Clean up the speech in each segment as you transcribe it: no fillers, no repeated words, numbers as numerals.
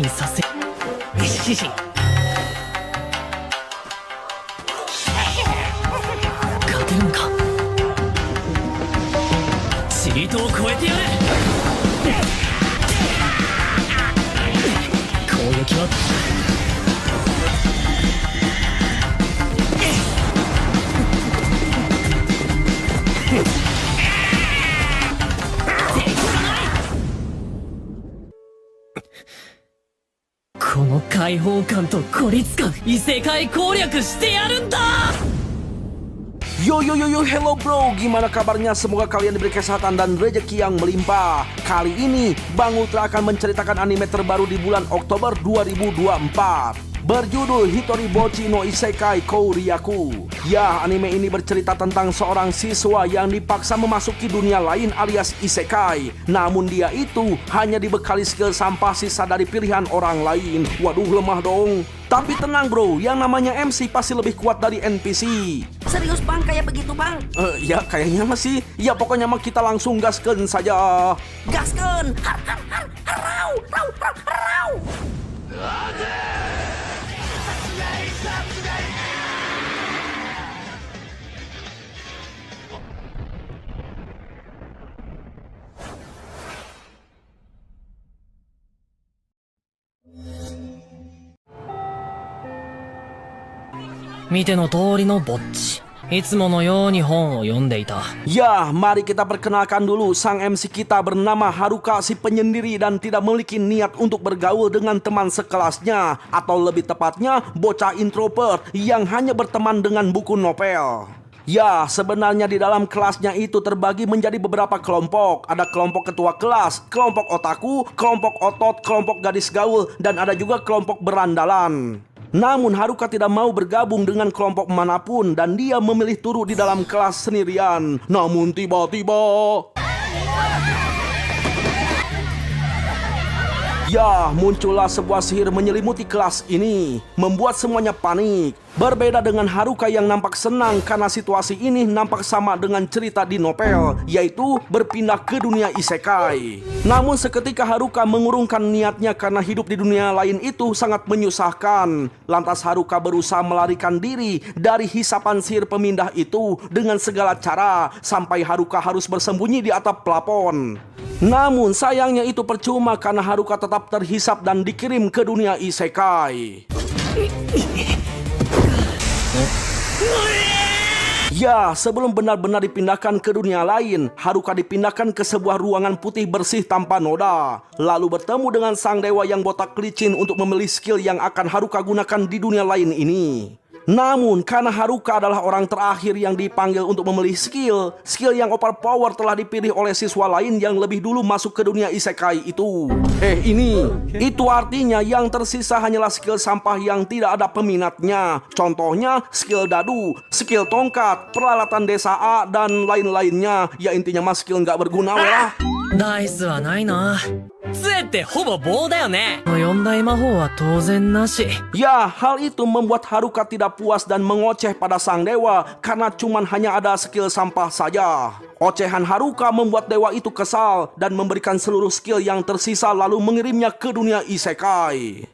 にさせ勝てるのか。チートを超えてやる。攻撃はこの解放感と孤立感、異世界攻略してやるんだ。 Yo yo yo yo, hello bro, gimana kabarnya? Semoga kalian diberi kesehatan dan rezeki yang melimpah. Kali ini Bang Ultra akan menceritakan anime terbaru di bulan Oktober 2024 berjudul Hitori Bochi no Isekai Kouryaku. Ya, anime ini bercerita tentang seorang siswa yang dipaksa memasuki dunia lain alias isekai. Namun dia itu hanya dibekali skill sampah sisa dari pilihan orang lain. Waduh, lemah dong. Tapi tenang bro, yang namanya MC pasti lebih kuat dari NPC. Serius bang, kayak begitu bang? Ya kayaknya masih. Ya pokoknya mah kita langsung gaskeun saja. Gaskeun! Harau! Rau! Rau! Mite no tori no bocchi. いつものように本を読んでいた。 Ya, mari kita perkenalkan dulu sang MC kita bernama Haruka, si penyendiri dan tidak memiliki niat untuk bergaul dengan teman sekelasnya, atau lebih tepatnya bocah introvert yang hanya berteman dengan buku novel. Ya, sebenarnya di dalam kelasnya itu terbagi menjadi beberapa kelompok. Ada kelompok ketua kelas, kelompok otaku, kelompok otot, kelompok gadis gaul, dan ada juga kelompok berandalan. Namun Haruka tidak mau bergabung dengan kelompok manapun dan dia memilih turun di dalam kelas sendirian. Namun tiba-tiba... Ya, muncullah sebuah sihir menyelimuti kelas ini, membuat semuanya panik. Berbeda dengan Haruka yang nampak senang karena situasi ini nampak sama dengan cerita di novel, yaitu berpindah ke dunia isekai. Namun seketika Haruka mengurungkan niatnya karena hidup di dunia lain itu sangat menyusahkan. Lantas Haruka berusaha melarikan diri dari hisapan sihir pemindah itu dengan segala cara, sampai Haruka harus bersembunyi di atap plafon. Namun sayangnya itu percuma karena Haruka tetap terhisap dan dikirim ke dunia isekai. Ya, sebelum benar-benar dipindahkan ke dunia lain, Haruka dipindahkan ke sebuah ruangan putih bersih tanpa noda. Lalu bertemu dengan sang dewa yang botak licin untuk memilih skill yang akan Haruka gunakan di dunia lain ini. Namun karena Haruka adalah orang terakhir yang dipanggil untuk memilih skill yang overpower telah dipilih oleh siswa lain yang lebih dulu masuk ke dunia isekai itu. Itu artinya yang tersisa hanyalah skill sampah yang tidak ada peminatnya. Contohnya skill dadu, skill tongkat, peralatan desa A, dan lain-lainnya. Ya intinya mah skill nggak berguna lah. ダイスはないな。杖ってほぼ棒だよね。四大魔法は当然なし。 Ya, hal itu membuat Haruka tidak puas dan mengoceh pada sang dewa karena cuman hanya ada skill sampah saja. Ocehan Haruka membuat dewa itu kesal dan memberikan seluruh skill yang tersisa lalu mengirimnya ke dunia isekai.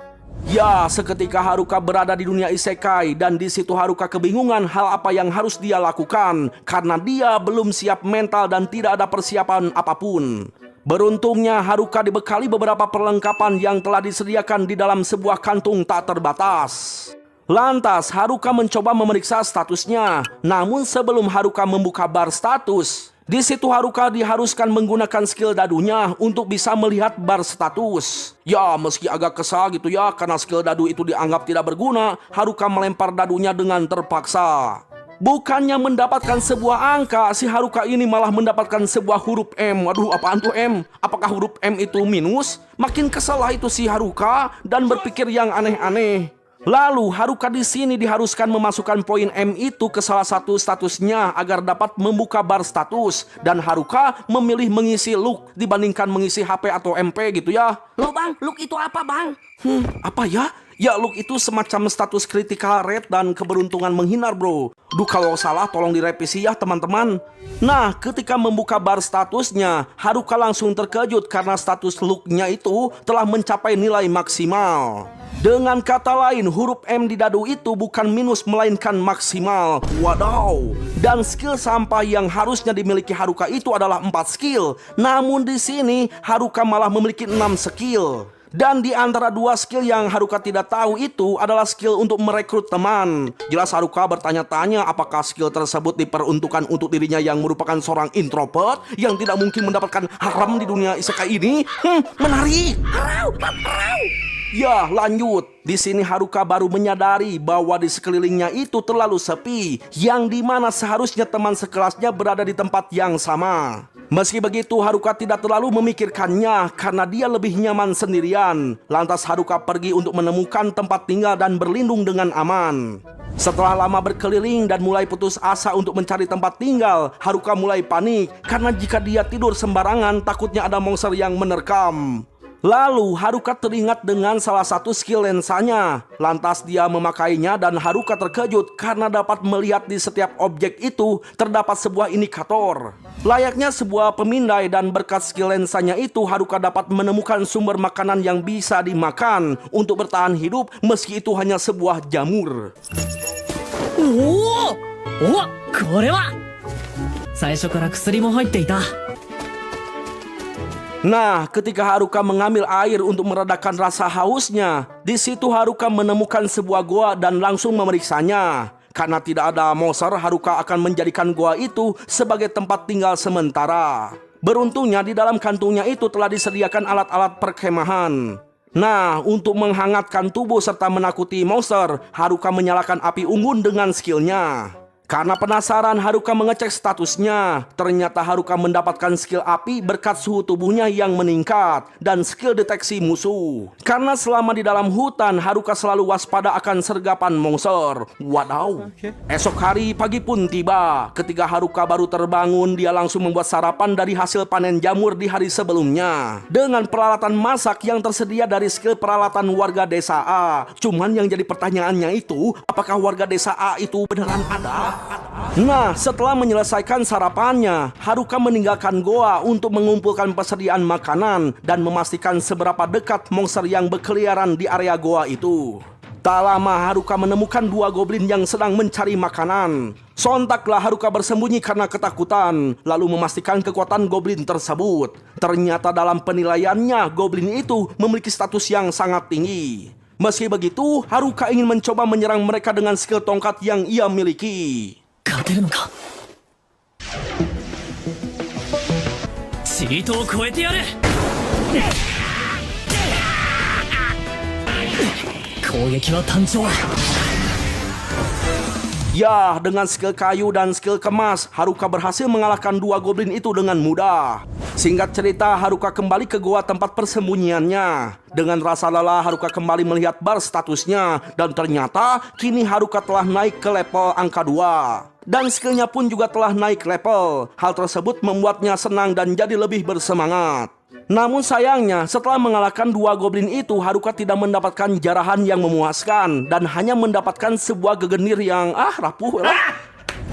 Ya, seketika Haruka berada di dunia isekai dan di situ Haruka kebingungan hal apa yang harus dia lakukan karena dia belum siap mental dan tidak ada persiapan apapun. Beruntungnya Haruka dibekali beberapa perlengkapan yang telah disediakan di dalam sebuah kantung tak terbatas. Lantas Haruka mencoba memeriksa statusnya. Namun sebelum Haruka membuka bar status, di situ Haruka diharuskan menggunakan skill dadunya untuk bisa melihat bar status. Ya, meski agak kesal gitu ya karena skill dadu itu dianggap tidak berguna, Haruka melempar dadunya dengan terpaksa. Bukannya mendapatkan sebuah angka, si Haruka ini malah mendapatkan sebuah huruf M. Waduh, apaan tuh M? Apakah huruf M itu minus? Makin kesal lah itu si Haruka dan berpikir yang aneh-aneh. Lalu Haruka di sini diharuskan memasukkan poin M itu ke salah satu statusnya agar dapat membuka bar status, dan Haruka memilih mengisi look dibandingkan mengisi HP atau MP gitu ya. Lo bang, look itu apa bang? Apa ya? Ya, luck itu semacam status critical rate dan keberuntungan menghindar, bro. Duh, kalau salah tolong direvisi ya, teman-teman. Nah, ketika membuka bar statusnya, Haruka langsung terkejut karena status lucknya itu telah mencapai nilai maksimal. Dengan kata lain, huruf M di dadu itu bukan minus melainkan maksimal. Wadaw. Dan skill sampah yang harusnya dimiliki Haruka itu adalah 4 skill. Namun di sini Haruka malah memiliki 6 skill. Dan di antara 2 skill yang Haruka tidak tahu itu adalah skill untuk merekrut teman. Jelas Haruka bertanya-tanya apakah skill tersebut diperuntukkan untuk dirinya yang merupakan seorang introvert yang tidak mungkin mendapatkan haram di dunia isekai ini. Menarik. Ya, lanjut. Di sini Haruka baru menyadari bahwa di sekelilingnya itu terlalu sepi, yang dimana seharusnya teman sekelasnya berada di tempat yang sama. Meski begitu, Haruka tidak terlalu memikirkannya karena dia lebih nyaman sendirian. Lantas Haruka pergi untuk menemukan tempat tinggal dan berlindung dengan aman. Setelah lama berkeliling dan mulai putus asa untuk mencari tempat tinggal, Haruka mulai panik karena jika dia tidur sembarangan takutnya ada monster yang menerkam. Lalu Haruka teringat dengan salah satu skill lensanya. Lantas dia memakainya dan Haruka terkejut karena dapat melihat di setiap objek itu terdapat sebuah indikator. Layaknya sebuah pemindai, dan berkat skill lensanya itu Haruka dapat menemukan sumber makanan yang bisa dimakan untuk bertahan hidup meski itu hanya sebuah jamur. Nah, ketika Haruka mengambil air untuk meredakan rasa hausnya, di situ Haruka menemukan sebuah goa dan langsung memeriksanya. Karena tidak ada monster, Haruka akan menjadikan goa itu sebagai tempat tinggal sementara. Beruntungnya di dalam kantungnya itu telah disediakan alat-alat perkemahan. Nah, untuk menghangatkan tubuh serta menakuti monster, Haruka menyalakan api unggun dengan skillnya. Karena penasaran, Haruka mengecek statusnya. Ternyata Haruka mendapatkan skill api berkat suhu tubuhnya yang meningkat dan skill deteksi musuh. Karena selama di dalam hutan, Haruka selalu waspada akan sergapan monster. Wadaw. Esok hari pagi pun tiba. Ketika Haruka baru terbangun, dia langsung membuat sarapan dari hasil panen jamur di hari sebelumnya. Dengan peralatan masak yang tersedia dari skill peralatan warga desa A. Cuman yang jadi pertanyaannya itu, apakah warga desa A itu beneran ada? Nah, setelah menyelesaikan sarapannya, Haruka meninggalkan goa untuk mengumpulkan persediaan makanan dan memastikan seberapa dekat monster yang berkeliaran di area goa itu. Tak lama Haruka menemukan 2 goblin yang sedang mencari makanan. Sontaklah Haruka bersembunyi karena ketakutan, lalu memastikan kekuatan goblin tersebut. Ternyata dalam penilaiannya, goblin itu memiliki status yang sangat tinggi. Meski begitu, Haruka ingin mencoba menyerang mereka dengan skill tongkat yang ia miliki. Ya, dengan skill kayu dan skill kemas, Haruka berhasil mengalahkan 2 goblin itu dengan mudah. Singkat cerita, Haruka kembali ke goa tempat persembunyiannya. Dengan rasa lelah, Haruka kembali melihat bar statusnya. Dan ternyata, kini Haruka telah naik ke level angka 2. Dan skillnya pun juga telah naik level. Hal tersebut membuatnya senang dan jadi lebih bersemangat. Namun sayangnya, setelah mengalahkan 2 goblin itu, Haruka tidak mendapatkan jarahan yang memuaskan. Dan hanya mendapatkan sebuah gegenir yang rapuh lah.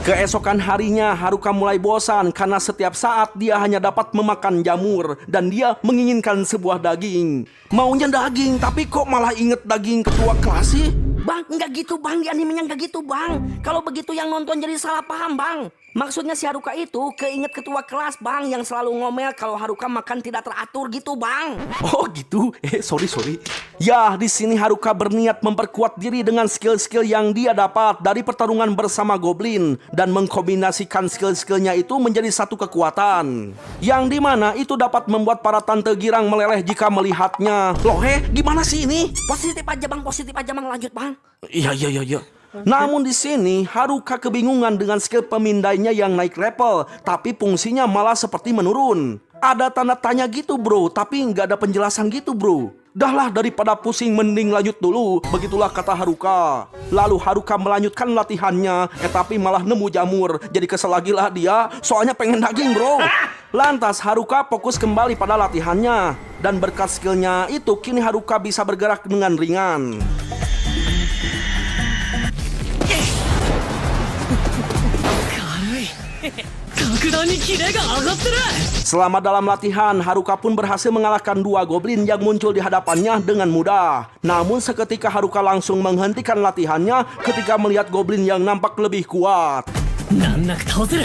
Keesokan harinya, Haruka mulai bosan karena setiap saat dia hanya dapat memakan jamur dan dia menginginkan sebuah daging. Maunya daging, tapi kok malah inget daging ketua kelas sih? Bang, nggak gitu bang, di animenya nggak gitu bang. Kalau begitu yang nonton jadi salah paham bang. Maksudnya si Haruka itu keinget ketua kelas bang yang selalu ngomel kalau Haruka makan tidak teratur gitu bang. Oh gitu, sorry. Ya, di sini Haruka berniat memperkuat diri dengan skill-skill yang dia dapat dari pertarungan bersama goblin dan mengkombinasikan skill-skillnya itu menjadi satu kekuatan. Yang dimana itu dapat membuat para tante girang meleleh jika melihatnya. Loh gimana sih ini? Positif aja bang, lanjut bang. Iya. Namun di sini Haruka kebingungan dengan skill pemindainya yang naik level, tapi fungsinya malah seperti menurun. Ada tanda tanya gitu bro, tapi nggak ada penjelasan gitu bro. Dahlah, daripada pusing mending lanjut dulu. Begitulah kata Haruka. Lalu Haruka melanjutkan latihannya, tapi malah nemu jamur. Jadi kesel lagi lah dia, soalnya pengen daging bro. Lantas Haruka fokus kembali pada latihannya. Dan berkat skillnya itu kini Haruka bisa bergerak dengan ringan. なにキレが上がってる。 Selama dalam latihan, Haruka pun berhasil mengalahkan 2 goblin yang muncul di hadapannya dengan mudah. Namun seketika Haruka langsung menghentikan latihannya ketika melihat goblin yang nampak lebih kuat. 難なく倒せる。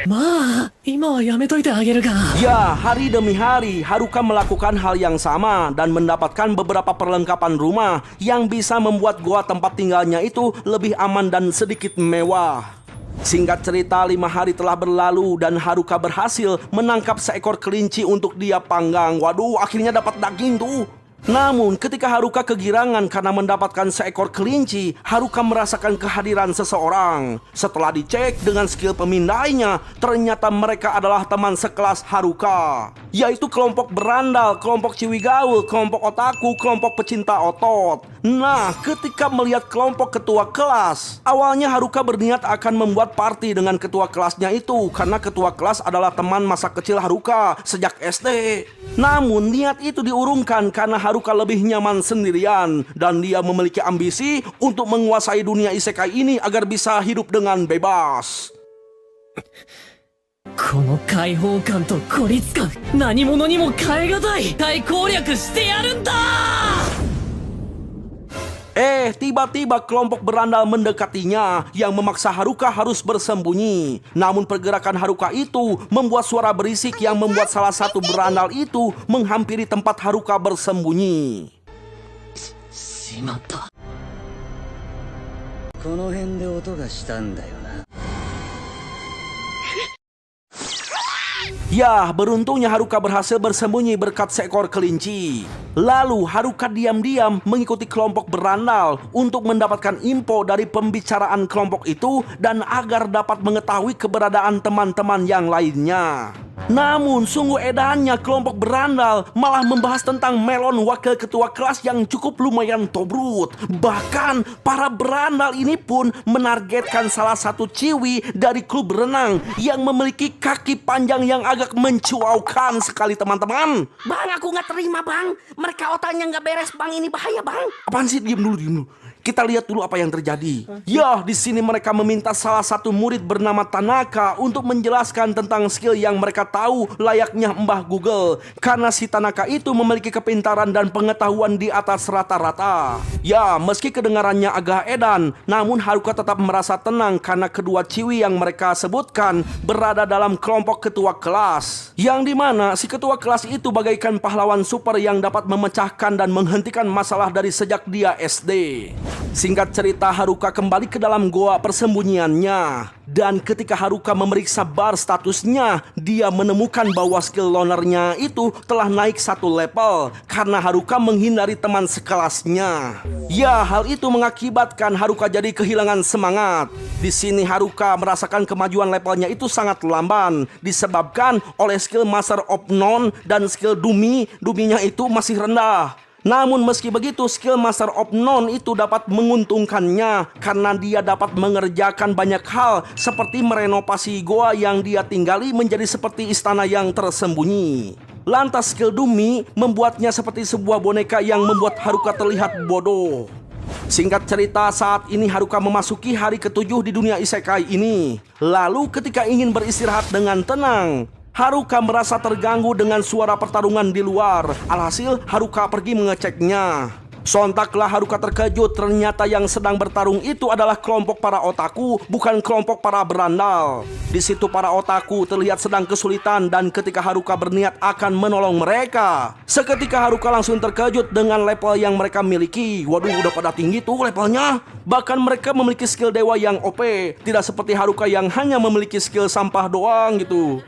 まあ今はやめといてあげるか。 Ya, hari demi hari, Haruka melakukan hal yang sama dan mendapatkan beberapa perlengkapan rumah yang bisa membuat goa tempat tinggalnya itu lebih aman dan sedikit mewah. Singkat cerita, 5 hari telah berlalu dan Haruka berhasil menangkap seekor kelinci untuk dia panggang. Waduh, akhirnya dapat daging tuh. Namun ketika Haruka kegirangan karena mendapatkan seekor kelinci, Haruka merasakan kehadiran seseorang. Setelah dicek dengan skill pemindainya, ternyata mereka adalah teman sekelas Haruka, yaitu kelompok berandal, kelompok ciwi gaul, kelompok otaku, kelompok pecinta otot. Nah, ketika melihat kelompok ketua kelas, awalnya Haruka berniat akan membuat party dengan ketua kelasnya itu karena ketua kelas adalah teman masa kecil Haruka sejak SD. Namun niat itu diurungkan karena Haruka lebih nyaman sendirian dan dia memiliki ambisi untuk menguasai dunia isekai ini agar bisa hidup dengan bebas. この解放感と孤立感、何者にも代え難い。大攻略してやるんだ。 Tiba-tiba kelompok berandal mendekatinya yang memaksa Haruka harus bersembunyi. Namun pergerakan Haruka itu membuat suara berisik yang membuat salah satu berandal itu menghampiri tempat Haruka bersembunyi. しまった。この辺で音がしたんだよな。 Ya, beruntungnya Haruka berhasil bersembunyi berkat seekor kelinci. Lalu Haruka diam-diam mengikuti kelompok berandal untuk mendapatkan info dari pembicaraan kelompok itu dan agar dapat mengetahui keberadaan teman-teman yang lainnya. Namun sungguh edannya kelompok berandal malah membahas tentang Melon, wakil ketua kelas yang cukup lumayan tobrut. Bahkan para berandal ini pun menargetkan salah satu ciwi dari klub renang yang memiliki kaki panjang yang agak mencuaukan sekali, teman-teman. Bang, aku nggak terima, Bang. Mereka otaknya nggak beres, Bang. Ini bahaya, Bang. Apaan sih? Diam dulu. Kita lihat dulu apa yang terjadi. Ya, di sini mereka meminta salah satu murid bernama Tanaka untuk menjelaskan tentang skill yang mereka tahu layaknya Mbah Google. Karena si Tanaka itu memiliki kepintaran dan pengetahuan di atas rata-rata. Ya, meski kedengarannya agak edan, namun Haruka tetap merasa tenang karena kedua ciwi yang mereka sebutkan berada dalam kelompok ketua kelas. Yang dimana si ketua kelas itu bagaikan pahlawan super yang dapat memecahkan dan menghentikan masalah dari sejak dia SD. Singkat cerita, Haruka kembali ke dalam goa persembunyiannya. Dan ketika Haruka memeriksa bar statusnya, dia menemukan bahwa skill lonernya itu telah naik 1 level karena Haruka menghindari teman sekelasnya. Ya, hal itu mengakibatkan Haruka jadi kehilangan semangat. Di sini Haruka merasakan kemajuan levelnya itu sangat lamban disebabkan oleh skill Master of None dan skill Dumi. Duminya itu masih rendah. Namun meski begitu, skill Master of None itu dapat menguntungkannya karena dia dapat mengerjakan banyak hal seperti merenovasi goa yang dia tinggali menjadi seperti istana yang tersembunyi. Lantas skill Dumi membuatnya seperti sebuah boneka yang membuat Haruka terlihat bodoh. Singkat cerita, saat ini Haruka memasuki hari ke-7 di dunia isekai ini. Lalu ketika ingin beristirahat dengan tenang, Haruka merasa terganggu dengan suara pertarungan di luar. Alhasil Haruka pergi mengeceknya. Sontaklah Haruka terkejut, ternyata yang sedang bertarung itu adalah kelompok para otaku, bukan kelompok para berandal. Di situ para otaku terlihat sedang kesulitan dan ketika Haruka berniat akan menolong mereka, seketika Haruka langsung terkejut dengan level yang mereka miliki. Waduh, udah pada tinggi tuh levelnya. Bahkan mereka memiliki skill dewa yang OP, tidak seperti Haruka yang hanya memiliki skill sampah doang gitu.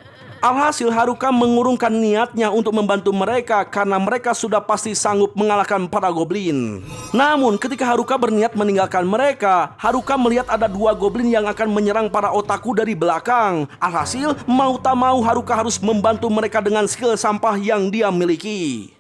Alhasil Haruka mengurungkan niatnya untuk membantu mereka karena mereka sudah pasti sanggup mengalahkan para goblin. Namun ketika Haruka berniat meninggalkan mereka, Haruka melihat ada 2 goblin yang akan menyerang para otaku dari belakang. Alhasil mau tak mau Haruka harus membantu mereka dengan skill sampah yang dia miliki.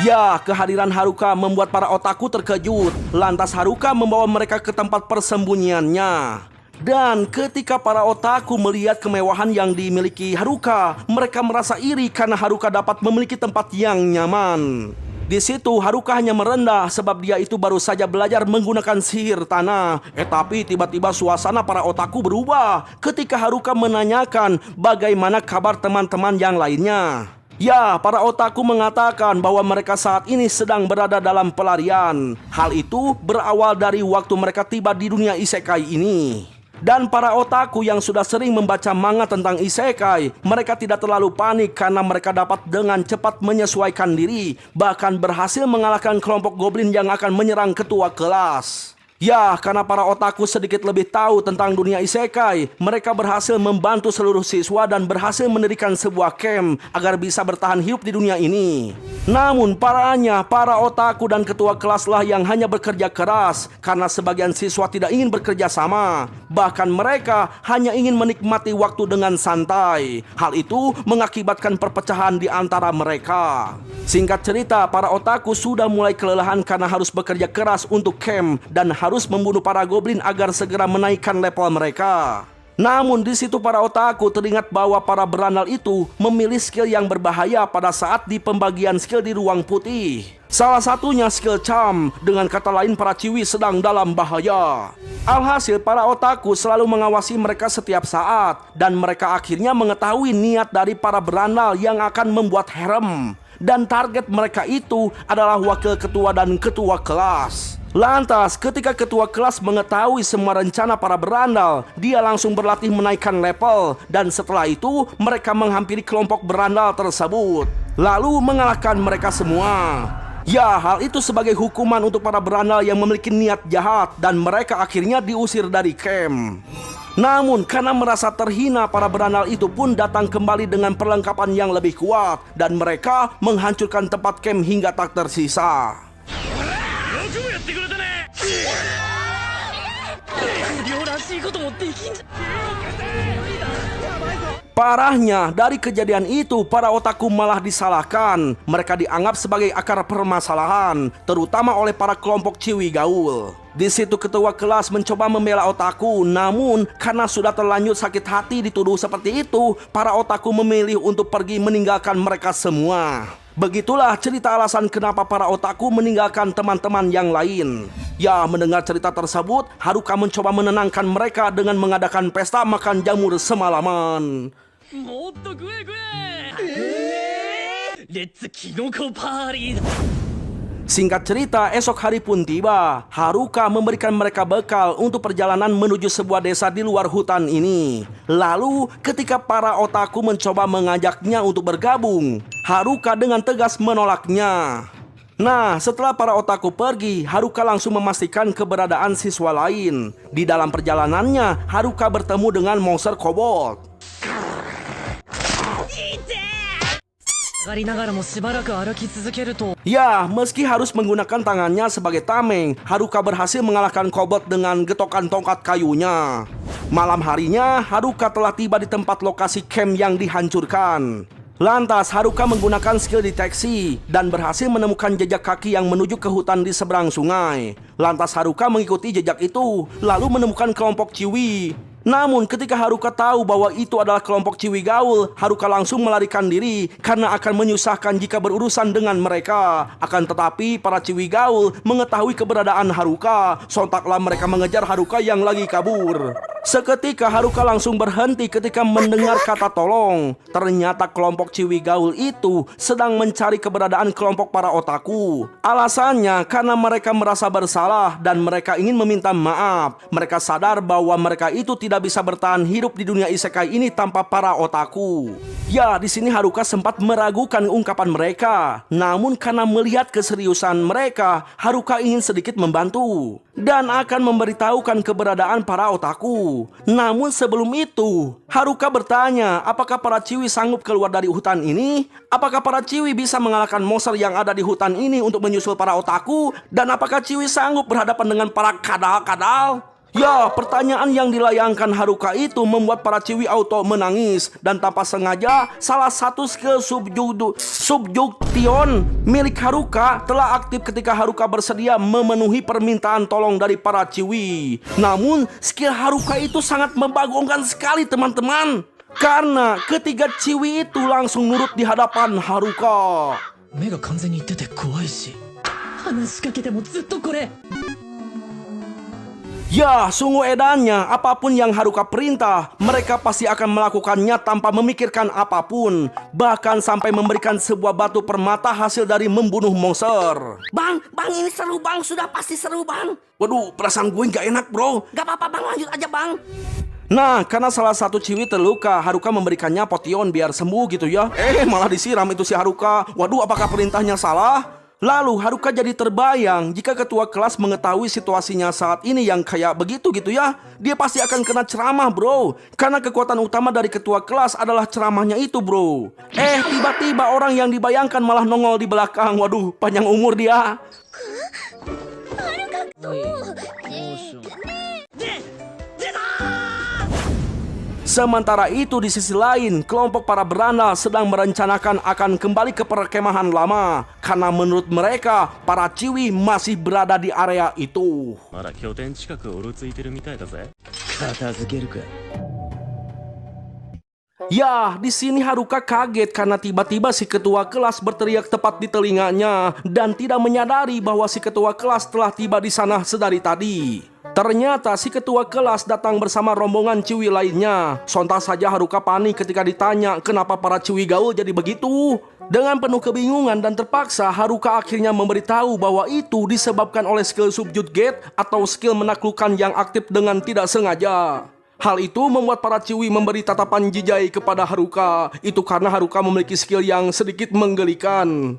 Ya, kehadiran Haruka membuat para otaku terkejut. Lantas Haruka membawa mereka ke tempat persembunyiannya. Dan ketika para otaku melihat kemewahan yang dimiliki Haruka, mereka merasa iri karena Haruka dapat memiliki tempat yang nyaman. Di situ Haruka hanya merendah sebab dia itu baru saja belajar menggunakan sihir tanah. Tapi tiba-tiba suasana para otaku berubah ketika Haruka menanyakan bagaimana kabar teman-teman yang lainnya. Ya, para otaku mengatakan bahwa mereka saat ini sedang berada dalam pelarian. Hal itu berawal dari waktu mereka tiba di dunia isekai ini. Dan para otaku yang sudah sering membaca manga tentang isekai, mereka tidak terlalu panik karena mereka dapat dengan cepat menyesuaikan diri, bahkan berhasil mengalahkan kelompok goblin yang akan menyerang ketua kelas. Ya, karena para otaku sedikit lebih tahu tentang dunia isekai, mereka berhasil membantu seluruh siswa dan berhasil mendirikan sebuah camp agar bisa bertahan hidup di dunia ini. Namun parahnya, para otaku dan ketua kelaslah yang hanya bekerja keras karena sebagian siswa tidak ingin bekerja sama. Bahkan mereka hanya ingin menikmati waktu dengan santai. Hal itu mengakibatkan perpecahan di antara mereka. Singkat cerita, para otaku sudah mulai kelelahan karena harus bekerja keras untuk camp dan harus membunuh para goblin agar segera menaikkan level mereka. Namun di situ para otaku teringat bahwa para berandal itu memilih skill yang berbahaya pada saat di pembagian skill di ruang putih. Salah satunya skill charm, dengan kata lain para ciwi sedang dalam bahaya. Alhasil para otaku selalu mengawasi mereka setiap saat dan mereka akhirnya mengetahui niat dari para berandal yang akan membuat harem. Dan target mereka itu adalah wakil ketua dan ketua kelas. Lantas ketika ketua kelas mengetahui semua rencana para berandal, dia langsung berlatih menaikkan level. Dan setelah itu mereka menghampiri kelompok berandal tersebut, lalu mengalahkan mereka semua. Ya, hal itu sebagai hukuman untuk para berandal yang memiliki niat jahat dan mereka akhirnya diusir dari camp. Namun karena merasa terhina, para berandal itu pun datang kembali dengan perlengkapan yang lebih kuat dan mereka menghancurkan tempat camp hingga tak tersisa. Parahnya, dari kejadian itu para otaku malah disalahkan. Mereka dianggap sebagai akar permasalahan, terutama oleh para kelompok ciwi gaul. Di situ ketua kelas mencoba membela otaku, namun karena sudah terlanjur sakit hati dituduh seperti itu, para otaku memilih untuk pergi meninggalkan mereka semua. Begitulah cerita alasan kenapa para otaku meninggalkan teman-teman yang lain. Ya, mendengar cerita tersebut, Haruka mencoba menenangkan mereka dengan mengadakan pesta makan jamur semalaman. Singkat cerita, esok hari pun tiba. Haruka memberikan mereka bekal untuk perjalanan menuju sebuah desa di luar hutan ini. Lalu, ketika para otaku mencoba mengajaknya untuk bergabung, Haruka dengan tegas menolaknya. Nah, setelah para otaku pergi, Haruka langsung memastikan keberadaan siswa lain. Di dalam perjalanannya, Haruka bertemu dengan monster kobold. Ya, meski harus menggunakan tangannya sebagai tameng, Haruka berhasil mengalahkan kobold dengan getokan tongkat kayunya. Malam harinya, Haruka telah tiba di tempat lokasi camp yang dihancurkan. Lantas Haruka menggunakan skill deteksi dan berhasil menemukan jejak kaki yang menuju ke hutan di seberang sungai. Lantas Haruka mengikuti jejak itu, lalu menemukan kelompok ciwi. Namun ketika Haruka tahu bahwa itu adalah kelompok ciwi gaul, Haruka langsung melarikan diri karena akan menyusahkan jika berurusan dengan mereka. Akan tetapi para ciwi gaul mengetahui keberadaan Haruka. Sontaklah mereka mengejar Haruka yang lagi kabur. Seketika Haruka langsung berhenti ketika mendengar kata tolong. Ternyata kelompok ciwi gaul itu sedang mencari keberadaan kelompok para otaku. Alasannya karena mereka merasa bersalah dan mereka ingin meminta maaf. Mereka sadar bahwa mereka itu tidak bisa bertahan hidup di dunia isekai ini tanpa para otaku. Ya, di sini Haruka sempat meragukan ungkapan mereka. Namun karena melihat keseriusan mereka, Haruka ingin sedikit membantu dan akan memberitahukan keberadaan para otaku. Namun sebelum itu, Haruka bertanya, apakah para ciwi sanggup keluar dari hutan ini? Apakah para ciwi bisa mengalahkan monster yang ada di hutan ini untuk menyusul para otaku? Dan apakah ciwi sanggup berhadapan dengan para kadal-kadal? Ya, pertanyaan yang dilayangkan Haruka itu membuat para ciwi auto menangis. Dan tanpa sengaja, salah satu skill subjuktion milik Haruka telah aktif ketika Haruka bersedia memenuhi permintaan tolong dari para ciwi. Namun, skill Haruka itu sangat membagongkan sekali teman-teman. Karena ketiga ciwi itu langsung nurut di hadapan Haruka. 目が完全にいってて怖いし、話しかけてもずっとこれ。 Ya, sungguh edannya, apapun yang Haruka perintah, mereka pasti akan melakukannya tanpa memikirkan apapun. Bahkan sampai memberikan sebuah batu permata hasil dari membunuh monster. Bang, ini seru bang, sudah pasti seru bang. Waduh, perasaan gue nggak enak bro. Gak apa-apa bang, lanjut aja bang. Nah, karena salah satu ciwi terluka, Haruka memberikannya potion biar sembuh gitu ya. Malah disiram itu si Haruka. Waduh, apakah perintahnya salah? Lalu Haruka jadi terbayang jika ketua kelas mengetahui situasinya saat ini yang kayak begitu gitu ya. Dia pasti akan kena ceramah bro. Karena kekuatan utama dari ketua kelas adalah ceramahnya itu bro. Tiba-tiba orang yang dibayangkan malah nongol di belakang. Waduh, panjang umur dia. Sementara itu di sisi lain, kelompok para berandal sedang merencanakan akan kembali ke perkemahan lama. Karena menurut mereka, para ciwi masih berada di area itu. まだ拠点近くうろついてるみたいだぜ。片付けるか。 Ya, di sini Haruka kaget karena tiba-tiba si ketua kelas berteriak tepat di telinganya dan tidak menyadari bahwa si ketua kelas telah tiba di sana sedari tadi. Ternyata si ketua kelas datang bersama rombongan ciwi lainnya. Sontak saja Haruka panik ketika ditanya kenapa para ciwi gaul jadi begitu. Dengan penuh kebingungan dan terpaksa, Haruka akhirnya memberitahu bahwa itu disebabkan oleh skill subjut gate atau skill menaklukkan yang aktif dengan tidak sengaja. Hal itu membuat para ciwi memberi tatapan jijai kepada Haruka. Itu karena Haruka memiliki skill yang sedikit menggelikan.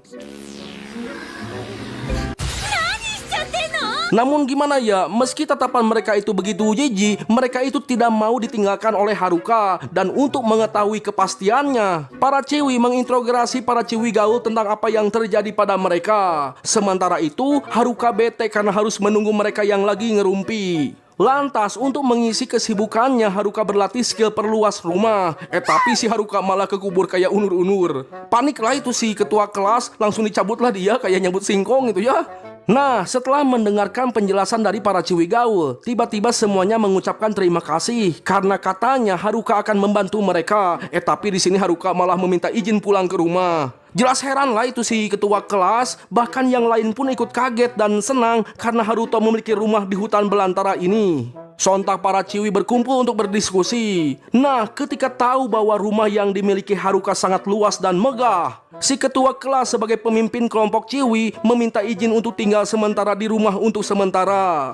Namun gimana ya, meski tatapan mereka itu begitu jijik, mereka itu tidak mau ditinggalkan oleh Haruka. Dan untuk mengetahui kepastiannya, para ciwi menginterogasi para ciwi gaul tentang apa yang terjadi pada mereka. Sementara itu, Haruka bete karena harus menunggu mereka yang lagi ngerumpi. Lantas untuk mengisi kesibukannya, Haruka berlatih skill perluas rumah. Tapi si Haruka malah kekubur kayak unur-unur. Paniklah itu si ketua kelas, langsung dicabutlah dia kayak nyabut singkong gitu ya. Nah, setelah mendengarkan penjelasan dari para ciwi gaul, tiba-tiba semuanya mengucapkan terima kasih karena katanya Haruka akan membantu mereka. Tapi di sini Haruka malah meminta izin pulang ke rumah. Jelas heran lah itu si ketua kelas, bahkan yang lain pun ikut kaget dan senang karena Haruto memiliki rumah di hutan belantara ini. Sontak para ciwi berkumpul untuk berdiskusi. Nah, ketika tahu bahwa rumah yang dimiliki Haruka sangat luas dan megah, si ketua kelas sebagai pemimpin kelompok ciwi meminta izin untuk tinggal sementara di rumah untuk sementara.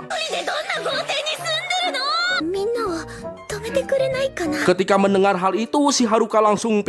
Ketika mendengar hal itu, si Haruka langsung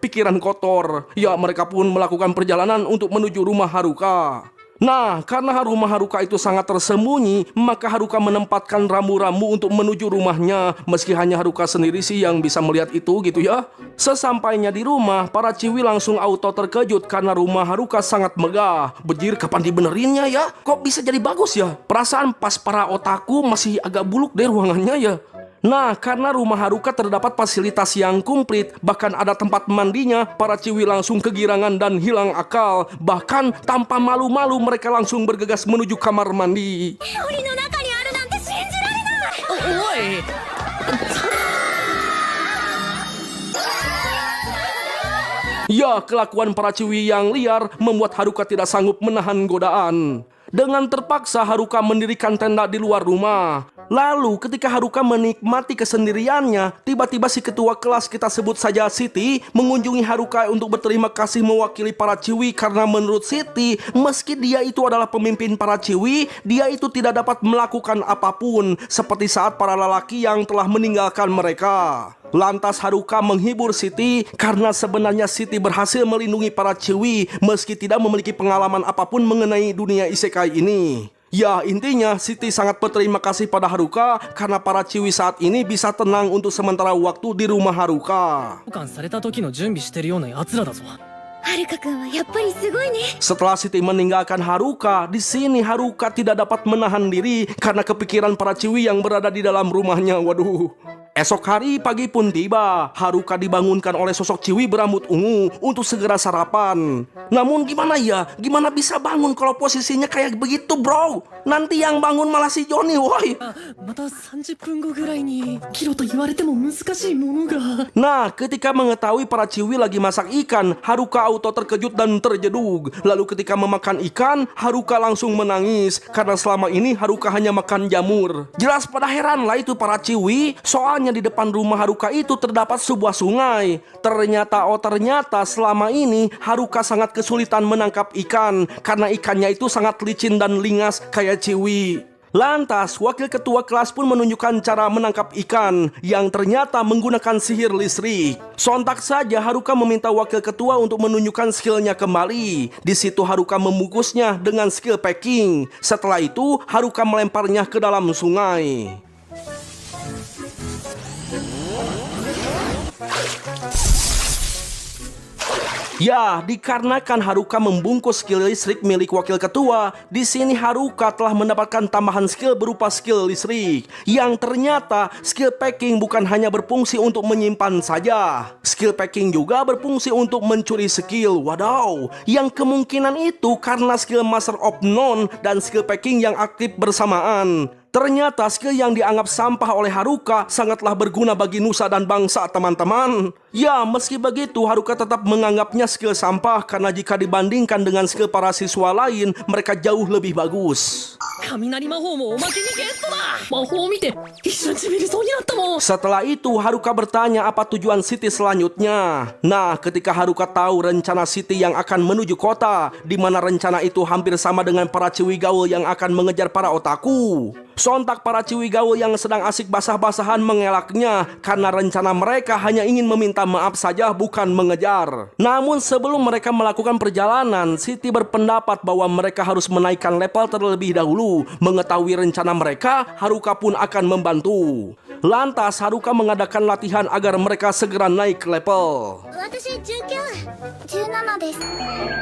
pikiran kotor. Ya, mereka pun melakukan perjalanan untuk menuju rumah Haruka. Nah, karena rumah Haruka itu sangat tersembunyi, maka Haruka menempatkan rambu-rambu untuk menuju rumahnya. Meski hanya Haruka sendiri sih yang bisa melihat itu gitu ya. Sesampainya di rumah, para ciwi langsung auto terkejut karena rumah Haruka sangat megah. Bejir, kapan dibenerinnya ya? Kok bisa jadi bagus ya? Perasaan pas para otaku masih agak buluk deh ruangannya ya. Nah, karena rumah Haruka terdapat fasilitas yang komplit, bahkan ada tempat mandinya, para ciwi langsung kegirangan dan hilang akal. Bahkan tanpa malu-malu mereka langsung bergegas menuju kamar mandi. Oi! Ya, kelakuan para ciwi yang liar membuat Haruka tidak sanggup menahan godaan. Dengan terpaksa Haruka mendirikan tenda di luar rumah. Lalu ketika Haruka menikmati kesendiriannya, tiba-tiba si ketua kelas, kita sebut saja Siti, mengunjungi Haruka untuk berterima kasih mewakili para ciwi. Karena menurut Siti, meski dia itu adalah pemimpin para ciwi, dia itu tidak dapat melakukan apapun, seperti saat para lelaki yang telah meninggalkan mereka. Lantas Haruka menghibur Siti karena sebenarnya Siti berhasil melindungi para ciwi meski tidak memiliki pengalaman apapun mengenai dunia isekai ini. Ya, intinya Siti sangat berterima kasih pada Haruka karena para ciwi saat ini bisa tenang untuk sementara waktu di rumah Haruka. 保管された時の準備してるような奴らだぞ。 Setelah Siti meninggalkan Haruka, di sini Haruka tidak dapat menahan diri karena kepikiran para ciwi yang berada di dalam rumahnya. Waduh. Esok hari pagi pun tiba. Haruka dibangunkan oleh sosok Ciwi berambut ungu untuk segera sarapan. Namun gimana ya? Gimana bisa bangun kalau posisinya kayak begitu, bro? Nanti yang bangun malah si Johnny, woi. また30分後ぐらいにキロと言われても難しいものが Nah, ketika mengetahui para Ciwi lagi masak ikan, Haruka auto terkejut dan terjedug. Lalu ketika memakan ikan, Haruka langsung menangis karena selama ini Haruka hanya makan jamur. Jelas pada heran lah itu para Ciwi, soalnya di depan rumah Haruka itu terdapat sebuah sungai. Ternyata selama ini Haruka sangat kesulitan menangkap ikan karena ikannya itu sangat licin dan lingas kayak Ciwi. Lantas, wakil ketua kelas pun menunjukkan cara menangkap ikan yang ternyata menggunakan sihir listrik. Sontak saja Haruka meminta wakil ketua untuk menunjukkan skillnya kembali. Di situ Haruka membungkusnya dengan skill packing. Setelah itu, Haruka melemparnya ke dalam sungai. Ya, dikarenakan Haruka membungkus skill listrik milik wakil ketua, di sini Haruka telah mendapatkan tambahan skill berupa skill listrik. Yang ternyata skill packing bukan hanya berfungsi untuk menyimpan saja. Skill packing juga berfungsi untuk mencuri skill. Wadaw, yang kemungkinan itu karena skill Master of None dan skill packing yang aktif bersamaan. Ternyata skill yang dianggap sampah oleh Haruka sangatlah berguna bagi nusa dan bangsa, teman-teman. Ya, meski begitu Haruka tetap menganggapnya skill sampah karena jika dibandingkan dengan skill para siswa lain, mereka jauh lebih bagus. 雷魔法もおまけにゲットだ魔法を見て一瞬ちびりそうになったもん Setelah itu Haruka bertanya apa tujuan City selanjutnya. Nah, ketika Haruka tahu rencana City yang akan menuju kota, di mana rencana itu hampir sama dengan para Ciwi gaul yang akan mengejar para otaku. Sontak para Ciwi gaul yang sedang asik basah-basahan mengelaknya karena rencana mereka hanya ingin meminta maaf saja, bukan mengejar. Namun sebelum mereka melakukan perjalanan, City berpendapat bahwa mereka harus menaikkan level terlebih dahulu. Mengetahui rencana mereka, Haruka pun akan membantu. Lantas Haruka mengadakan latihan agar mereka segera naik level. 私19、17です。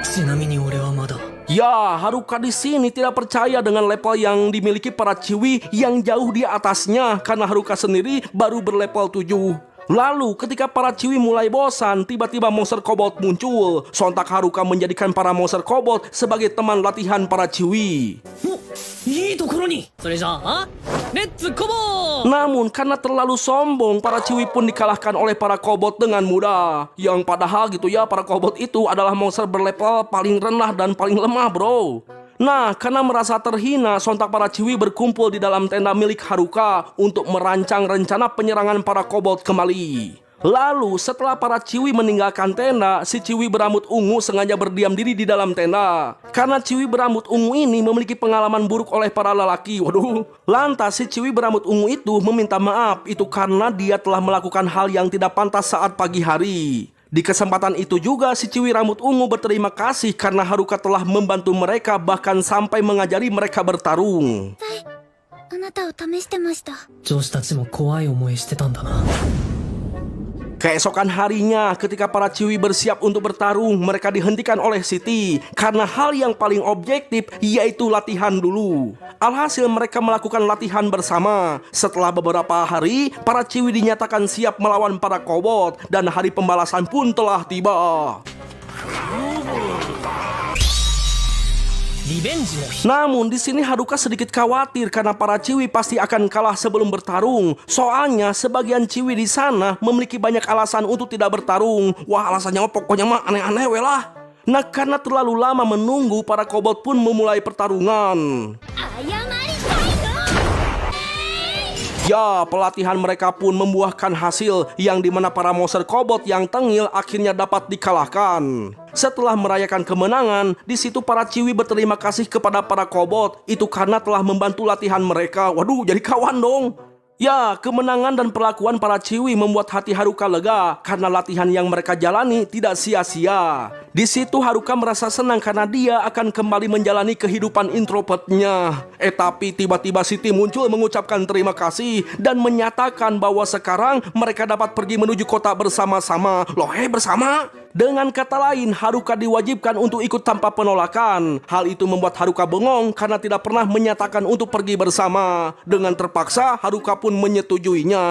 ちなみに俺はまだ Ya, Haruka di sini tidak percaya dengan level yang dimiliki para Ciwi yang jauh di atasnya karena Haruka sendiri baru berlevel 7. Lalu ketika para Ciwi mulai bosan, tiba-tiba monster kobold muncul. Sontak Haruka menjadikan para monster kobold sebagai teman latihan para Ciwi. いいところにそれじゃあレッツコボー Namun karena terlalu sombong, para Ciwi pun dikalahkan oleh para kobold dengan mudah. Yang padahal gitu ya, para kobold itu adalah monster berlevel paling rendah dan paling lemah, bro. Nah, karena merasa terhina, sontak para Ciwi berkumpul di dalam tenda milik Haruka untuk merancang rencana penyerangan para kobold kembali. Lalu setelah para Ciwi meninggalkan tenda, si Ciwi berambut ungu sengaja berdiam diri di dalam tenda. Karena Ciwi berambut ungu ini memiliki pengalaman buruk oleh para lelaki. Waduh. Lantas si Ciwi berambut ungu itu meminta maaf. Itu karena dia telah melakukan hal yang tidak pantas saat pagi hari. Di kesempatan itu juga si Ciwi rambut ungu berterima kasih karena Haruka telah membantu mereka, bahkan sampai mengajari mereka bertarung. あなたを試してました。上司たちも怖い思いしてたんだな Keesokan harinya, ketika para Ciwi bersiap untuk bertarung, mereka dihentikan oleh City karena hal yang paling objektif yaitu latihan dulu. Alhasil mereka melakukan latihan bersama. Setelah beberapa hari, para Ciwi dinyatakan siap melawan para kobold dan hari pembalasan pun telah tiba. リベンジの日 Namun di sini Haruka sedikit khawatir karena para Ciwi pasti akan kalah sebelum bertarung. Soalnya sebagian Ciwi di sana memiliki banyak alasan untuk tidak bertarung. Wah, alasannya pokoknya mah aneh-aneh we lah. Nah, karena terlalu lama menunggu, para kobold pun memulai pertarungan. 謝りたいの。 Ya, pelatihan mereka pun membuahkan hasil yang dimana para monster kobold yang tengil akhirnya dapat dikalahkan. Setelah merayakan kemenangan, di situ para Ciwi berterima kasih kepada para kobold. Itu karena telah membantu latihan mereka. Waduh, jadi kawan dong. Ya, kemenangan dan perlakuan para Ciwi membuat hati Haruka lega karena latihan yang mereka jalani tidak sia-sia. Di situ Haruka merasa senang karena dia akan kembali menjalani kehidupan introvertnya. Tapi tiba-tiba City muncul mengucapkan terima kasih dan menyatakan bahwa sekarang mereka dapat pergi menuju kota bersama-sama. Loh, bersama? Dengan kata lain, Haruka diwajibkan untuk ikut tanpa penolakan. Hal itu membuat Haruka bengong karena tidak pernah menyatakan untuk pergi bersama. Dengan terpaksa, Haruka pun menyetujuinya.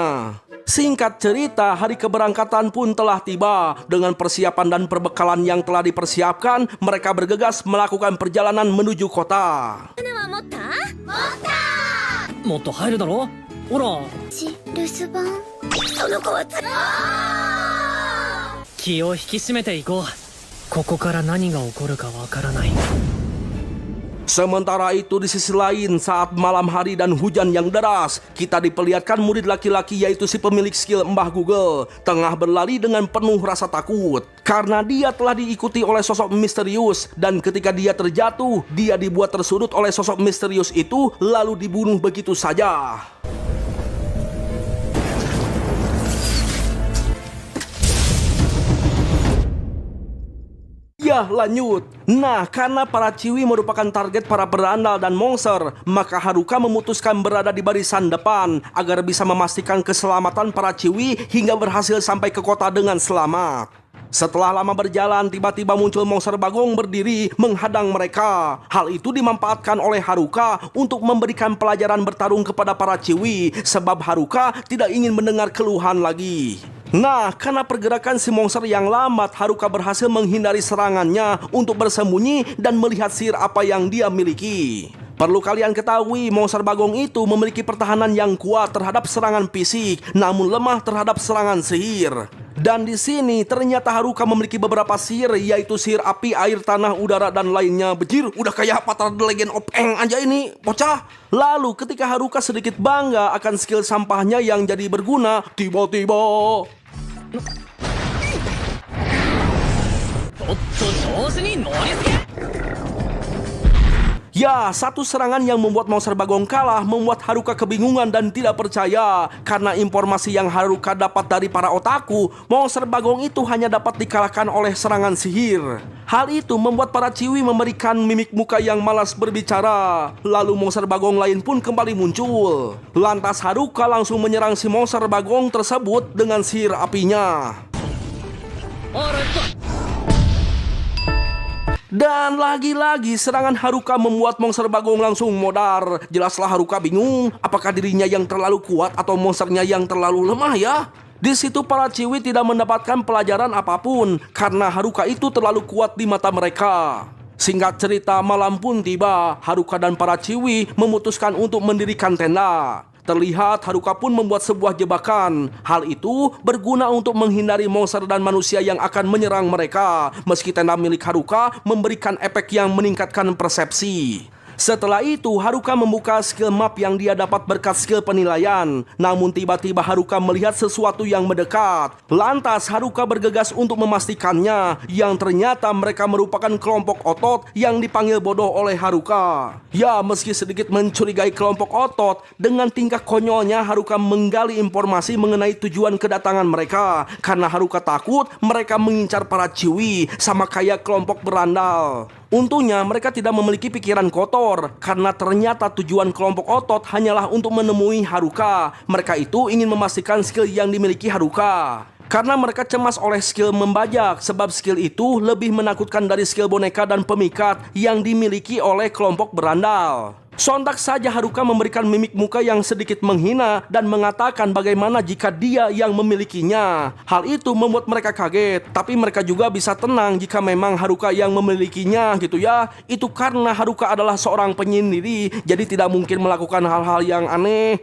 Singkat cerita, hari keberangkatan pun telah tiba. Dengan persiapan dan perbekalan yang telah dipersiapkan, mereka bergegas melakukan perjalanan menuju kota. もっと入るだろほら留守番その子は気を引き締めていこうここから何が起こるかわからない Sementara itu di sisi lain, saat malam hari dan hujan yang deras, kita diperlihatkan murid laki-laki yaitu si pemilik skill Mbah Google tengah berlari dengan penuh rasa takut. Karena dia telah diikuti oleh sosok misterius dan ketika dia terjatuh, dia dibuat tersudut oleh sosok misterius itu lalu dibunuh begitu saja. Ya, lanjut. Nah, karena para Ciwi merupakan target para berandal dan monster, maka Haruka memutuskan berada di barisan depan agar bisa memastikan keselamatan para Ciwi hingga berhasil sampai ke kota dengan selamat. Setelah lama berjalan, tiba-tiba muncul monster bagong berdiri menghadang mereka. Hal itu dimanfaatkan oleh Haruka untuk memberikan pelajaran bertarung kepada para Ciwi, sebab Haruka tidak ingin mendengar keluhan lagi. Nah, karena pergerakan si monster yang lambat, Haruka berhasil menghindari serangannya untuk bersembunyi dan melihat sihir apa yang dia miliki. Perlu kalian ketahui, monster bagong itu memiliki pertahanan yang kuat terhadap serangan fisik, namun lemah terhadap serangan sihir. Dan di sini ternyata Haruka memiliki beberapa sihir, yaitu sihir api, air, tanah, udara, dan lainnya. Bejir, udah kayak Avatar The Legend of Aang aja ini, bocah. Lalu ketika Haruka sedikit bangga akan skill sampahnya yang jadi berguna, tiba-tiba... Ya, satu serangan yang membuat monster bagong kalah membuat Haruka kebingungan dan tidak percaya. Karena informasi yang Haruka dapat dari para otaku, monster bagong itu hanya dapat dikalahkan oleh serangan sihir. Hal itu membuat para Ciwi memberikan mimik muka yang malas berbicara. Lalu monster bagong lain pun kembali muncul. Lantas Haruka langsung menyerang si monster bagong tersebut dengan sihir apinya. Dan lagi-lagi serangan Haruka membuat monster bagong langsung modar. Jelaslah Haruka bingung, apakah dirinya yang terlalu kuat atau monsternya yang terlalu lemah ya? Di situ para Ciwi tidak mendapatkan pelajaran apapun karena Haruka itu terlalu kuat di mata mereka. Singkat cerita, malam pun tiba. Haruka dan para Ciwi memutuskan untuk mendirikan tenda. Terlihat Haruka pun membuat sebuah jebakan. Hal itu berguna untuk menghindari monster dan manusia yang akan menyerang mereka. Meski tenda milik Haruka memberikan efek yang meningkatkan persepsi. Setelah itu Haruka membuka skill map yang dia dapat berkat skill penilaian. Namun tiba-tiba Haruka melihat sesuatu yang mendekat. Lantas Haruka bergegas untuk memastikannya, yang ternyata mereka merupakan kelompok otot yang dipanggil bodoh oleh Haruka. Ya, meski sedikit mencurigai kelompok otot, dengan tingkah konyolnya Haruka menggali informasi mengenai tujuan kedatangan mereka. Karena Haruka takut mereka mengincar para Ciwi sama kayak kelompok berandal. Untungnya mereka tidak memiliki pikiran kotor, karena ternyata tujuan kelompok otot hanyalah untuk menemui Haruka. Mereka itu ingin memastikan skill yang dimiliki Haruka. Karena mereka cemas oleh skill membajak, sebab skill itu lebih menakutkan dari skill boneka dan pemikat yang dimiliki oleh kelompok berandal. Sontak saja Haruka memberikan mimik muka yang sedikit menghina dan mengatakan bagaimana jika dia yang memilikinya. Hal itu membuat mereka kaget, tapi mereka juga bisa tenang jika memang Haruka yang memilikinya gitu ya. Itu karena Haruka adalah seorang penyendiri, jadi tidak mungkin melakukan hal-hal yang aneh.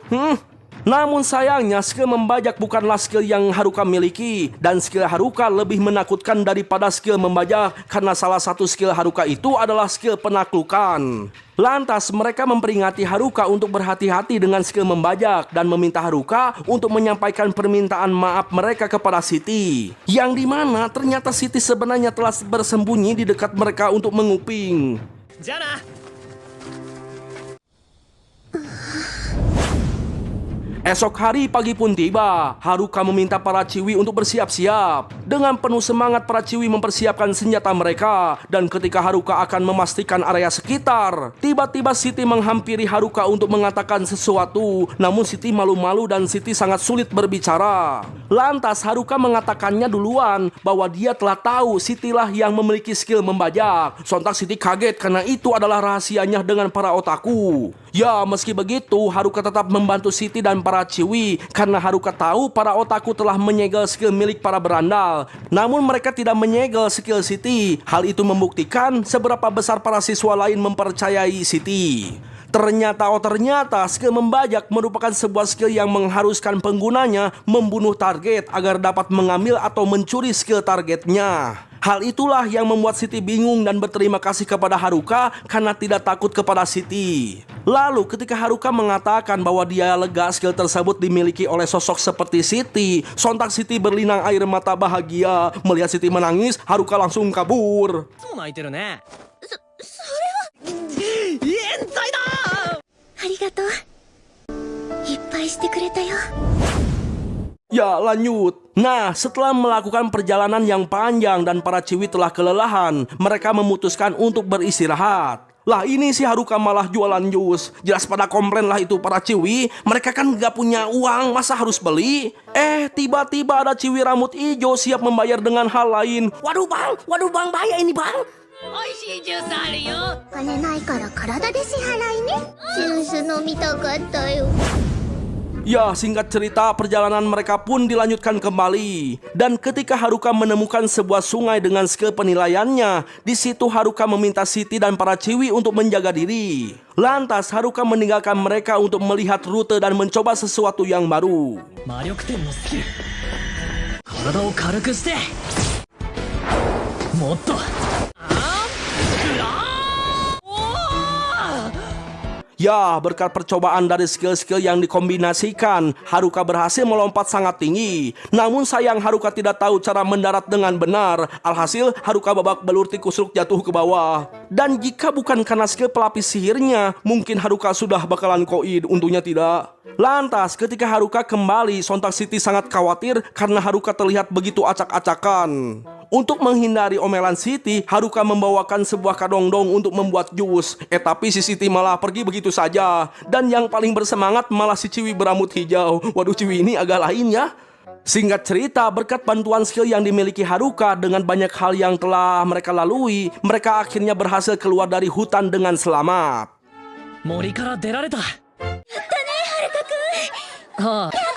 Namun sayangnya skill membajak bukanlah skill yang Haruka miliki. Dan skill Haruka lebih menakutkan daripada skill membajak, karena salah satu skill Haruka itu adalah skill penaklukan. Lantas mereka memperingati Haruka untuk berhati-hati dengan skill membajak dan meminta Haruka untuk menyampaikan permintaan maaf mereka kepada Siti. Yang dimana ternyata Siti sebenarnya telah bersembunyi di dekat mereka untuk menguping. Jana. Esok hari pagi pun tiba. Haruka meminta para Ciwi untuk bersiap-siap. Dengan penuh semangat para Ciwi mempersiapkan senjata mereka. Dan ketika Haruka akan memastikan area sekitar, tiba-tiba Siti menghampiri Haruka untuk mengatakan sesuatu. Namun Siti malu-malu dan Siti sangat sulit berbicara. Lantas Haruka mengatakannya duluan bahwa dia telah tahu Sitilah yang memiliki skill membajak. Sontak Siti kaget karena itu adalah rahasianya dengan para otaku. Ya, meski begitu Haruka tetap membantu Siti dan para para ciwi karena Haruka tahu para otaku telah menyegel skill milik para berandal. Namun mereka tidak menyegel skill Siti. Hal itu membuktikan seberapa besar para siswa lain mempercayai Siti. Ternyata skill membajak merupakan sebuah skill yang mengharuskan penggunanya membunuh target agar dapat mengambil atau mencuri skill targetnya. Hal itulah yang membuat Siti bingung dan berterima kasih kepada Haruka karena tidak takut kepada Siti. Lalu ketika Haruka mengatakan bahwa dia lega skill tersebut dimiliki oleh sosok seperti Siti, sontak Siti berlinang air mata bahagia. Melihat Siti menangis, Haruka langsung kabur. ありがとういっぱいしてくれたよ Ya, lanjut. Nah, setelah melakukan perjalanan yang panjang dan para ciwi telah kelelahan, mereka memutuskan untuk beristirahat. Lah ini si Haruka malah jualan jus. Jelas pada komplain lah itu para ciwi. Mereka kan gak punya uang, masa harus beli? Tiba-tiba ada ciwi rambut hijau siap membayar dengan hal lain. Waduh bang, bahaya ini bang. 金ないから体で支払いねジュース飲みたかったよ Ya, singkat cerita, perjalanan mereka pun dilanjutkan kembali. Dan ketika Haruka menemukan sebuah sungai dengan skill penilaiannya, di situ Haruka meminta Siti dan para ciwi untuk menjaga diri. Lantas Haruka meninggalkan mereka untuk melihat rute dan mencoba sesuatu yang baru. 魔力点のスキル体を軽くしてもっと Ya, berkat percobaan dari skill-skill yang dikombinasikan, Haruka berhasil melompat sangat tinggi. Namun sayang Haruka tidak tahu cara mendarat dengan benar. Alhasil Haruka babak belur tikusruk jatuh ke bawah. Dan jika bukan karena skill pelapis sihirnya, mungkin Haruka sudah bakalan koid, untungnya tidak. Lantas ketika Haruka kembali, sontak Siti sangat khawatir karena Haruka terlihat begitu acak-acakan. Untuk menghindari omelan Siti, Haruka membawakan sebuah kadongdong untuk membuat jus. Tapi si Siti malah pergi begitu saja. Dan yang paling bersemangat malah si ciwi berambut hijau. Waduh, ciwi ini agak lain ya. Singkat cerita, berkat bantuan skill yang dimiliki Haruka dengan banyak hal yang telah mereka lalui, mereka akhirnya berhasil keluar dari hutan dengan selamat. 森から出られた。やったね、はるかくん。はあ。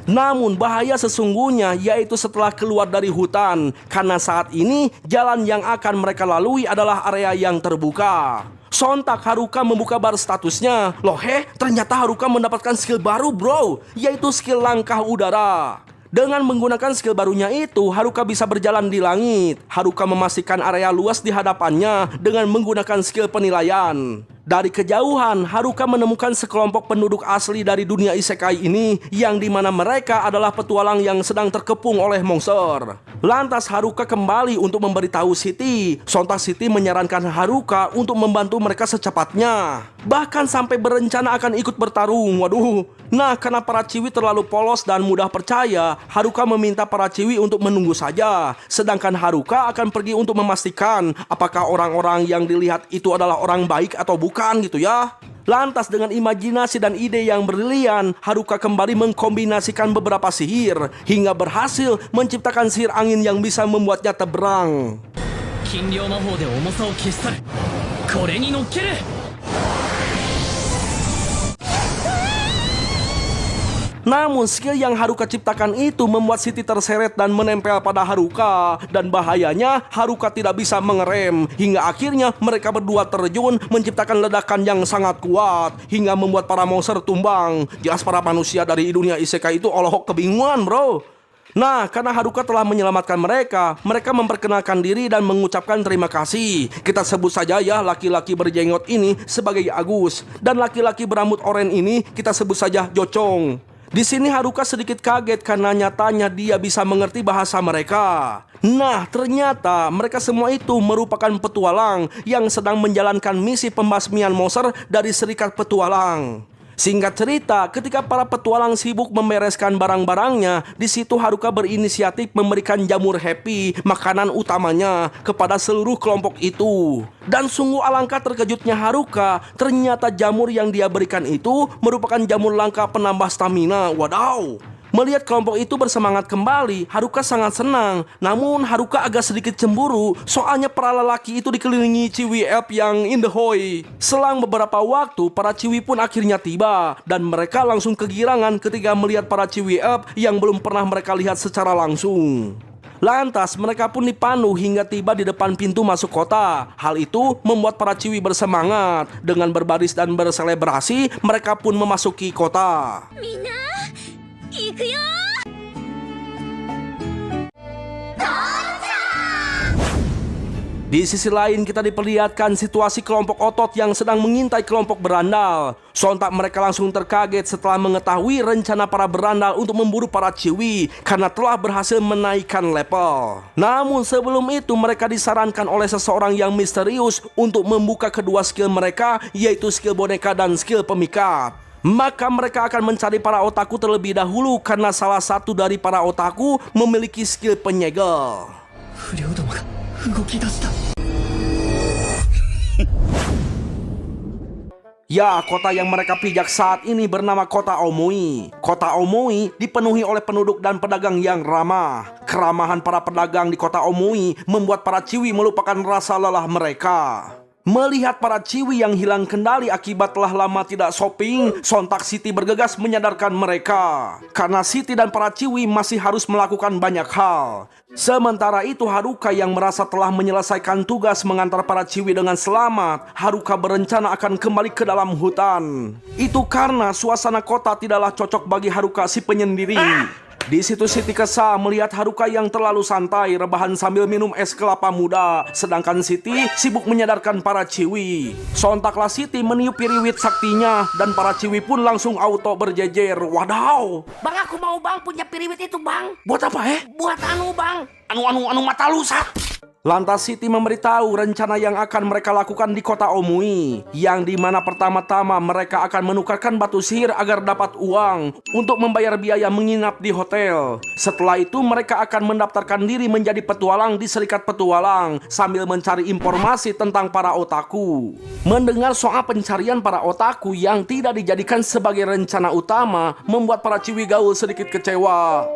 Namun bahaya sesungguhnya yaitu setelah keluar dari hutan, karena saat ini jalan yang akan mereka lalui adalah area yang terbuka. Sontak Haruka membuka bar statusnya. Loh ternyata Haruka mendapatkan skill baru bro, yaitu skill langkah udara. Dengan menggunakan skill barunya itu, Haruka bisa berjalan di langit. Haruka memastikan area luas di hadapannya dengan menggunakan skill penilaian. Dari kejauhan, Haruka menemukan sekelompok penduduk asli dari dunia isekai ini, yang dimana mereka adalah petualang yang sedang terkepung oleh monster. Lantas Haruka kembali untuk memberitahu Siti. Sontak Siti menyarankan Haruka untuk membantu mereka secepatnya. Bahkan sampai berencana akan ikut bertarung. Waduh. Nah, karena para ciwi terlalu polos dan mudah percaya, Haruka meminta para ciwi untuk menunggu saja. Sedangkan Haruka akan pergi untuk memastikan apakah orang-orang yang dilihat itu adalah orang baik atau bukan gitu ya. Lantas dengan imajinasi dan ide yang brilian, Haruka kembali mengkombinasikan beberapa sihir hingga berhasil menciptakan sihir angin yang bisa membuatnya terbang. 金量魔法で重さを消し去る。これに乗っける。 Namun skill yang Haruka ciptakan itu membuat Siti terseret dan menempel pada Haruka. Dan bahayanya Haruka tidak bisa mengerem. Hingga akhirnya mereka berdua terjun menciptakan ledakan yang sangat kuat hingga membuat para monster tumbang. Jelas para manusia dari dunia isekai itu olohok kebingungan bro. Nah, karena Haruka telah menyelamatkan mereka, mereka memperkenalkan diri dan mengucapkan terima kasih. Kita sebut saja ya laki-laki berjenggot ini sebagai Agus. Dan laki-laki berambut oranye ini kita sebut saja Jocong. Di sini Haruka sedikit kaget karena nyatanya dia bisa mengerti bahasa mereka. Nah, ternyata mereka semua itu merupakan petualang yang sedang menjalankan misi pembasmian monster dari Serikat Petualang. Singkat cerita, ketika para petualang sibuk membereskan barang-barangnya, di situ Haruka berinisiatif memberikan jamur happy, makanan utamanya, kepada seluruh kelompok itu. Dan sungguh alangkah terkejutnya Haruka, ternyata jamur yang dia berikan itu merupakan jamur langka penambah stamina. Wadaw! Melihat kelompok itu bersemangat kembali, Haruka sangat senang. Namun Haruka agak sedikit cemburu, soalnya para lelaki itu dikelilingi Chiwi Elf yang indehoi. Selang beberapa waktu, para Chiwi pun akhirnya tiba, dan mereka langsung kegirangan ketika melihat para Chiwi Elf yang belum pernah mereka lihat secara langsung. Lantas mereka pun dipandu hingga tiba di depan pintu masuk kota. Hal itu membuat para Chiwi bersemangat. Dengan berbaris dan berselebrasi, mereka pun memasuki kota. みんな行くよ。 Di sisi lain kita diperlihatkan situasi kelompok otot yang sedang mengintai kelompok berandal. Sontak mereka langsung terkaget setelah mengetahui rencana para berandal untuk memburu para Chiwi karena telah berhasil menaikkan level. Namun sebelum itu mereka disarankan oleh seseorang yang misterius untuk membuka kedua skill mereka, yaitu skill boneka dan skill pemikat. Maka mereka akan mencari para otaku terlebih dahulu karena salah satu dari para otaku memiliki skill penyegel. Ya, kota yang mereka pijak saat ini bernama Kota Omui. Kota Omui dipenuhi oleh penduduk dan pedagang yang ramah. Keramahan para pedagang di Kota Omui membuat para Chiwi melupakan rasa lelah mereka. Melihat para Chiwi yang hilang kendali akibat telah lama tidak shopping, sontak Siti bergegas menyadarkan mereka. Karena Siti dan para Chiwi masih harus melakukan banyak hal. Sementara itu Haruka yang merasa telah menyelesaikan tugas mengantar para Chiwi dengan selamat, Haruka berencana akan kembali ke dalam hutan. Itu karena suasana kota tidaklah cocok bagi Haruka si penyendiri. Di situ Siti kesal melihat Haruka yang terlalu santai rebahan sambil minum es kelapa muda, sedangkan Siti sibuk menyadarkan para Chiwi. Sontaklah Siti meniup piriwit saktinya dan para Chiwi pun langsung auto berjejer. Wadaw! Bang, aku mau bang punya piriwit itu bang. Buat apa Buat anu bang. Anu mata lusak. Lantas Siti memberitahu rencana yang akan mereka lakukan di kota Omui, yang dimana pertama-tama mereka akan menukarkan batu sihir agar dapat uang untuk membayar biaya menginap di hotel. Setelah itu mereka akan mendaftarkan diri menjadi petualang di Serikat Petualang sambil mencari informasi tentang para otaku. Mendengar soal pencarian para otaku yang tidak dijadikan sebagai rencana utama membuat para Chiwi gaul sedikit kecewa.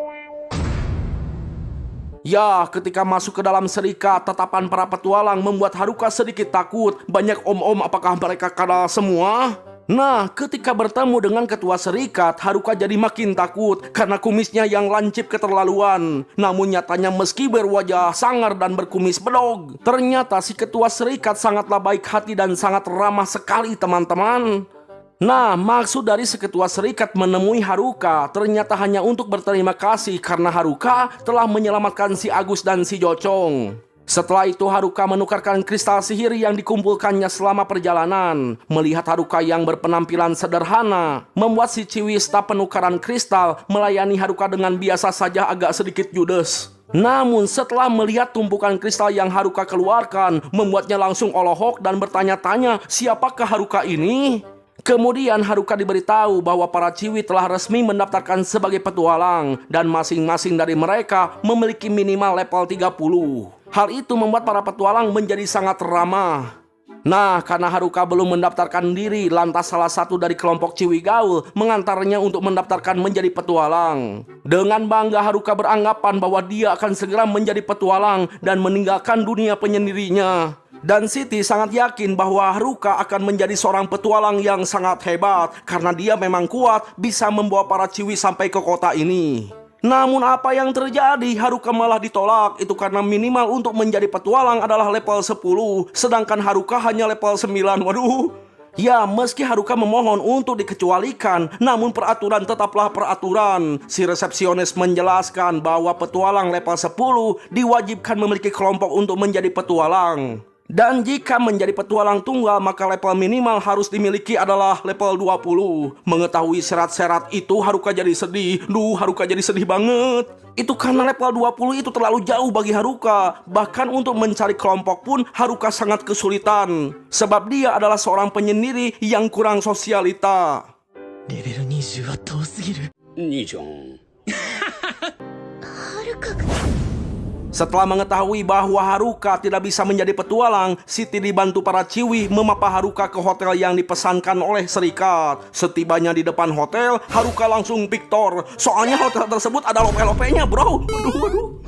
Ya, ketika masuk ke dalam serikat, tatapan para petualang membuat Haruka sedikit takut. Banyak om-om, apakah mereka kalah semua? Nah, ketika bertemu dengan ketua serikat, Haruka jadi makin takut karena kumisnya yang lancip keterlaluan. Namun nyatanya meski berwajah sangar dan berkumis bedog, ternyata si ketua serikat sangatlah baik hati dan sangat ramah sekali teman-teman. Nah, maksud dari seketua serikat menemui Haruka ternyata hanya untuk berterima kasih karena Haruka telah menyelamatkan si Agus dan si Jocong. Setelah itu Haruka menukarkan kristal sihir yang dikumpulkannya selama perjalanan. Melihat Haruka yang berpenampilan sederhana, membuat si Chiwi staf penukaran kristal melayani Haruka dengan biasa saja agak sedikit judes. Namun setelah melihat tumpukan kristal yang Haruka keluarkan, membuatnya langsung olohok dan bertanya-tanya siapakah Haruka ini? Kemudian Haruka diberitahu bahwa para Chiwi telah resmi mendaftarkan sebagai petualang dan masing-masing dari mereka memiliki minimal level 30. Hal itu membuat para petualang menjadi sangat ramah. Nah, karena Haruka belum mendaftarkan diri, lantas salah satu dari kelompok Chiwi gaul mengantarnya untuk mendaftarkan menjadi petualang. Dengan bangga Haruka beranggapan bahwa dia akan segera menjadi petualang dan meninggalkan dunia penyendirinya. Dan Siti sangat yakin bahwa Haruka akan menjadi seorang petualang yang sangat hebat karena dia memang kuat bisa membawa para Chiwi sampai ke kota ini. Namun apa yang terjadi? Haruka malah ditolak. Itu karena minimal untuk menjadi petualang adalah level 10, sedangkan Haruka hanya level 9. Waduh. Ya, meski Haruka memohon untuk dikecualikan, namun peraturan tetaplah peraturan. Si resepsionis menjelaskan bahwa petualang level 10 diwajibkan memiliki kelompok untuk menjadi petualang. Dan jika menjadi petualang tunggal, maka level minimal harus dimiliki adalah level 20. Mengetahui syarat-syarat itu, Haruka jadi sedih. Haruka jadi sedih banget. Itu karena level 20 itu terlalu jauh bagi Haruka. Bahkan untuk mencari kelompok pun Haruka sangat kesulitan. Sebab dia adalah seorang penyendiri yang kurang sosialita. Level 20は遠すぎる。兄ちゃん。はるかくん Setelah mengetahui bahwa Haruka tidak bisa menjadi petualang, Siti dibantu para ciwi memapa Haruka ke hotel yang dipesankan oleh serikat. Setibanya di depan hotel, Haruka langsung piktor. Soalnya hotel tersebut ada lope-lopenya, bro. Waduh.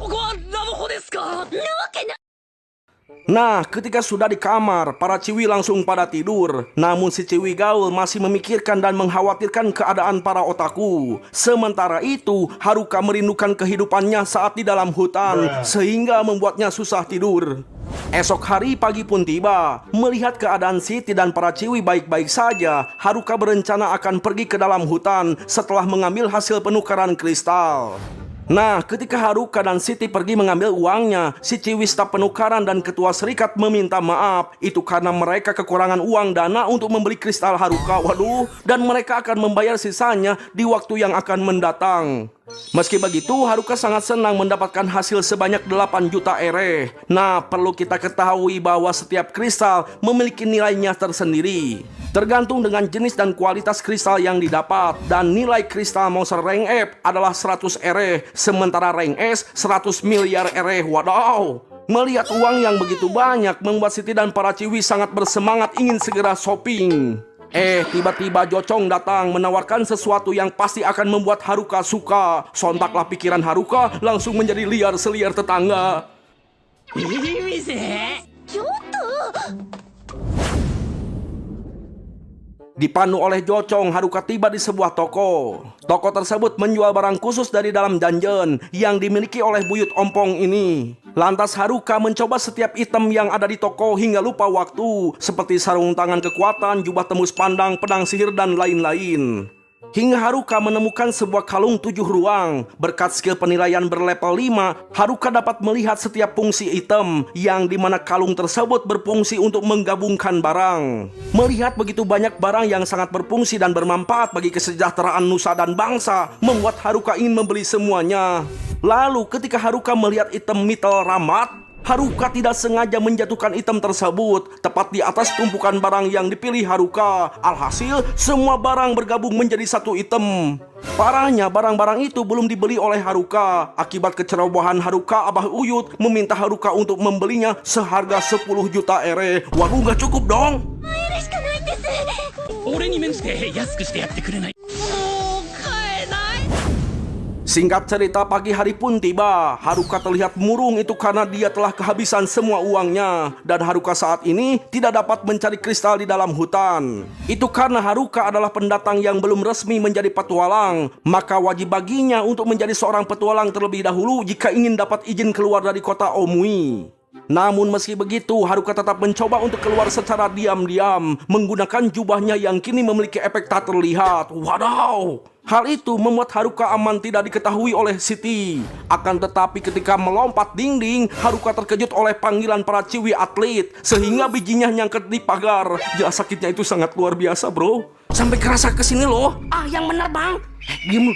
Nah, ketika sudah di kamar, para ciwi langsung pada tidur. Namun si ciwi gaul masih memikirkan dan mengkhawatirkan keadaan para otaku. Sementara itu, Haruka merindukan kehidupannya saat di dalam hutan, sehingga membuatnya susah tidur. Esok hari pagi pun tiba. Melihat keadaan Siti dan para ciwi baik-baik saja, Haruka berencana akan pergi ke dalam hutan setelah mengambil hasil penukaran kristal. Nah, ketika Haruka dan Siti pergi mengambil uangnya, si ciwi staf penukaran dan ketua serikat meminta maaf. Itu karena mereka kekurangan uang dana untuk membeli kristal Haruka. Waduh, dan mereka akan membayar sisanya di waktu yang akan mendatang. Meski begitu, Haruka sangat senang mendapatkan hasil sebanyak 8 juta ere. Nah, perlu kita ketahui bahwa setiap kristal memiliki nilainya tersendiri, tergantung dengan jenis dan kualitas kristal yang didapat. Dan nilai kristal monster rank F adalah 100 ere, sementara rank S 100 miliar ere. Wadaw! Melihat uang yang begitu banyak membuat Siti dan para ciwi sangat bersemangat ingin segera shopping. Tiba-tiba Jocong datang menawarkan sesuatu yang pasti akan membuat Haruka suka. Sontaklah pikiran Haruka langsung menjadi liar seliar tetangga. Dipandu oleh Jocong, Haruka tiba di sebuah toko. Toko tersebut menjual barang khusus dari dalam dungeon yang dimiliki oleh buyut ompong ini. Lantas Haruka mencoba setiap item yang ada di toko hingga lupa waktu, seperti sarung tangan kekuatan, jubah tembus pandang, pedang sihir, dan lain-lain. Hingga Haruka menemukan sebuah kalung 7 ruang. Berkat skill penilaian berlevel 5, Haruka dapat melihat setiap fungsi item, yang dimana kalung tersebut berfungsi untuk menggabungkan barang. Melihat begitu banyak barang yang sangat berfungsi dan bermanfaat bagi kesejahteraan nusa dan bangsa, membuat Haruka ingin membeli semuanya. Lalu ketika Haruka melihat item Metal Ramat, Haruka tidak sengaja menjatuhkan item tersebut tepat di atas tumpukan barang yang dipilih Haruka. Alhasil, semua barang bergabung menjadi satu item. Parahnya, barang-barang itu belum dibeli oleh Haruka. Akibat kecerobohan Haruka, Abah Uyut meminta Haruka untuk membelinya seharga 10 juta ere. Waduh, gak cukup dong. Singkat cerita, pagi hari pun tiba. Haruka terlihat murung itu karena dia telah kehabisan semua uangnya. Dan Haruka saat ini tidak dapat mencari kristal di dalam hutan. Itu karena Haruka adalah pendatang yang belum resmi menjadi petualang. Maka wajib baginya untuk menjadi seorang petualang terlebih dahulu jika ingin dapat izin keluar dari kota Omui. Namun meski begitu, Haruka tetap mencoba untuk keluar secara diam-diam menggunakan jubahnya yang kini memiliki efek tak terlihat. Wadaw! Hal itu membuat Haruka aman tidak diketahui oleh Siti. Akan tetapi ketika melompat dinding, Haruka terkejut oleh panggilan para ciwi atlet, sehingga bijinya nyangkut di pagar. Jelas sakitnya itu sangat luar biasa, bro. Sampai kerasa kesini loh. Yang benar, Bang. Diam.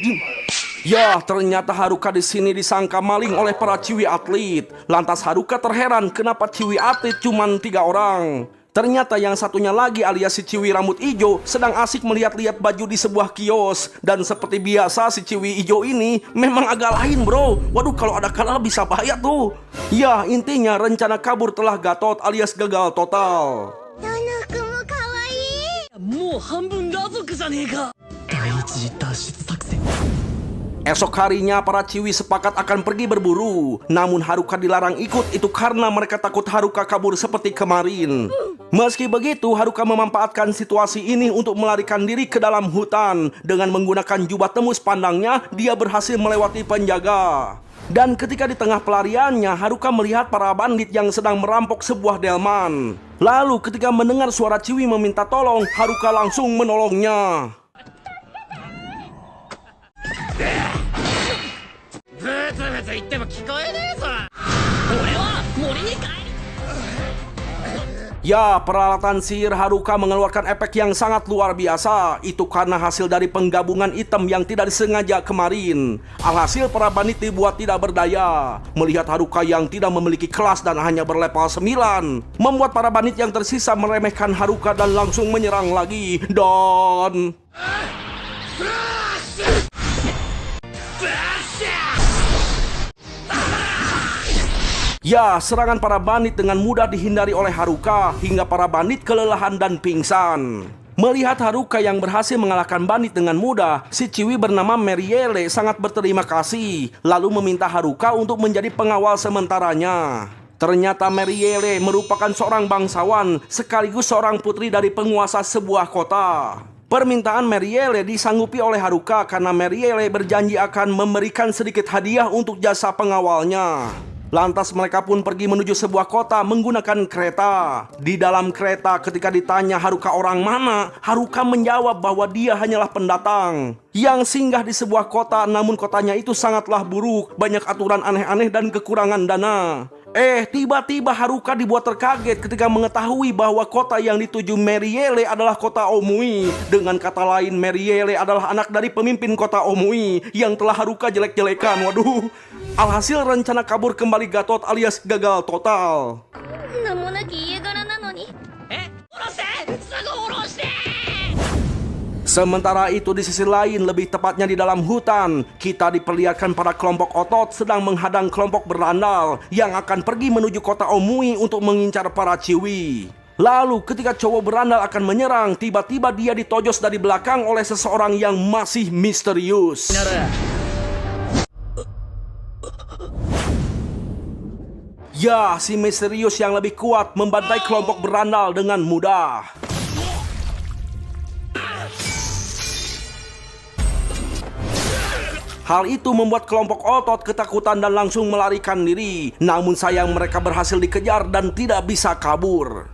Ya, ternyata Haruka di sini disangka maling oleh para ciwi atlet. Lantas Haruka terheran kenapa ciwi atlet cuma 3 orang. Ternyata yang satunya lagi alias si ciwi rambut hijau sedang asik melihat-lihat baju di sebuah kios. Dan seperti biasa si ciwi hijau ini memang agak lain, bro. Waduh, kalau ada kalah bisa bahaya tuh. Ya, intinya rencana kabur telah gatot alias gagal total. Esok harinya para ciwi sepakat akan pergi berburu. Namun Haruka dilarang ikut, itu karena mereka takut Haruka kabur seperti kemarin. Meski begitu, Haruka memanfaatkan situasi ini untuk melarikan diri ke dalam hutan. Dengan menggunakan jubah tembus pandangnya, dia berhasil melewati penjaga. Dan ketika di tengah pelariannya, Haruka melihat para bandit yang sedang merampok sebuah delman. Lalu ketika mendengar suara ciwi meminta tolong, Haruka langsung menolongnya. Ya, peralatan sihir Haruka mengeluarkan efek yang sangat luar biasa. Itu karena hasil dari penggabungan item yang tidak disengaja kemarin. Alhasil para bandit dibuat tidak berdaya. Melihat Haruka yang tidak memiliki kelas dan hanya berlevel 9, membuat para bandit yang tersisa meremehkan Haruka dan langsung menyerang lagi. Dan Ya, serangan para bandit dengan mudah dihindari oleh Haruka hingga para bandit kelelahan dan pingsan. Melihat Haruka yang berhasil mengalahkan bandit dengan mudah, si Chiwi bernama Meriele sangat berterima kasih, lalu meminta Haruka untuk menjadi pengawal sementaranya. Ternyata Meriele merupakan seorang bangsawan sekaligus seorang putri dari penguasa sebuah kota. Permintaan Meriele disanggupi oleh Haruka karena Meriele berjanji akan memberikan sedikit hadiah untuk jasa pengawalnya. Lantas mereka pun pergi menuju sebuah kota menggunakan kereta. Di dalam kereta ketika ditanya Haruka orang mana, Haruka menjawab bahwa dia hanyalah pendatang yang singgah di sebuah kota, namun kotanya itu sangatlah buruk, banyak aturan aneh-aneh dan kekurangan dana. Tiba-tiba Haruka dibuat terkaget ketika mengetahui bahwa kota yang dituju Meriele adalah kota Omui. Dengan kata lain, Meriele adalah anak dari pemimpin kota Omui yang telah Haruka jelek-jelekan. Waduh. Alhasil rencana kabur kembali gatot alias gagal total. 名もなき家柄なのに Sementara itu di sisi lain, lebih tepatnya di dalam hutan, kita diperlihatkan para kelompok otot sedang menghadang kelompok berandal yang akan pergi menuju kota Omui untuk mengincar para Chiwi. Lalu ketika cowok berandal akan menyerang, tiba-tiba dia ditojos dari belakang oleh seseorang yang masih misterius. Ya, si misterius yang lebih kuat membantai kelompok berandal dengan mudah. Hal itu membuat kelompok otot ketakutan dan langsung melarikan diri. Namun sayang mereka berhasil dikejar dan tidak bisa kabur.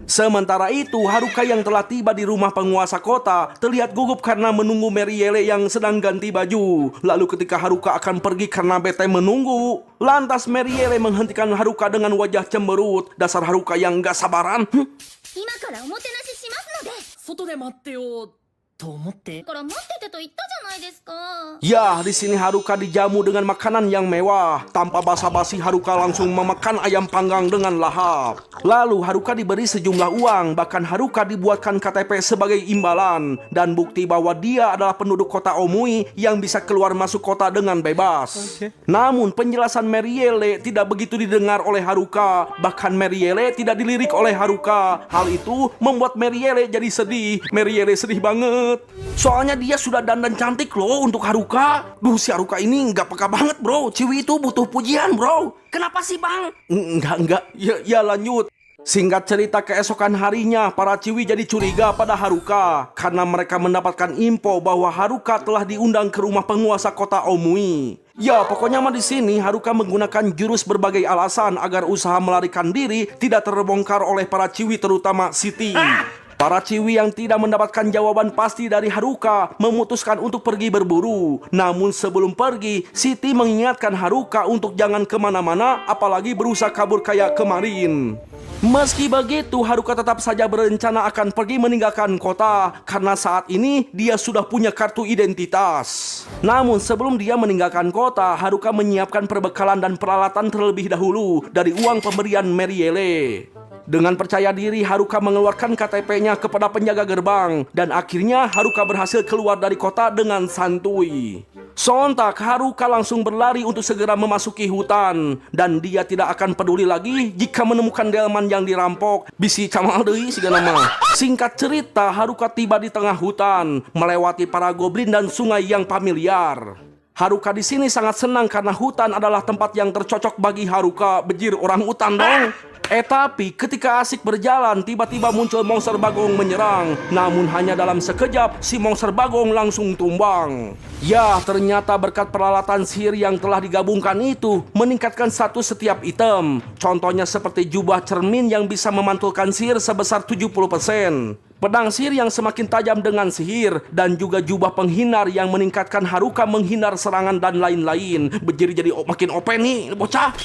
Sementara itu, Haruka yang telah tiba di rumah penguasa kota terlihat gugup karena menunggu Meriele yang sedang ganti baju. Lalu ketika Haruka akan pergi karena bete menunggu, lantas Meriele menghentikan Haruka dengan wajah cemberut. Dasar Haruka yang gak sabaran. 今からおもてなししますので外で待ってよと思って。だから待っててと言ったじゃないですか。 Ya, di sini Haruka dijamu dengan makanan yang mewah. Tanpa basa-basi, Haruka langsung memakan ayam panggang dengan lahap. Lalu Haruka diberi sejumlah uang. Bahkan Haruka dibuatkan KTP sebagai imbalan dan bukti bahwa dia adalah penduduk kota Omui yang bisa keluar masuk kota dengan bebas. Namun penjelasan Meriele tidak begitu didengar oleh Haruka. Bahkan Meriele tidak dilirik oleh Haruka. Hal itu membuat Meriele jadi sedih. Meriele sedih banget. Soalnya dia sudah dandan cantik loh untuk Haruka. Duh, si Haruka ini nggak peka banget bro. Chiwi itu butuh pujian bro. Kenapa sih bang? Enggak. Ya lanjut. Singkat cerita, keesokan harinya para Chiwi jadi curiga pada Haruka karena mereka mendapatkan info bahwa Haruka telah diundang ke rumah penguasa kota Omui. Ya, pokoknya mah di sini Haruka menggunakan jurus berbagai alasan agar usaha melarikan diri tidak terbongkar oleh para Chiwi, terutama Siti. Para Chiwi yang tidak mendapatkan jawaban pasti dari Haruka memutuskan untuk pergi berburu. Namun sebelum pergi, Siti mengingatkan Haruka untuk jangan kemana-mana, apalagi berusaha kabur kayak kemarin. Meski begitu, Haruka tetap saja berencana akan pergi meninggalkan kota karena saat ini dia sudah punya kartu identitas. Namun sebelum dia meninggalkan kota, Haruka menyiapkan perbekalan dan peralatan terlebih dahulu dari uang pemberian Meriele. Dengan percaya diri, Haruka mengeluarkan KTP-nya kepada penjaga gerbang dan akhirnya Haruka berhasil keluar dari kota dengan santuy. Sontak Haruka langsung berlari untuk segera memasuki hutan dan dia tidak akan peduli lagi jika menemukan delman yang dirampok. Bisi camal deui sigana mah. Singkat cerita, Haruka tiba di tengah hutan, melewati para goblin dan sungai yang familiar. Haruka di sini sangat senang karena hutan adalah tempat yang tercocok bagi Haruka. Bejir orang hutan dong. Tapi ketika asik berjalan, tiba-tiba muncul monster bagong menyerang. Namun hanya dalam sekejap, si monster bagong langsung tumbang. Ya, ternyata berkat peralatan sihir yang telah digabungkan itu meningkatkan status setiap item. Contohnya seperti jubah cermin yang bisa memantulkan sihir sebesar 70%. Pedang sihir yang semakin tajam dengan sihir, dan juga jubah penghinar yang meningkatkan Haruka menghindar serangan dan lain-lain. Jadi makin OP nih bocah.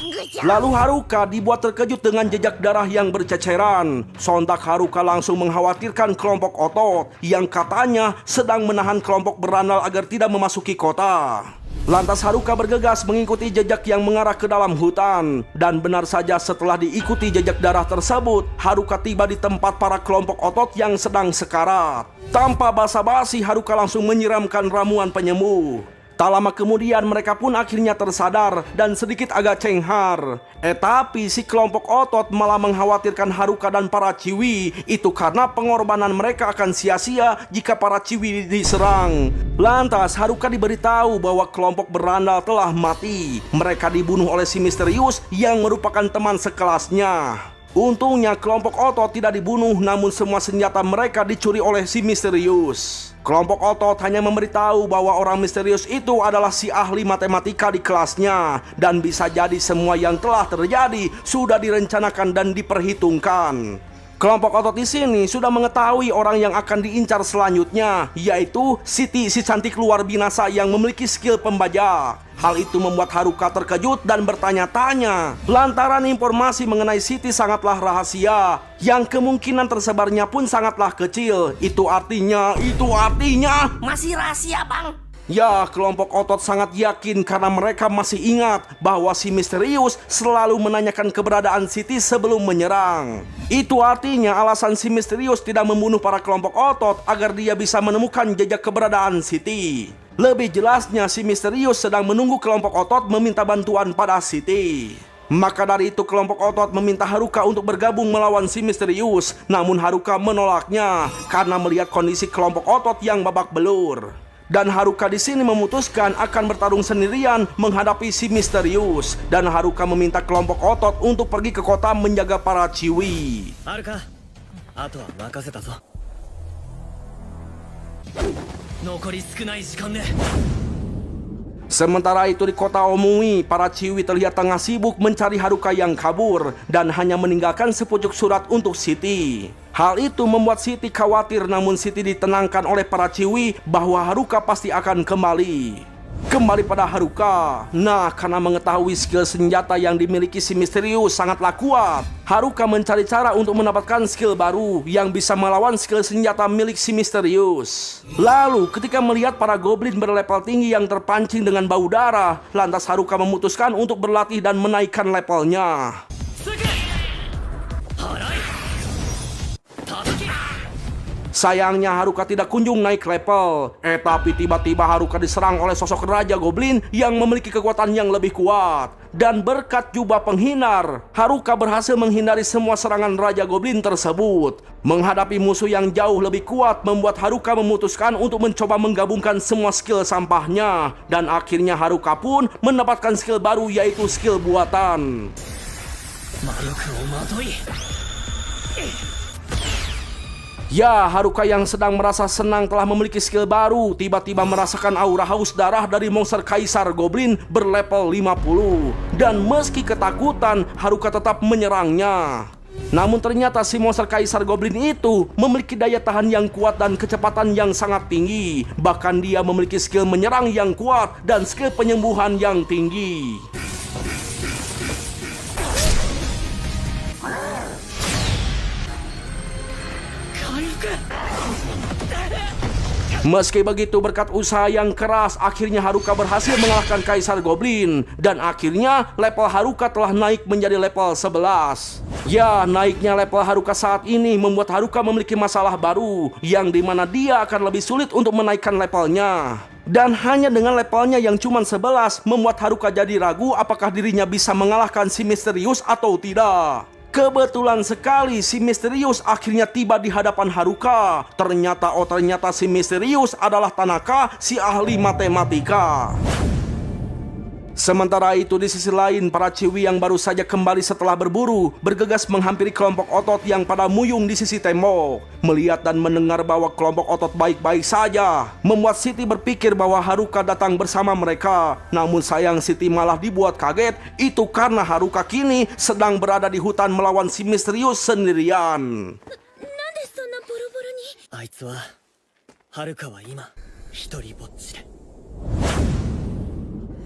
Lalu Haruka dibuat terkejut dengan jejak darah yang berceceran. Sontak Haruka langsung mengkhawatirkan kelompok otot yang katanya sedang menahan kelompok berandal agar tidak memasuki kota. Lantas Haruka bergegas mengikuti jejak yang mengarah ke dalam hutan. Dan benar saja, setelah diikuti jejak darah tersebut, Haruka tiba di tempat para kelompok otot yang sedang sekarat. Tanpa basa-basi, Haruka langsung menyiramkan ramuan penyembuh. Tak lama kemudian mereka pun akhirnya tersadar dan sedikit agak cenghar. Tapi si kelompok otot malah mengkhawatirkan Haruka dan para Chiwi. Itu karena pengorbanan mereka akan sia-sia jika para Chiwi diserang. Lantas Haruka diberitahu bahwa kelompok berandal telah mati. Mereka dibunuh oleh si misterius yang merupakan teman sekelasnya. Untungnya kelompok otot tidak dibunuh, namun semua senjata mereka dicuri oleh si misterius. Kelompok otot hanya memberitahu bahwa orang misterius itu adalah si ahli matematika di kelasnya, dan bisa jadi semua yang telah terjadi sudah direncanakan dan diperhitungkan. Kelompok otot di sini sudah mengetahui orang yang akan diincar selanjutnya, yaitu Siti, si cantik luar binasa yang memiliki skill pembajak. Hal itu membuat Haruka terkejut dan bertanya-tanya, lantaran informasi mengenai Siti sangatlah rahasia, yang kemungkinan tersebarnya pun sangatlah kecil. Itu artinya Masih rahasia, Bang. Ya, kelompok otot sangat yakin karena mereka masih ingat bahwa si misterius selalu menanyakan keberadaan Siti sebelum menyerang. Itu artinya alasan si misterius tidak membunuh para kelompok otot agar dia bisa menemukan jejak keberadaan Siti. Lebih jelasnya, si misterius sedang menunggu kelompok otot meminta bantuan pada Siti. Maka dari itu kelompok otot meminta Haruka untuk bergabung melawan si misterius. Namun Haruka menolaknya karena melihat kondisi kelompok otot yang babak belur. Dan Haruka di sini memutuskan akan bertarung sendirian menghadapi si misterius. Dan Haruka meminta kelompok otot untuk pergi ke kota menjaga para Chiwi. Haruka, ato wa makaseta zo. Nokori sukunai jikan de. Sementara itu di kota Omui, para Chiwi terlihat tengah sibuk mencari Haruka yang kabur dan hanya meninggalkan sepucuk surat untuk Siti. Hal itu membuat Siti khawatir, namun Siti ditenangkan oleh para Chiwi bahwa Haruka pasti akan kembali. Kembali pada Haruka. Nah, karena mengetahui skill senjata yang dimiliki si misterius sangatlah kuat, Haruka mencari cara untuk mendapatkan skill baru yang bisa melawan skill senjata milik si misterius. Lalu ketika melihat para goblin berlevel tinggi yang terpancing dengan bau darah, lantas Haruka memutuskan untuk berlatih dan menaikkan levelnya. Sayangnya Haruka tidak kunjung naik level. Tapi tiba-tiba Haruka diserang oleh sosok Raja Goblin yang memiliki kekuatan yang lebih kuat. Dan berkat jubah penghinar, Haruka berhasil menghindari semua serangan Raja Goblin tersebut. Menghadapi musuh yang jauh lebih kuat membuat Haruka memutuskan untuk mencoba menggabungkan semua skill sampahnya. Dan akhirnya Haruka pun mendapatkan skill baru, yaitu skill buatan. Ya, Haruka yang sedang merasa senang telah memiliki skill baru tiba-tiba merasakan aura haus darah dari monster Kaisar Goblin berlevel 50. Dan meski ketakutan, Haruka tetap menyerangnya. Namun ternyata si monster Kaisar Goblin itu memiliki daya tahan yang kuat dan kecepatan yang sangat tinggi. Bahkan dia memiliki skill menyerang yang kuat dan skill penyembuhan yang tinggi. Meski begitu, berkat usaha yang keras, akhirnya Haruka berhasil mengalahkan Kaisar Goblin. Dan akhirnya level Haruka telah naik menjadi level 11. Ya, naiknya level Haruka saat ini membuat Haruka memiliki masalah baru, yang dimana dia akan lebih sulit untuk menaikkan levelnya. Dan hanya dengan levelnya yang cuma 11 membuat Haruka jadi ragu apakah dirinya bisa mengalahkan si misterius atau tidak. Kebetulan sekali si misterius akhirnya tiba di hadapan Haruka. Ternyata si misterius adalah Tanaka, si ahli matematika. Sementara itu di sisi lain, para Chiwi yang baru saja kembali setelah berburu bergegas menghampiri kelompok otot yang pada muyung di sisi tembok. Melihat dan mendengar bahwa kelompok otot baik-baik saja membuat Siti berpikir bahwa Haruka datang bersama mereka. Namun sayang Siti malah dibuat kaget. Itu karena Haruka kini sedang berada di hutan melawan si misterius sendirian.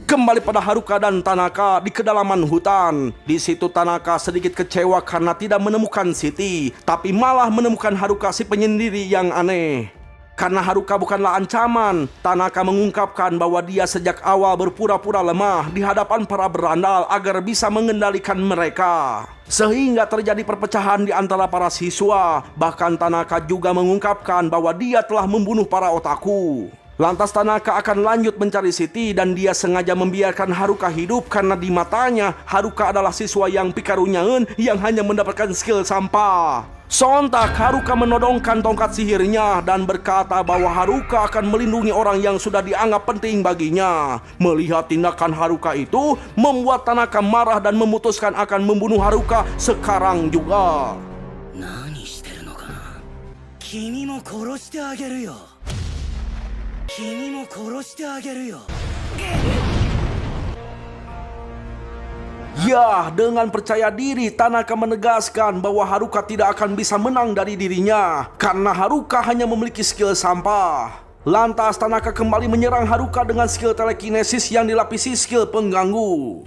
Kembali pada Haruka dan Tanaka di kedalaman hutan. Di situ Tanaka sedikit kecewa karena tidak menemukan Siti, tapi malah menemukan Haruka, si penyendiri yang aneh. Karena Haruka bukanlah ancaman, Tanaka mengungkapkan bahwa dia sejak awal berpura-pura lemah di hadapan para berandal agar bisa mengendalikan mereka. Sehingga terjadi perpecahan di antara para siswa. Bahkan Tanaka juga mengungkapkan bahwa dia telah membunuh para otaku. Lantas Tanaka akan lanjut mencari Siti dan dia sengaja membiarkan Haruka hidup karena di matanya Haruka adalah siswa yang pikarunyaeun yang hanya mendapatkan skill sampah. Sontak Haruka menodongkan tongkat sihirnya dan berkata bahwa Haruka akan melindungi orang yang sudah dianggap penting baginya. Melihat tindakan Haruka itu membuat Tanaka marah dan memutuskan akan membunuh Haruka sekarang juga. 何してるのかな。君も殺してあげるよ。君も殺してあげるよ。 Ya, dengan percaya diri Tanaka menegaskan bahwa Haruka tidak akan bisa menang dari dirinya karena Haruka hanya memiliki skill sampah. Lantas Tanaka kembali menyerang Haruka dengan skill telekinesis yang dilapisi skill pengganggu.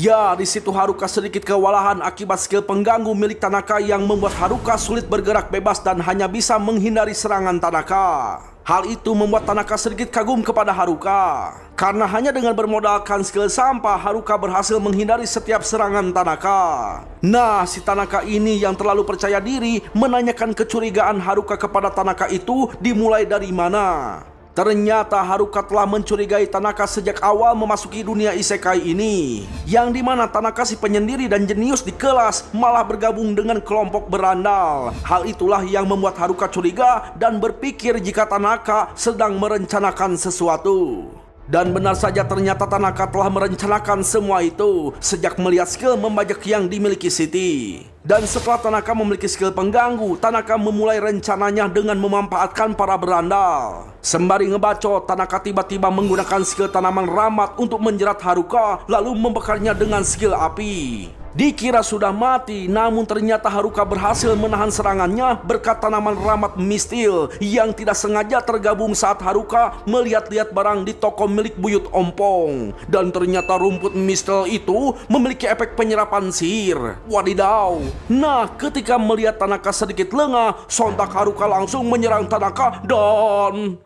Ya, di situ Haruka sedikit kewalahan akibat skill pengganggu milik Tanaka yang membuat Haruka sulit bergerak bebas dan hanya bisa menghindari serangan Tanaka. Hal itu membuat Tanaka sedikit kagum kepada Haruka. Karena hanya dengan bermodalkan skill sampah, Haruka berhasil menghindari setiap serangan Tanaka. Nah, si Tanaka ini yang terlalu percaya diri menanyakan kecurigaan Haruka kepada Tanaka itu dimulai dari mana. Ternyata Haruka telah mencurigai Tanaka sejak awal memasuki dunia isekai ini, yang dimana Tanaka si penyendiri dan jenius di kelas malah bergabung dengan kelompok berandal. Hal itulah yang membuat Haruka curiga dan berpikir jika Tanaka sedang merencanakan sesuatu. Dan benar saja ternyata Tanaka telah merencanakan semua itu sejak melihat skill membajak yang dimiliki Siti. Dan setelah Tanaka memiliki skill pengganggu, Tanaka memulai rencananya dengan memanfaatkan para berandal. Sembari ngebacot, Tanaka tiba-tiba menggunakan skill tanaman ramat untuk menjerat Haruka lalu membakarnya dengan skill api. Dikira sudah mati, namun ternyata Haruka berhasil menahan serangannya berkat tanaman ramat mistil yang tidak sengaja tergabung saat Haruka melihat-lihat barang di toko milik buyut ompong. Dan ternyata rumput mistil itu memiliki efek penyerapan sihir. Wadidaw. Nah, ketika melihat Tanaka sedikit lengah, sontak Haruka langsung menyerang Tanaka dan...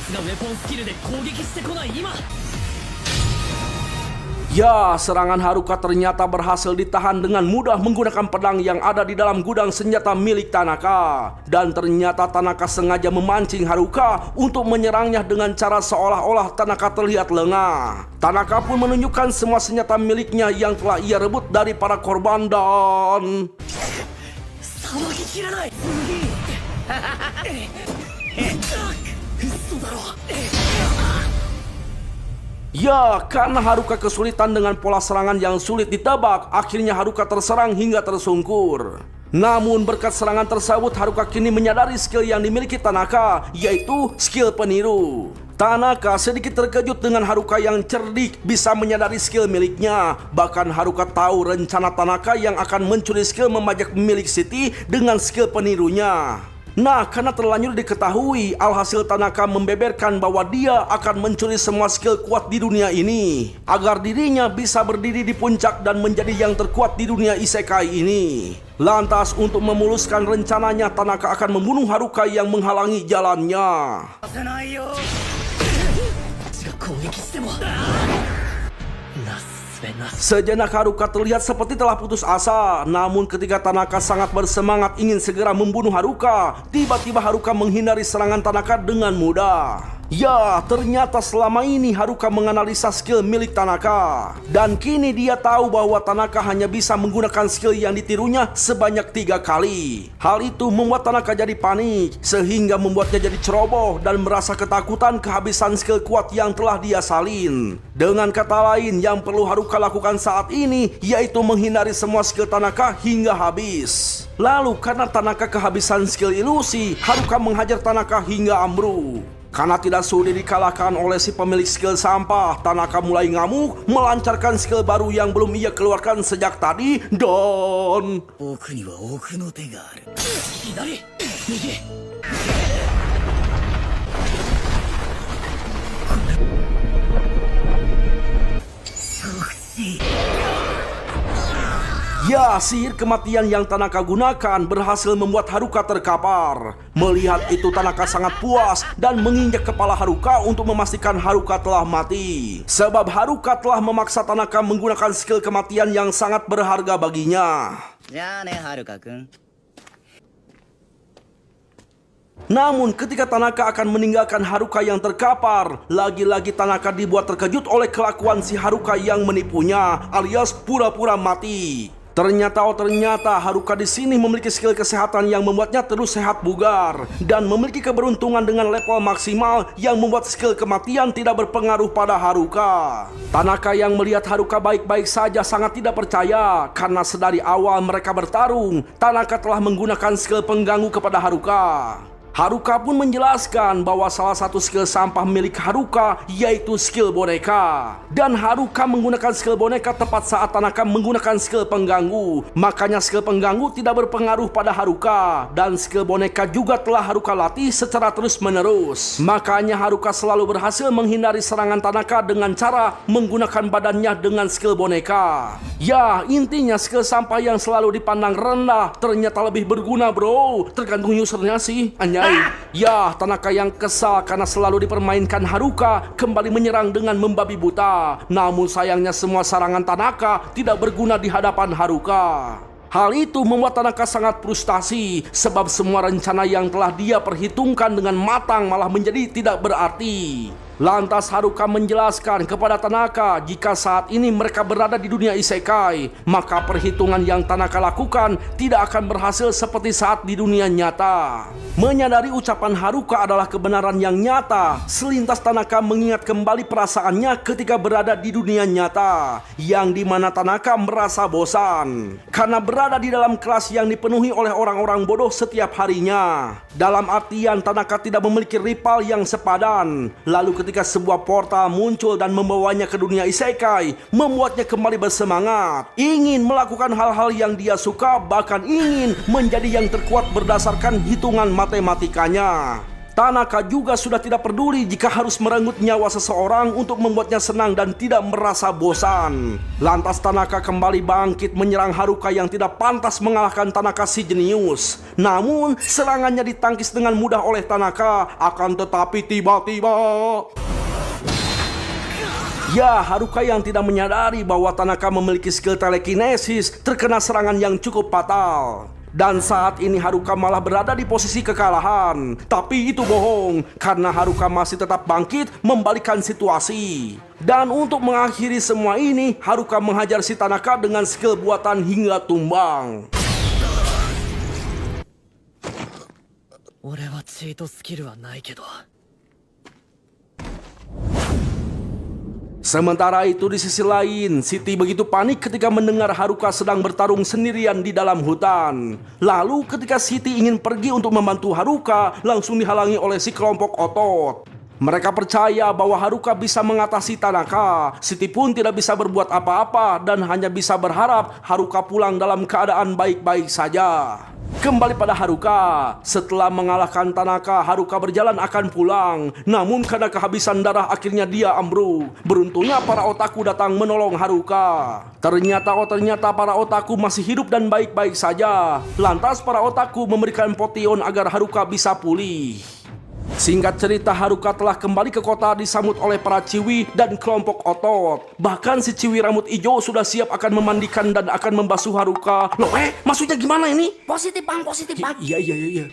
Ya, serangan Haruka ternyata berhasil ditahan dengan mudah menggunakan pedang yang ada di dalam gudang senjata milik Tanaka. Dan ternyata Tanaka sengaja memancing Haruka untuk menyerangnya dengan cara seolah-olah Tanaka terlihat lengah. Tanaka pun menunjukkan semua senjata miliknya yang telah ia rebut dari para korban dan... Ya, karena Haruka kesulitan dengan pola serangan yang sulit ditebak, akhirnya Haruka terserang hingga tersungkur. Namun berkat serangan tersebut, Haruka kini menyadari skill yang dimiliki Tanaka, yaitu skill peniru. Tanaka sedikit terkejut dengan Haruka yang cerdik bisa menyadari skill miliknya. Bahkan Haruka tahu rencana Tanaka yang akan mencuri skill membajak milik Siti dengan skill penirunya. Nah, karena terlanjur diketahui, alhasil Tanaka membeberkan bahwa dia akan mencuri semua skill kuat di dunia ini agar dirinya bisa berdiri di puncak dan menjadi yang terkuat di dunia isekai ini. Lantas untuk memuluskan rencananya, Tanaka akan membunuh Haruka yang menghalangi jalannya. Sejenak Haruka terlihat seperti telah putus asa. Namun ketika Tanaka sangat bersemangat ingin segera membunuh Haruka, tiba-tiba Haruka menghindari serangan Tanaka dengan mudah. Ya, ternyata selama ini Haruka menganalisa skill milik Tanaka. Dan kini dia tahu bahwa Tanaka hanya bisa menggunakan skill yang ditirunya sebanyak 3 kali. Hal itu membuat Tanaka jadi panik, sehingga membuatnya jadi ceroboh dan merasa ketakutan kehabisan skill kuat yang telah dia salin. Dengan kata lain, yang perlu Haruka lakukan saat ini yaitu menghindari semua skill Tanaka hingga habis. Lalu karena Tanaka kehabisan skill ilusi, Haruka menghajar Tanaka hingga ambruk. Karena tidak sudi dikalahkan oleh si pemilik skill sampah, Tanaka mulai ngamuk, melancarkan skill baru yang belum ia keluarkan sejak tadi, dan... Ya, sihir kematian yang Tanaka gunakan berhasil membuat Haruka terkapar. Melihat itu Tanaka sangat puas dan menginjak kepala Haruka untuk memastikan Haruka telah mati. Sebab Haruka telah memaksa Tanaka menggunakan skill kematian yang sangat berharga baginya. Namun ketika Tanaka akan meninggalkan Haruka yang terkapar, lagi-lagi Tanaka dibuat terkejut oleh kelakuan si Haruka yang menipunya, alias pura-pura mati. Ternyata Haruka di sini memiliki skill kesehatan yang membuatnya terus sehat bugar dan memiliki keberuntungan dengan level maksimal yang membuat skill kematian tidak berpengaruh pada Haruka. Tanaka yang melihat Haruka baik-baik saja sangat tidak percaya karena sedari awal mereka bertarung, Tanaka telah menggunakan skill pengganggu kepada Haruka. Haruka pun menjelaskan bahwa salah satu skill sampah milik Haruka yaitu skill boneka. Dan Haruka menggunakan skill boneka tepat saat Tanaka menggunakan skill pengganggu. Makanya skill pengganggu tidak berpengaruh pada Haruka. Dan skill boneka juga telah Haruka latih secara terus-menerus. Makanya Haruka selalu berhasil menghindari serangan Tanaka dengan cara menggunakan badannya dengan skill boneka. Ya, intinya skill sampah yang selalu dipandang rendah ternyata lebih berguna, bro. Tergantung usernya sih, anjay. Ya, Tanaka yang kesal karena selalu dipermainkan Haruka kembali menyerang dengan membabi buta. Namun sayangnya semua serangan Tanaka tidak berguna di hadapan Haruka. Hal itu membuat Tanaka sangat frustasi sebab semua rencana yang telah dia perhitungkan dengan matang malah menjadi tidak berarti. Lantas Haruka menjelaskan kepada Tanaka jika saat ini mereka berada di dunia isekai, maka perhitungan yang Tanaka lakukan tidak akan berhasil seperti saat di dunia nyata. Menyadari ucapan Haruka adalah kebenaran yang nyata, selintas Tanaka mengingat kembali perasaannya ketika berada di dunia nyata, yang dimana Tanaka merasa bosan karena berada di dalam kelas yang dipenuhi oleh orang-orang bodoh setiap harinya. Dalam artian Tanaka tidak memiliki rival yang sepadan. Lalu ketika sebuah portal muncul dan membawanya ke dunia isekai, membuatnya kembali bersemangat, ingin melakukan hal-hal yang dia suka, bahkan ingin menjadi yang terkuat berdasarkan hitungan matematikanya. Tanaka juga sudah tidak peduli jika harus merenggut nyawa seseorang untuk membuatnya senang dan tidak merasa bosan. Lantas Tanaka kembali bangkit menyerang Haruka yang tidak pantas mengalahkan Tanaka si jenius. Namun serangannya ditangkis dengan mudah oleh Tanaka, akan tetapi tiba-tiba... Ya, Haruka yang tidak menyadari bahwa Tanaka memiliki skill telekinesis terkena serangan yang cukup fatal. Dan saat ini Haruka malah berada di posisi kekalahan. Tapi itu bohong, karena Haruka masih tetap bangkit membalikkan situasi. Dan untuk mengakhiri semua ini, Haruka menghajar si Tanaka dengan skill buatan hingga tumbang. Sementara itu di sisi lain, Siti begitu panik ketika mendengar Haruka sedang bertarung sendirian di dalam hutan. Lalu ketika Siti ingin pergi untuk membantu Haruka, langsung dihalangi oleh si kelompok otot. Mereka percaya bahwa Haruka bisa mengatasi Tanaka. Siti pun tidak bisa berbuat apa-apa dan hanya bisa berharap Haruka pulang dalam keadaan baik-baik saja. Kembali pada Haruka, setelah mengalahkan Tanaka, Haruka berjalan akan pulang. Namun karena kehabisan darah akhirnya dia ambruk. Beruntungnya para otaku datang menolong Haruka. Ternyata para otaku masih hidup dan baik-baik saja. Lantas para otaku memberikan potion agar Haruka bisa pulih. Singkat cerita, Haruka telah kembali ke kota disambut oleh para ciwi dan kelompok otot. Bahkan si ciwi rambut hijau sudah siap akan memandikan dan akan membasuh Haruka. Loh, maksudnya gimana ini? Positif bang. Iya.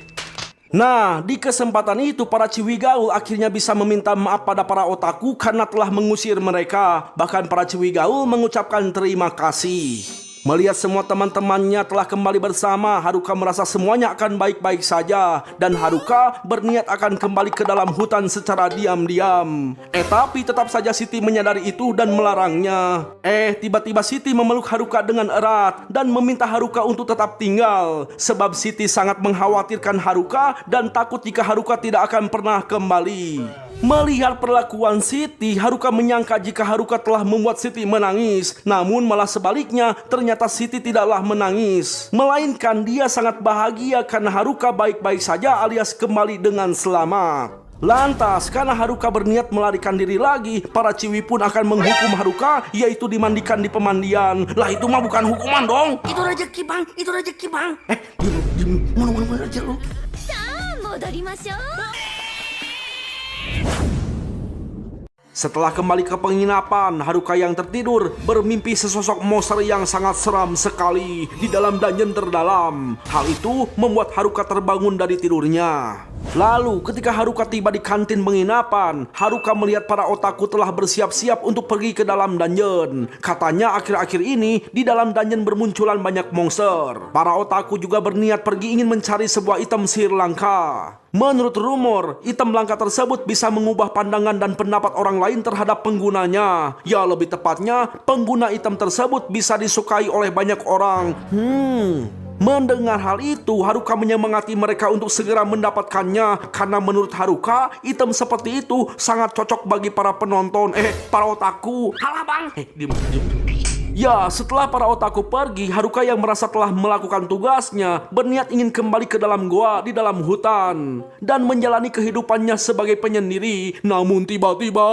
Nah, di kesempatan itu para ciwi gaul akhirnya bisa meminta maaf pada para otaku karena telah mengusir mereka. Bahkan para ciwi gaul mengucapkan terima kasih. Melihat semua teman-temannya telah kembali bersama, Haruka merasa semuanya akan baik-baik saja. Dan Haruka berniat akan kembali ke dalam hutan secara diam-diam. Tapi tetap saja Siti menyadari itu dan melarangnya. Tiba-tiba Siti memeluk Haruka dengan erat dan meminta Haruka untuk tetap tinggal. Sebab Siti sangat mengkhawatirkan Haruka dan takut jika Haruka tidak akan pernah kembali. Melihat perlakuan Siti, Haruka menyangka jika Haruka telah membuat Siti menangis. Namun malah sebaliknya, ternyata Siti tidaklah menangis. Melainkan dia sangat bahagia karena Haruka baik-baik saja alias kembali dengan selamat. Lantas, karena Haruka berniat melarikan diri lagi, para ciwi pun akan menghukum Haruka, yaitu dimandikan di pemandian. Lah itu mah bukan hukuman dong. Itu rezeki bang. Mana aja lu. Setelah kembali ke penginapan, Haruka yang tertidur bermimpi sesosok monster yang sangat seram sekali di dalam dungeon terdalam. Hal itu membuat Haruka terbangun dari tidurnya. Lalu ketika Haruka tiba di kantin penginapan, Haruka melihat para otaku telah bersiap-siap untuk pergi ke dalam dungeon. Katanya akhir-akhir ini di dalam dungeon bermunculan banyak monster. Para otaku juga berniat pergi ingin mencari sebuah item sihir langka. Menurut rumor, item langka tersebut bisa mengubah pandangan dan pendapat orang lain terhadap penggunanya. Ya, lebih tepatnya, pengguna item tersebut bisa disukai oleh banyak orang. Mendengar hal itu, Haruka menyemangati mereka untuk segera mendapatkannya. Karena menurut Haruka, item seperti itu sangat cocok bagi para penonton. Para otaku. Halah bang. Diam. Ya, setelah para otaku pergi, Haruka yang merasa telah melakukan tugasnya berniat ingin kembali ke dalam goa di dalam hutan dan menjalani kehidupannya sebagai penyendiri. Namun tiba-tiba...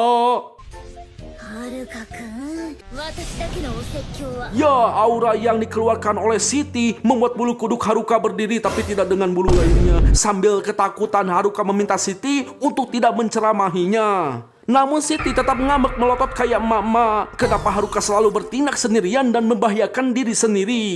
Ya, aura yang dikeluarkan oleh Siti membuat bulu kuduk Haruka berdiri tapi tidak dengan bulu lainnya. Sambil ketakutan, Haruka meminta Siti untuk tidak menceramahinya. Namun Siti tetap ngambek melotot kayak emak-emak. Kenapa Haruka selalu bertindak sendirian dan membahayakan diri sendiri?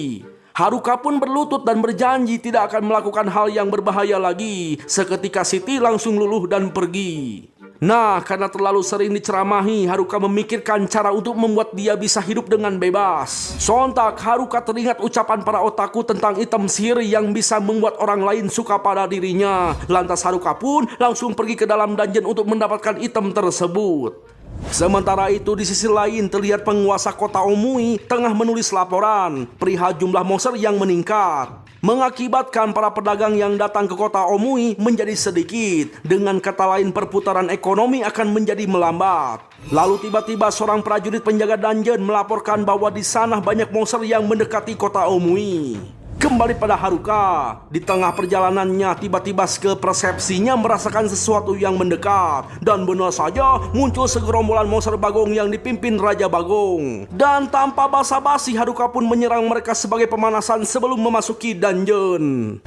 Haruka pun berlutut dan berjanji tidak akan melakukan hal yang berbahaya lagi. Seketika Siti langsung luluh dan pergi. Nah, karena terlalu sering diceramahi, Haruka memikirkan cara untuk membuat dia bisa hidup dengan bebas. Sontak, Haruka teringat ucapan para otaku tentang item sihir yang bisa membuat orang lain suka pada dirinya. Lantas Haruka pun langsung pergi ke dalam dungeon untuk mendapatkan item tersebut. Sementara itu di sisi lain terlihat penguasa kota Omui tengah menulis laporan perihal jumlah monster yang meningkat, mengakibatkan para pedagang yang datang ke kota Omui menjadi sedikit. Dengan kata lain, perputaran ekonomi akan menjadi melambat. Lalu tiba-tiba seorang prajurit penjaga dungeon melaporkan bahwa di sana banyak monster yang mendekati kota Omui. Kembali pada Haruka, di tengah perjalanannya tiba-tiba persepsinya merasakan sesuatu yang mendekat. Dan benar saja muncul segerombolan monster bagong yang dipimpin Raja Bagong. Dan tanpa basa-basi Haruka pun menyerang mereka sebagai pemanasan sebelum memasuki dungeon.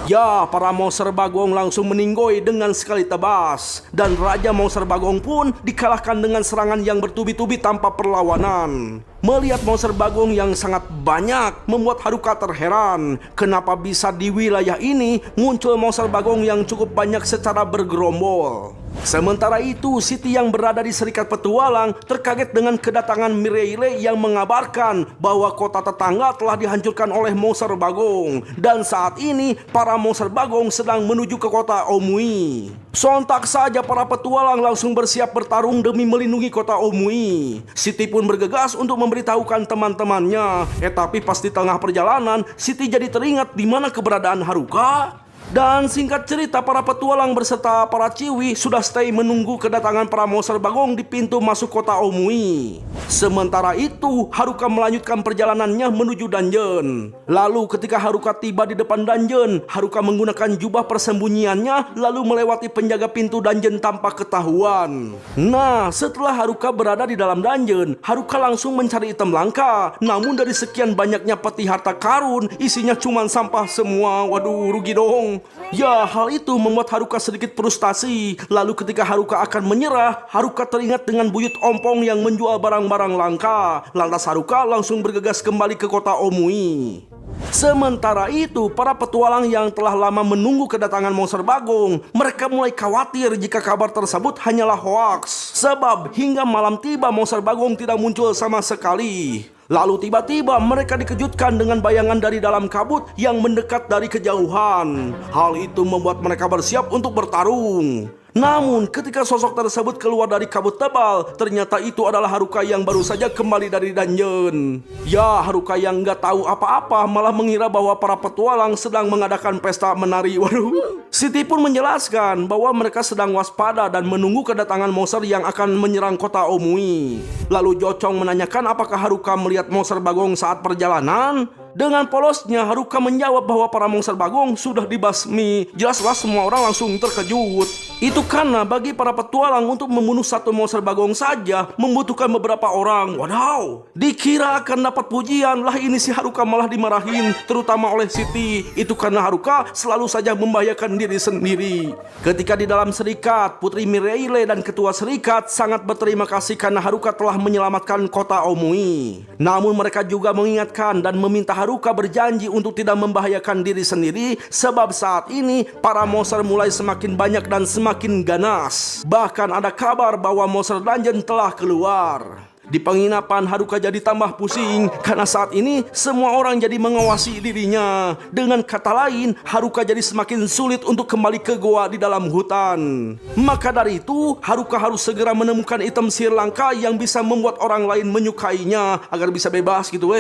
Ya, para monster bagong langsung meninggoy dengan sekali tebas. Dan Raja Monster Bagong pun dikalahkan dengan serangan yang bertubi-tubi tanpa perlawanan. Melihat monster bagong yang sangat banyak membuat Haruka terheran. Kenapa bisa di wilayah ini muncul monster bagong yang cukup banyak secara bergerombol. Sementara itu, Siti yang berada di Serikat Petualang terkaget dengan kedatangan Mireille yang mengabarkan bahwa kota tetangga telah dihancurkan oleh monster bagong. Dan saat ini, para monster bagong sedang menuju ke kota Omui. Sontak saja para petualang langsung bersiap bertarung demi melindungi kota Omui. Siti pun bergegas untuk memberitahukan teman-temannya. Tapi pas di tengah perjalanan, Siti jadi teringat di mana keberadaan Haruka. Dan singkat cerita, para petualang berserta para ciwi sudah stay menunggu kedatangan para monster bagong di pintu masuk kota Omui. Sementara itu, Haruka melanjutkan perjalanannya menuju dungeon. Lalu ketika Haruka tiba di depan dungeon, Haruka menggunakan jubah persembunyiannya lalu melewati penjaga pintu dungeon tanpa ketahuan. Nah, setelah Haruka berada di dalam dungeon, Haruka langsung mencari item langka. Namun dari sekian banyaknya peti harta karun, isinya cuma sampah semua. Waduh, rugi dong. Ya, hal itu membuat Haruka sedikit frustasi. Lalu ketika Haruka akan menyerah, Haruka teringat dengan buyut ompong yang menjual barang-barang langka. Lantas Haruka langsung bergegas kembali ke kota Omui. Sementara itu, para petualang yang telah lama menunggu kedatangan monster bagong, mereka mulai khawatir jika kabar tersebut hanyalah hoaks. Sebab hingga malam tiba monster bagong tidak muncul sama sekali. Lalu tiba-tiba mereka dikejutkan dengan bayangan dari dalam kabut yang mendekat dari kejauhan. Hal itu membuat mereka bersiap untuk bertarung. Namun ketika sosok tersebut keluar dari kabut tebal, ternyata itu adalah Haruka yang baru saja kembali dari dungeon. Ya, Haruka yang nggak tahu apa-apa malah mengira bahwa para petualang sedang mengadakan pesta menari. Waduh. Siti pun menjelaskan bahwa mereka sedang waspada dan menunggu kedatangan monster yang akan menyerang kota Omui. Lalu Jocong menanyakan apakah Haruka melihat monster bagong saat perjalanan. Dengan polosnya Haruka menjawab bahwa para monster bagong sudah dibasmi. Jelas-jelas semua orang langsung terkejut. Itu karena bagi para petualang untuk membunuh satu monster bagong saja membutuhkan beberapa orang. Wadaw, dikira akan dapat pujian, lah ini si Haruka malah dimarahin, terutama oleh Siti. Itu karena Haruka selalu saja membahayakan diri sendiri. Ketika di dalam serikat, Putri Mireille dan Ketua Serikat sangat berterima kasih karena Haruka telah menyelamatkan kota Omui. Namun mereka juga mengingatkan dan meminta Haruka berjanji untuk tidak membahayakan diri sendiri, sebab saat ini para monster mulai semakin banyak dan semakin ganas. Bahkan ada kabar bahwa monster dungeon telah keluar. Di penginapan Haruka jadi tambah pusing karena saat ini semua orang jadi mengawasi dirinya. Dengan kata lain, Haruka jadi semakin sulit untuk kembali ke goa di dalam hutan. Maka dari itu, Haruka harus segera menemukan item sihir langka yang bisa membuat orang lain menyukainya agar bisa bebas gitu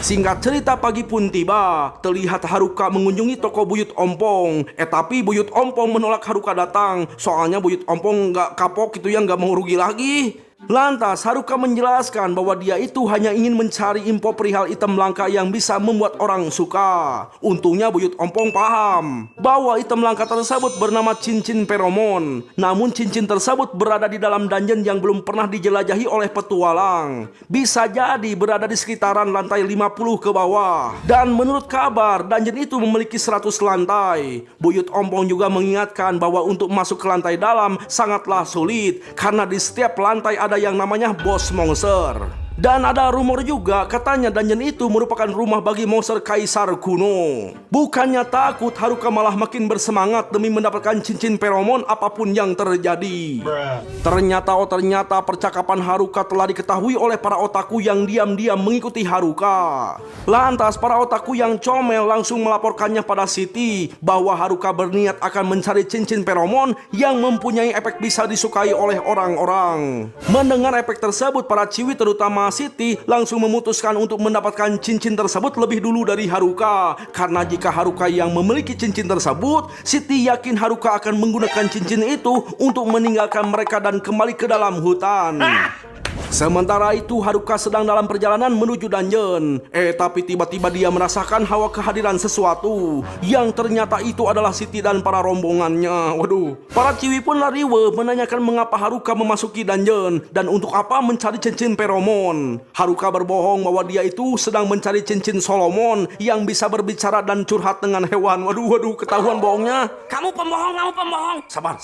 Singkat cerita, pagi pun tiba. Terlihat Haruka mengunjungi toko Buyut Ompong. Tapi Buyut Ompong menolak Haruka datang. Soalnya Buyut Ompong gak kapok gitu gak mau rugi lagi. Lantas Haruka menjelaskan bahwa dia itu hanya ingin mencari info perihal item langka yang bisa membuat orang suka. Untungnya Buyut Ompong paham bahwa item langka tersebut bernama cincin feromon. Namun cincin tersebut berada di dalam dungeon yang belum pernah dijelajahi oleh petualang. Bisa jadi berada di sekitaran lantai 50 ke bawah. Dan menurut kabar, dungeon itu memiliki 100 lantai. Buyut Ompong juga mengingatkan bahwa untuk masuk ke lantai dalam sangatlah sulit karena di setiap lantai ada yang namanya bos monster. Dan ada rumor juga katanya dungeon itu merupakan rumah bagi monster kaisar kuno. Bukannya takut, Haruka malah makin bersemangat demi mendapatkan cincin feromon apapun yang terjadi. Ternyata percakapan Haruka telah diketahui oleh para otaku yang diam-diam mengikuti Haruka. Lantas para otaku yang comel langsung melaporkannya pada Siti bahwa Haruka berniat akan mencari cincin feromon yang mempunyai efek bisa disukai oleh orang-orang. Mendengar efek tersebut, para ciwi terutama Siti langsung memutuskan untuk mendapatkan cincin tersebut lebih dulu dari Haruka. Karena jika Haruka yang memiliki cincin tersebut, Siti yakin Haruka akan menggunakan cincin itu untuk meninggalkan mereka dan kembali ke dalam hutan. Sementara itu Haruka sedang dalam perjalanan menuju dungeon. Tapi tiba-tiba dia merasakan hawa kehadiran sesuatu yang ternyata itu adalah Siti dan para rombongannya. Waduh, para ciwi pun lariwe menanyakan mengapa Haruka memasuki dungeon dan untuk apa mencari cincin feromon. Haruka berbohong bahwa dia itu sedang mencari cincin Solomon yang bisa berbicara dan curhat dengan hewan. Waduh, ketahuan bohongnya. Kamu pembohong. Sabar.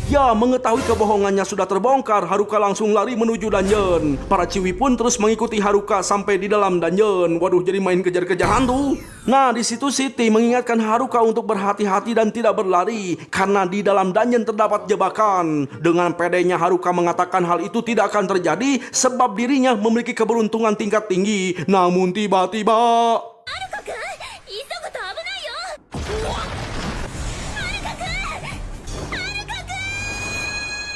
Ya, mengetahui kebohongannya sudah terbongkar, Haruka langsung lari menuju dungeon. Para ciwi pun terus mengikuti Haruka sampai di dalam dungeon. Waduh, jadi main kejar-kejar hantu. Nah, di situ Siti mengingatkan Haruka untuk berhati-hati dan tidak berlari karena di dalam dungeon terdapat jebakan. Dengan pedenya Haruka mengatakan hal itu tidak akan terjadi sebab dirinya memiliki keberuntungan tingkat tinggi. Namun tiba-tiba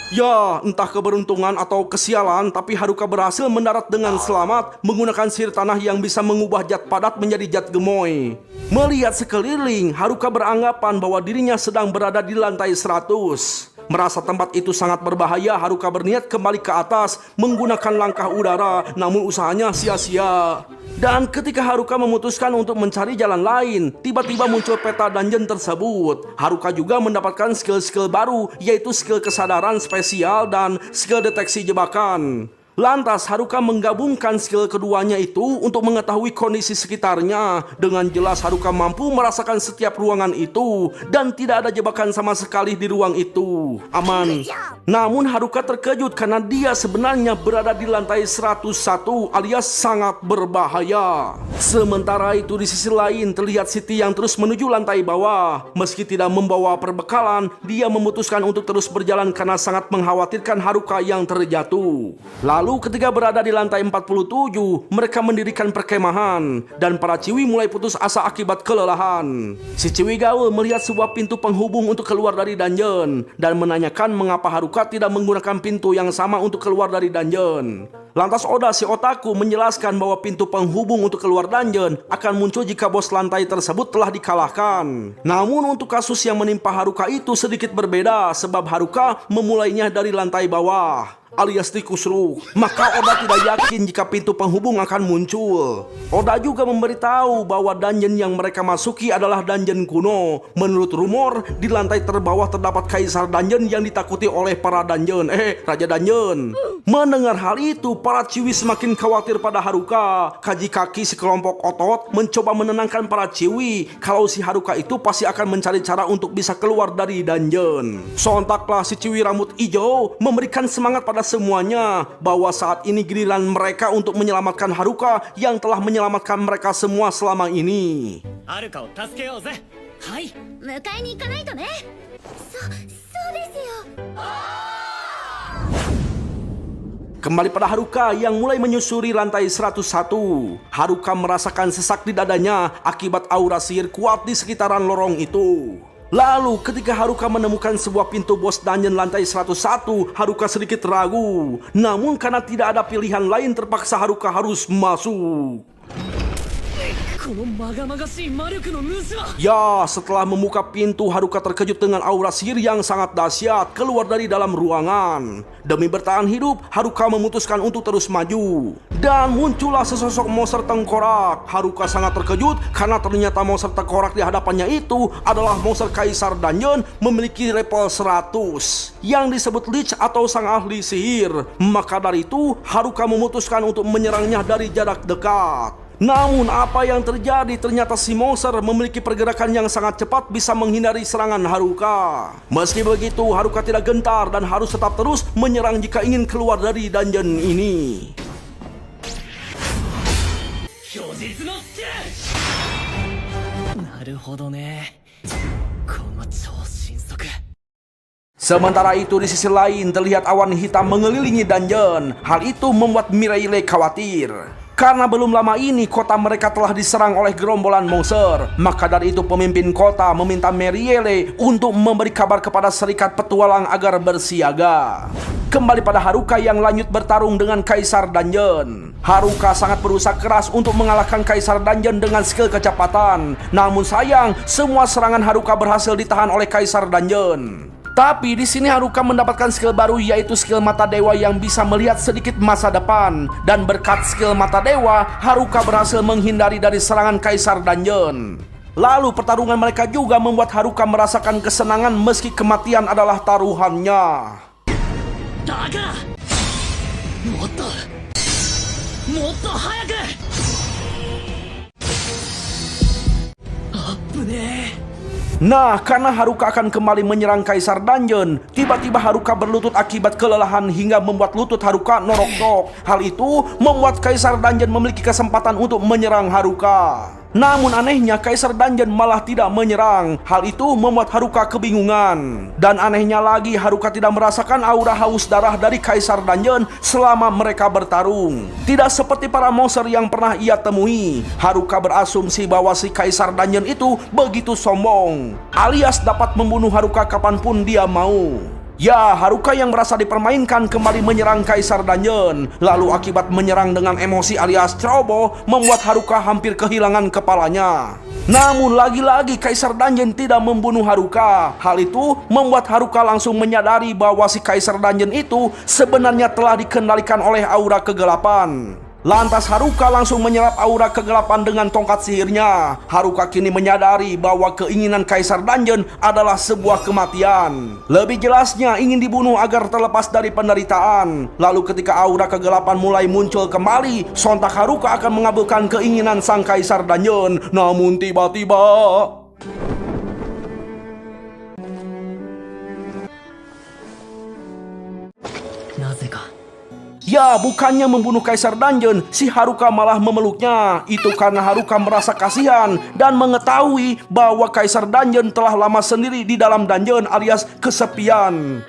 ya, entah keberuntungan atau kesialan, tapi Haruka berhasil mendarat dengan selamat menggunakan sihir tanah yang bisa mengubah zat padat menjadi zat gemoy. Melihat sekeliling, Haruka beranggapan bahwa dirinya sedang berada di lantai 100. Merasa tempat itu sangat berbahaya, Haruka berniat kembali ke atas menggunakan langkah udara, namun usahanya sia-sia. Dan ketika Haruka memutuskan untuk mencari jalan lain, tiba-tiba muncul peta dungeon tersebut. Haruka juga mendapatkan skill-skill baru, yaitu skill kesadaran spesial dan skill deteksi jebakan. Lantas Haruka menggabungkan skill keduanya itu untuk mengetahui kondisi sekitarnya. Dengan jelas Haruka mampu merasakan setiap ruangan itu dan tidak ada jebakan sama sekali di ruang itu. Aman. Namun Haruka terkejut karena dia sebenarnya berada di lantai 101 alias sangat berbahaya. Sementara itu di sisi lain terlihat Siti yang terus menuju lantai bawah. Meski tidak membawa perbekalan, dia memutuskan untuk terus berjalan karena sangat mengkhawatirkan Haruka yang terjatuh. Lalu ketika berada di lantai 47, mereka mendirikan perkemahan dan para ciwi mulai putus asa akibat kelelahan. Si ciwi gaul melihat sebuah pintu penghubung untuk keluar dari dungeon dan menanyakan mengapa Haruka tidak menggunakan pintu yang sama untuk keluar dari dungeon. Lantas Oda si otaku menjelaskan bahwa pintu penghubung untuk keluar dungeon akan muncul jika bos lantai tersebut telah dikalahkan. Namun untuk kasus yang menimpa Haruka itu sedikit berbeda sebab Haruka memulainya dari lantai bawah. alias dikusruk, maka Oda tidak yakin jika pintu penghubung akan muncul. Oda juga memberitahu bahwa dungeon yang mereka masuki adalah dungeon kuno. Menurut rumor, di lantai terbawah terdapat kaisar dungeon yang ditakuti oleh para dungeon, raja dungeon. Mendengar hal itu, para ciwi semakin khawatir pada Haruka. Kaji kaki sekelompok otot mencoba menenangkan para ciwi kalau si Haruka itu pasti akan mencari cara untuk bisa keluar dari dungeon. Sontaklah si ciwi rambut hijau memberikan semangat pada semuanya bahwa saat ini giliran mereka untuk menyelamatkan Haruka yang telah menyelamatkan mereka semua selama ini. はるかを助けようぜ。はい、迎えに行かないとね。そうですよ。 Kembali pada Haruka yang mulai menyusuri lantai 101. Haruka merasakan sesak di dadanya akibat aura sihir kuat di sekitaran lorong itu. Lalu ketika Haruka menemukan sebuah pintu bos dungeon lantai 101, Haruka sedikit ragu. Namun karena tidak ada pilihan lain, terpaksa Haruka harus masuk. このまがまがしい魔力の主は Ya, setelah membuka pintu, Haruka terkejut dengan aura sihir yang sangat dahsyat keluar dari dalam ruangan. Demi bertahan hidup, Haruka memutuskan untuk terus maju. Dan muncullah sesosok monster tengkorak. Haruka sangat terkejut karena ternyata monster tengkorak di hadapannya itu adalah monster kaisar dungeon memiliki level 100 yang disebut Lich atau sang ahli sihir. Maka dari itu, Haruka memutuskan untuk menyerangnya dari jarak dekat. Namun apa yang terjadi, ternyata si monster memiliki pergerakan yang sangat cepat bisa menghindari serangan Haruka. Meski begitu, Haruka tidak gentar dan harus tetap terus menyerang jika ingin keluar dari dungeon ini. 虚実のスキル。なるほどね。この超神速 Sementara itu di sisi lain terlihat awan hitam mengelilingi dungeon. Hal itu membuat Mireille khawatir. Karena belum lama ini kota mereka telah diserang oleh gerombolan monster. Maka dari itu pemimpin kota meminta Mireille untuk memberi kabar kepada serikat petualang agar bersiaga. Kembali pada Haruka yang lanjut bertarung dengan Kaisar Dungeon. Haruka sangat berusaha keras untuk mengalahkan Kaisar Dungeon dengan skill kecepatan. Namun sayang, semua serangan Haruka berhasil ditahan oleh Kaisar Dungeon. Tapi di sini Haruka mendapatkan skill baru, yaitu skill mata dewa yang bisa melihat sedikit masa depan. Dan berkat skill mata dewa, Haruka berhasil menghindari dari serangan Kaisar Dungeon. Lalu pertarungan mereka juga membuat Haruka merasakan kesenangan meski kematian adalah taruhannya. だからもっと早くあっぶねえ Nah, karena Haruka akan kembali menyerang Kaisar Dungeon, tiba-tiba Haruka berlutut akibat kelelahan hingga membuat lutut Haruka norok-nok. Hal itu membuat Kaisar Dungeon memiliki kesempatan untuk menyerang Haruka. Namun anehnya Kaisar Dungeon malah tidak menyerang. Hal itu membuat Haruka kebingungan. Dan anehnya lagi, Haruka tidak merasakan aura haus darah dari Kaisar Dungeon selama mereka bertarung. Tidak seperti para monster yang pernah ia temui. Haruka berasumsi bahwa si Kaisar Dungeon itu begitu sombong, alias dapat membunuh Haruka kapanpun dia mau. Ya, Haruka yang merasa dipermainkan kembali menyerang Kaisar Dungeon. Lalu akibat menyerang dengan emosi alias ceroboh, membuat Haruka hampir kehilangan kepalanya. Namun lagi-lagi Kaisar Dungeon tidak membunuh Haruka. Hal itu membuat Haruka langsung menyadari bahwa si Kaisar Dungeon itu sebenarnya telah dikendalikan oleh aura kegelapan. Lantas Haruka langsung menyerap aura kegelapan dengan tongkat sihirnya. Haruka kini menyadari bahwa keinginan Kaisar Dungeon adalah sebuah kematian. Lebih jelasnya ingin dibunuh agar terlepas dari penderitaan. Lalu ketika aura kegelapan mulai muncul kembali, sontak Haruka akan mengabulkan keinginan sang Kaisar Dungeon. Namun tiba-tiba ya, bukannya membunuh Kaisar Dungeon, si Haruka malah memeluknya. Itu karena Haruka merasa kasihan dan mengetahui bahwa Kaisar Dungeon telah lama sendiri di dalam dungeon alias kesepian.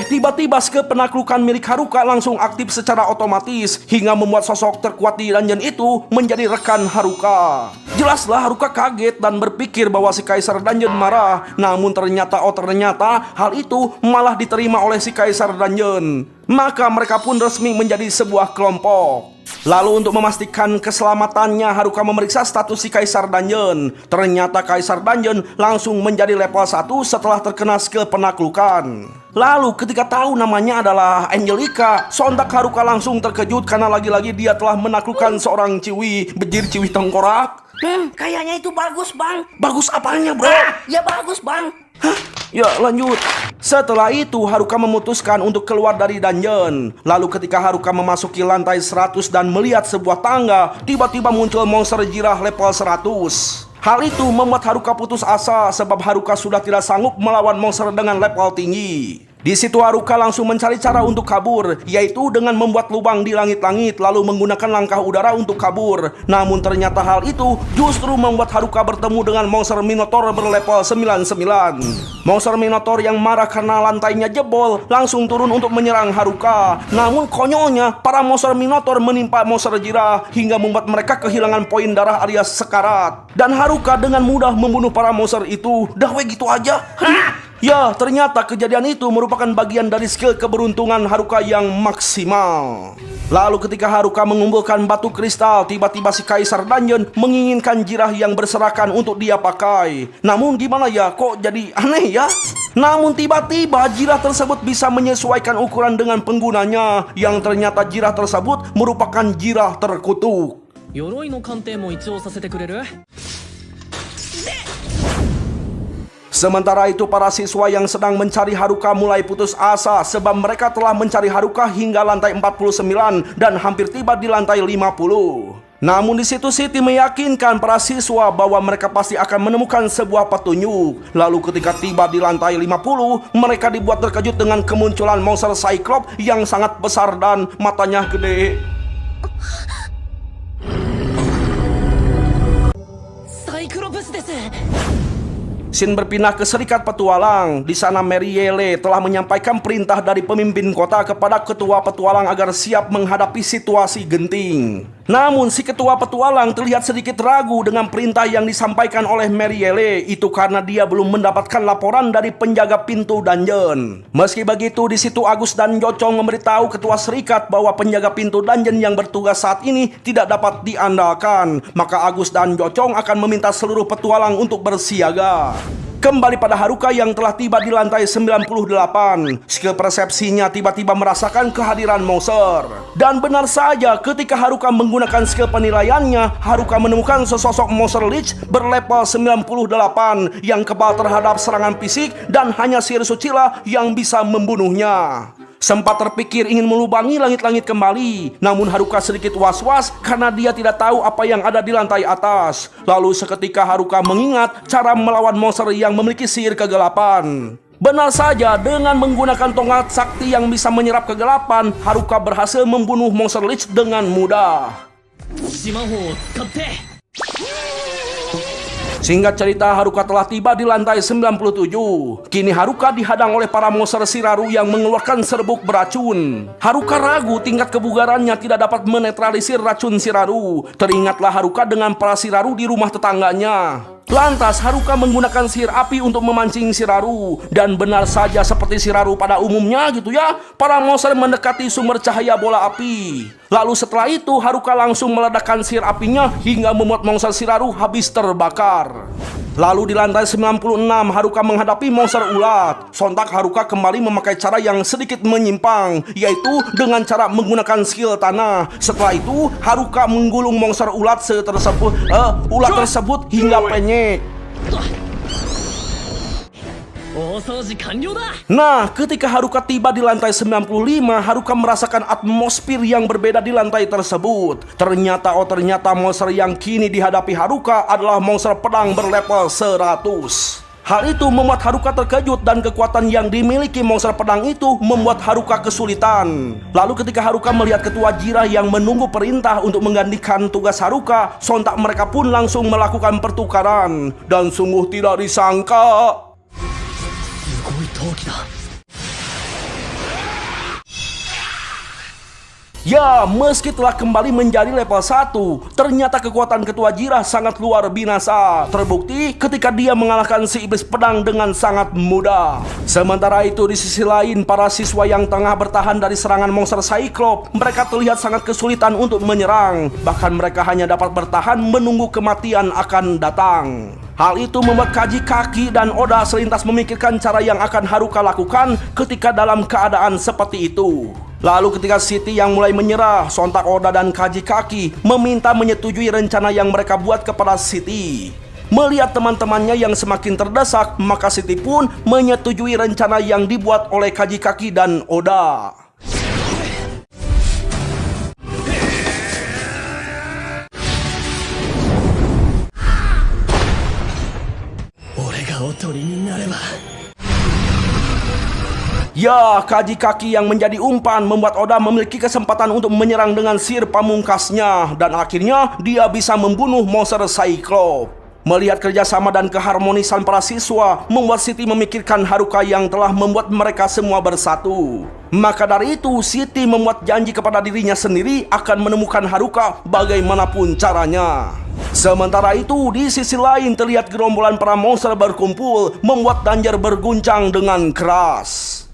Tiba-tiba skill penaklukan milik Haruka langsung aktif secara otomatis hingga membuat sosok terkuat di dungeon itu menjadi rekan Haruka. Jelaslah Haruka kaget dan berpikir bahwa si Kaisar Dungeon marah. Namun ternyata hal itu malah diterima oleh si Kaisar Dungeon. Maka mereka pun resmi menjadi sebuah kelompok. Lalu untuk memastikan keselamatannya, Haruka memeriksa status si Kaisar Dungeon. Ternyata Kaisar Dungeon langsung menjadi level 1 setelah terkena skill penaklukan. Lalu ketika tahu namanya adalah Angelica, sontak Haruka langsung terkejut karena lagi-lagi dia telah menaklukkan seorang ciwi, bejir ciwi tengkorak. Kayaknya itu bagus, Bang. Bagus apanya, bro? Ya bagus, Bang. Hah? Ya lanjut. Setelah itu Haruka memutuskan untuk keluar dari dungeon. Lalu ketika Haruka memasuki lantai 100 dan melihat sebuah tangga, tiba-tiba muncul monster jirah level 100. Hal itu membuat Haruka putus asa sebab Haruka sudah tidak sanggup melawan monster dengan level tinggi. Di situ Haruka langsung mencari cara untuk kabur, yaitu dengan membuat lubang di langit-langit lalu menggunakan langkah udara untuk kabur. Namun ternyata hal itu justru membuat Haruka bertemu dengan monster Minotaur berlevel 99. Monster Minotaur yang marah karena lantainya jebol langsung turun untuk menyerang Haruka. Namun konyolnya para monster Minotaur menimpa monster jirah hingga membuat mereka kehilangan poin darah alias sekarat. Dan Haruka dengan mudah membunuh para monster itu. Dah we gitu aja. Ya, ternyata kejadian itu merupakan bagian dari skill keberuntungan Haruka yang maksimal. Lalu ketika Haruka mengumpulkan batu kristal, tiba-tiba si Kaisar Dungeon menginginkan jirah yang berserakan untuk dia pakai. Namun gimana ya, kok jadi aneh ya? Namun tiba-tiba jirah tersebut bisa menyesuaikan ukuran dengan penggunanya, yang ternyata jirah tersebut merupakan jirah terkutuk. 鎧の鑑定も一応させてくれる？ Sementara itu para siswa yang sedang mencari Haruka mulai putus asa sebab mereka telah mencari Haruka hingga lantai 49 dan hampir tiba di lantai 50. Namun di situ Siti meyakinkan para siswa bahwa mereka pasti akan menemukan sebuah petunjuk. Lalu ketika tiba di lantai 50, mereka dibuat terkejut dengan kemunculan monster Cyclops yang sangat besar dan matanya gede. Cyclops desu. Scene berpindah ke Serikat Petualang. Di sana Marielle telah menyampaikan perintah dari pemimpin kota kepada ketua petualang agar siap menghadapi situasi genting. Namun si ketua petualang terlihat sedikit ragu dengan perintah yang disampaikan oleh Marielle. Itu karena dia belum mendapatkan laporan dari penjaga pintu dungeon. Meski begitu, di situ Agus dan Jocong memberitahu ketua serikat bahwa penjaga pintu dungeon yang bertugas saat ini tidak dapat diandalkan. Maka Agus dan Jocong akan meminta seluruh petualang untuk bersiaga. Kembali pada Haruka yang telah tiba di lantai 98. Skill persepsinya tiba-tiba merasakan kehadiran monster. Dan benar saja, ketika Haruka menggunakan skill penilaiannya, Haruka menemukan sesosok monster lich berlevel 98 yang kebal terhadap serangan fisik dan hanya Sir Sucila yang bisa membunuhnya. Sempat terpikir ingin melubangi langit-langit kembali, namun Haruka sedikit was-was karena dia tidak tahu apa yang ada di lantai atas. Lalu seketika Haruka mengingat cara melawan monster yang memiliki sihir kegelapan. Benar saja, dengan menggunakan tongkat sakti yang bisa menyerap kegelapan, Haruka berhasil membunuh monster lich dengan mudah. Singkat cerita, Haruka telah tiba di lantai 97. Kini Haruka dihadang oleh para monster Shiraru yang mengeluarkan serbuk beracun. Haruka ragu tingkat kebugarannya tidak dapat menetralisir racun Shiraru. Teringatlah Haruka dengan para Shiraru di rumah tetangganya. Lantas Haruka menggunakan sihir api untuk memancing Shiraru. Dan benar saja seperti Shiraru pada umumnya gitu ya, para monster mendekati sumber cahaya bola api. Lalu setelah itu Haruka langsung meledakkan sihir apinya hingga membuat monster Shiraru habis terbakar. Lalu di lantai 96 Haruka menghadapi monster ulat. Sontak Haruka kembali memakai cara yang sedikit menyimpang, yaitu dengan cara menggunakan skill tanah. Setelah itu Haruka menggulung monster ulat tersebut hingga penyek. Nah, ketika Haruka tiba di lantai 95, Haruka merasakan atmosfer yang berbeda di lantai tersebut. Ternyata monster yang kini dihadapi Haruka adalah monster pedang berlevel 100. Hal itu membuat Haruka terkejut dan kekuatan yang dimiliki monster pedang itu membuat Haruka kesulitan. Lalu ketika Haruka melihat ketua jirah yang menunggu perintah untuk menggantikan tugas Haruka, sontak mereka pun langsung melakukan pertukaran. Dan sungguh tidak disangka, Ya, meski telah kembali menjadi level 1, ternyata kekuatan ketua Jirah sangat luar biasa. Terbukti ketika dia mengalahkan si iblis pedang dengan sangat mudah. Sementara itu di sisi lain, para siswa yang tengah bertahan dari serangan monster Cyclops, mereka terlihat sangat kesulitan untuk menyerang. Bahkan mereka hanya dapat bertahan menunggu kematian akan datang. Hal itu membuat Kaji Kaki dan Oda selintas memikirkan cara yang akan Haruka lakukan ketika dalam keadaan seperti itu. Lalu ketika City yang mulai menyerah, sontak Oda dan Kaji Kaki meminta menyetujui rencana yang mereka buat kepada City. Melihat teman-temannya yang semakin terdesak, maka City pun menyetujui rencana yang dibuat oleh Kaji Kaki dan Oda. Ya, Kaji Kaki yang menjadi umpan membuat Oda memiliki kesempatan untuk menyerang dengan sihir pamungkasnya. Dan akhirnya dia bisa membunuh monster Cyclops. Melihat kerjasama dan keharmonisan para siswa membuat City memikirkan Haruka yang telah membuat mereka semua bersatu. Maka dari itu City membuat janji kepada dirinya sendiri akan menemukan Haruka bagaimanapun caranya. Sementara itu di sisi lain terlihat gerombolan para monster berkumpul membuat Danger berguncang dengan keras.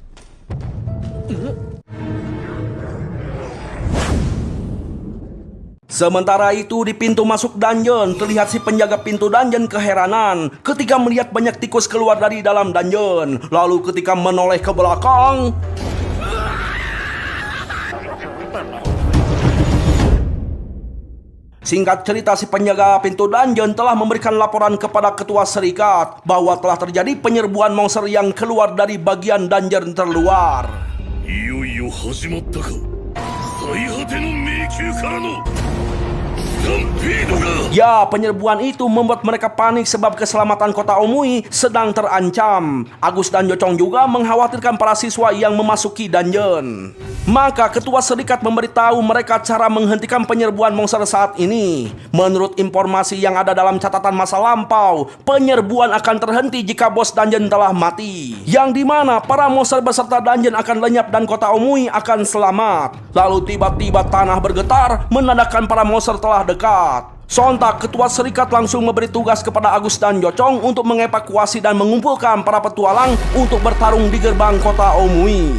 Sementara itu di pintu masuk dungeon terlihat si penjaga pintu dungeon keheranan ketika melihat banyak tikus keluar dari dalam dungeon. Lalu ketika menoleh ke belakang, singkat cerita si penjaga pintu dungeon telah memberikan laporan kepada ketua serikat bahwa telah terjadi penyerbuan monster yang keluar dari bagian dungeon terluar. Ya, penyerbuan itu membuat mereka panik sebab keselamatan kota Omui sedang terancam. Agus dan Jocong juga mengkhawatirkan para siswa yang memasuki dungeon. Maka ketua serikat memberitahu mereka cara menghentikan penyerbuan monster saat ini. Menurut informasi yang ada dalam catatan masa lampau, penyerbuan akan terhenti jika bos dungeon telah mati. Yang dimana para monster beserta dungeon akan lenyap dan kota Omui akan selamat. Lalu tiba-tiba tanah bergetar menandakan para monster telah dekat. Sontak ketua serikat langsung memberi tugas kepada Agus dan Jocong untuk mengevakuasi dan mengumpulkan para petualang untuk bertarung di gerbang kota Omui.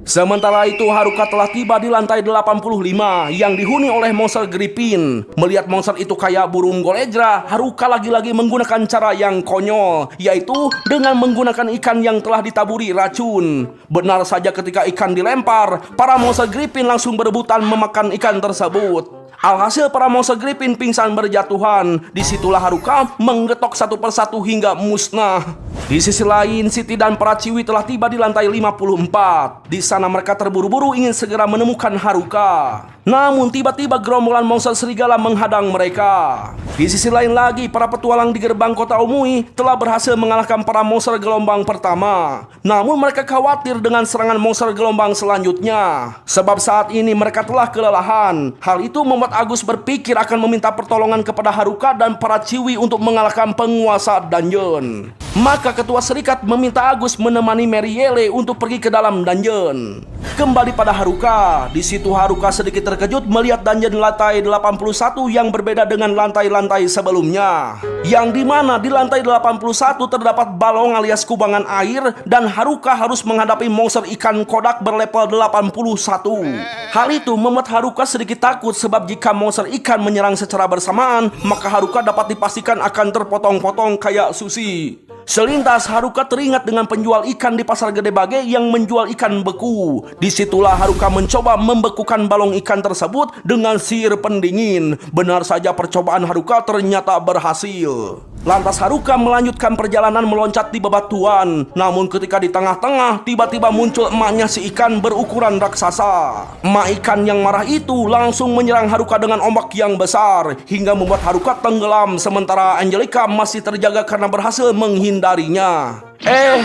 Sementara itu Haruka telah tiba di lantai 85 yang dihuni oleh monster Griffin. Melihat monster itu kayak burung goledra, Haruka lagi-lagi menggunakan cara yang konyol, yaitu dengan menggunakan ikan yang telah ditaburi racun. Benar saja ketika ikan dilempar, para monster Griffin langsung berebutan memakan ikan tersebut. Alhasil para monster Griffin pingsan berjatuhan. Disitulah Haruka menggetok satu persatu hingga musnah. Di sisi lain, City dan para Ciwi telah tiba di lantai 54. Di sana mereka terburu-buru ingin segera menemukan Haruka. Namun tiba-tiba gerombolan monster serigala menghadang mereka. Di sisi lain lagi, para petualang di gerbang kota Omui telah berhasil mengalahkan para monster gelombang pertama. Namun mereka khawatir dengan serangan monster gelombang selanjutnya, sebab saat ini mereka telah kelelahan. Hal itu membuat Agus berpikir akan meminta pertolongan kepada Haruka dan para Ciwi untuk mengalahkan penguasa dungeon. Maka ketua serikat meminta Agus menemani Merielle untuk pergi ke dalam dungeon. Kembali pada Haruka, di situ Haruka sedikit terkejut melihat dungeon lantai 81 yang berbeda dengan lantai-lantai sebelumnya. Yang dimana di lantai 81 terdapat balong alias kubangan air dan Haruka harus menghadapi monster ikan kodak berlevel 81. Hal itu membuat Haruka sedikit takut sebab jika monster ikan menyerang secara bersamaan, maka Haruka dapat dipastikan akan terpotong-potong kayak sushi. Selintas Haruka teringat dengan penjual ikan di pasar Gede Bage yang menjual ikan beku. Disitulah Haruka mencoba membekukan balong ikan tersebut dengan sihir pendingin. Benar saja percobaan Haruka ternyata berhasil. Lantas Haruka melanjutkan perjalanan meloncat di bebatuan. Namun ketika di tengah-tengah tiba-tiba muncul emaknya si ikan berukuran raksasa. Emak ikan yang marah itu langsung menyerang Haruka dengan ombak yang besar hingga membuat Haruka tenggelam, sementara Angelica masih terjaga karena berhasil menghindarinya.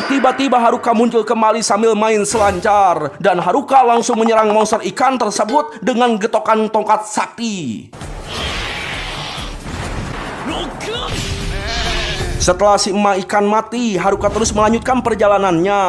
Tiba-tiba Haruka muncul kembali sambil main selancar dan Haruka langsung menyerang monster ikan tersebut dengan getokan tongkat sakti. Setelah si emak ikan mati, Haruka terus melanjutkan perjalanannya.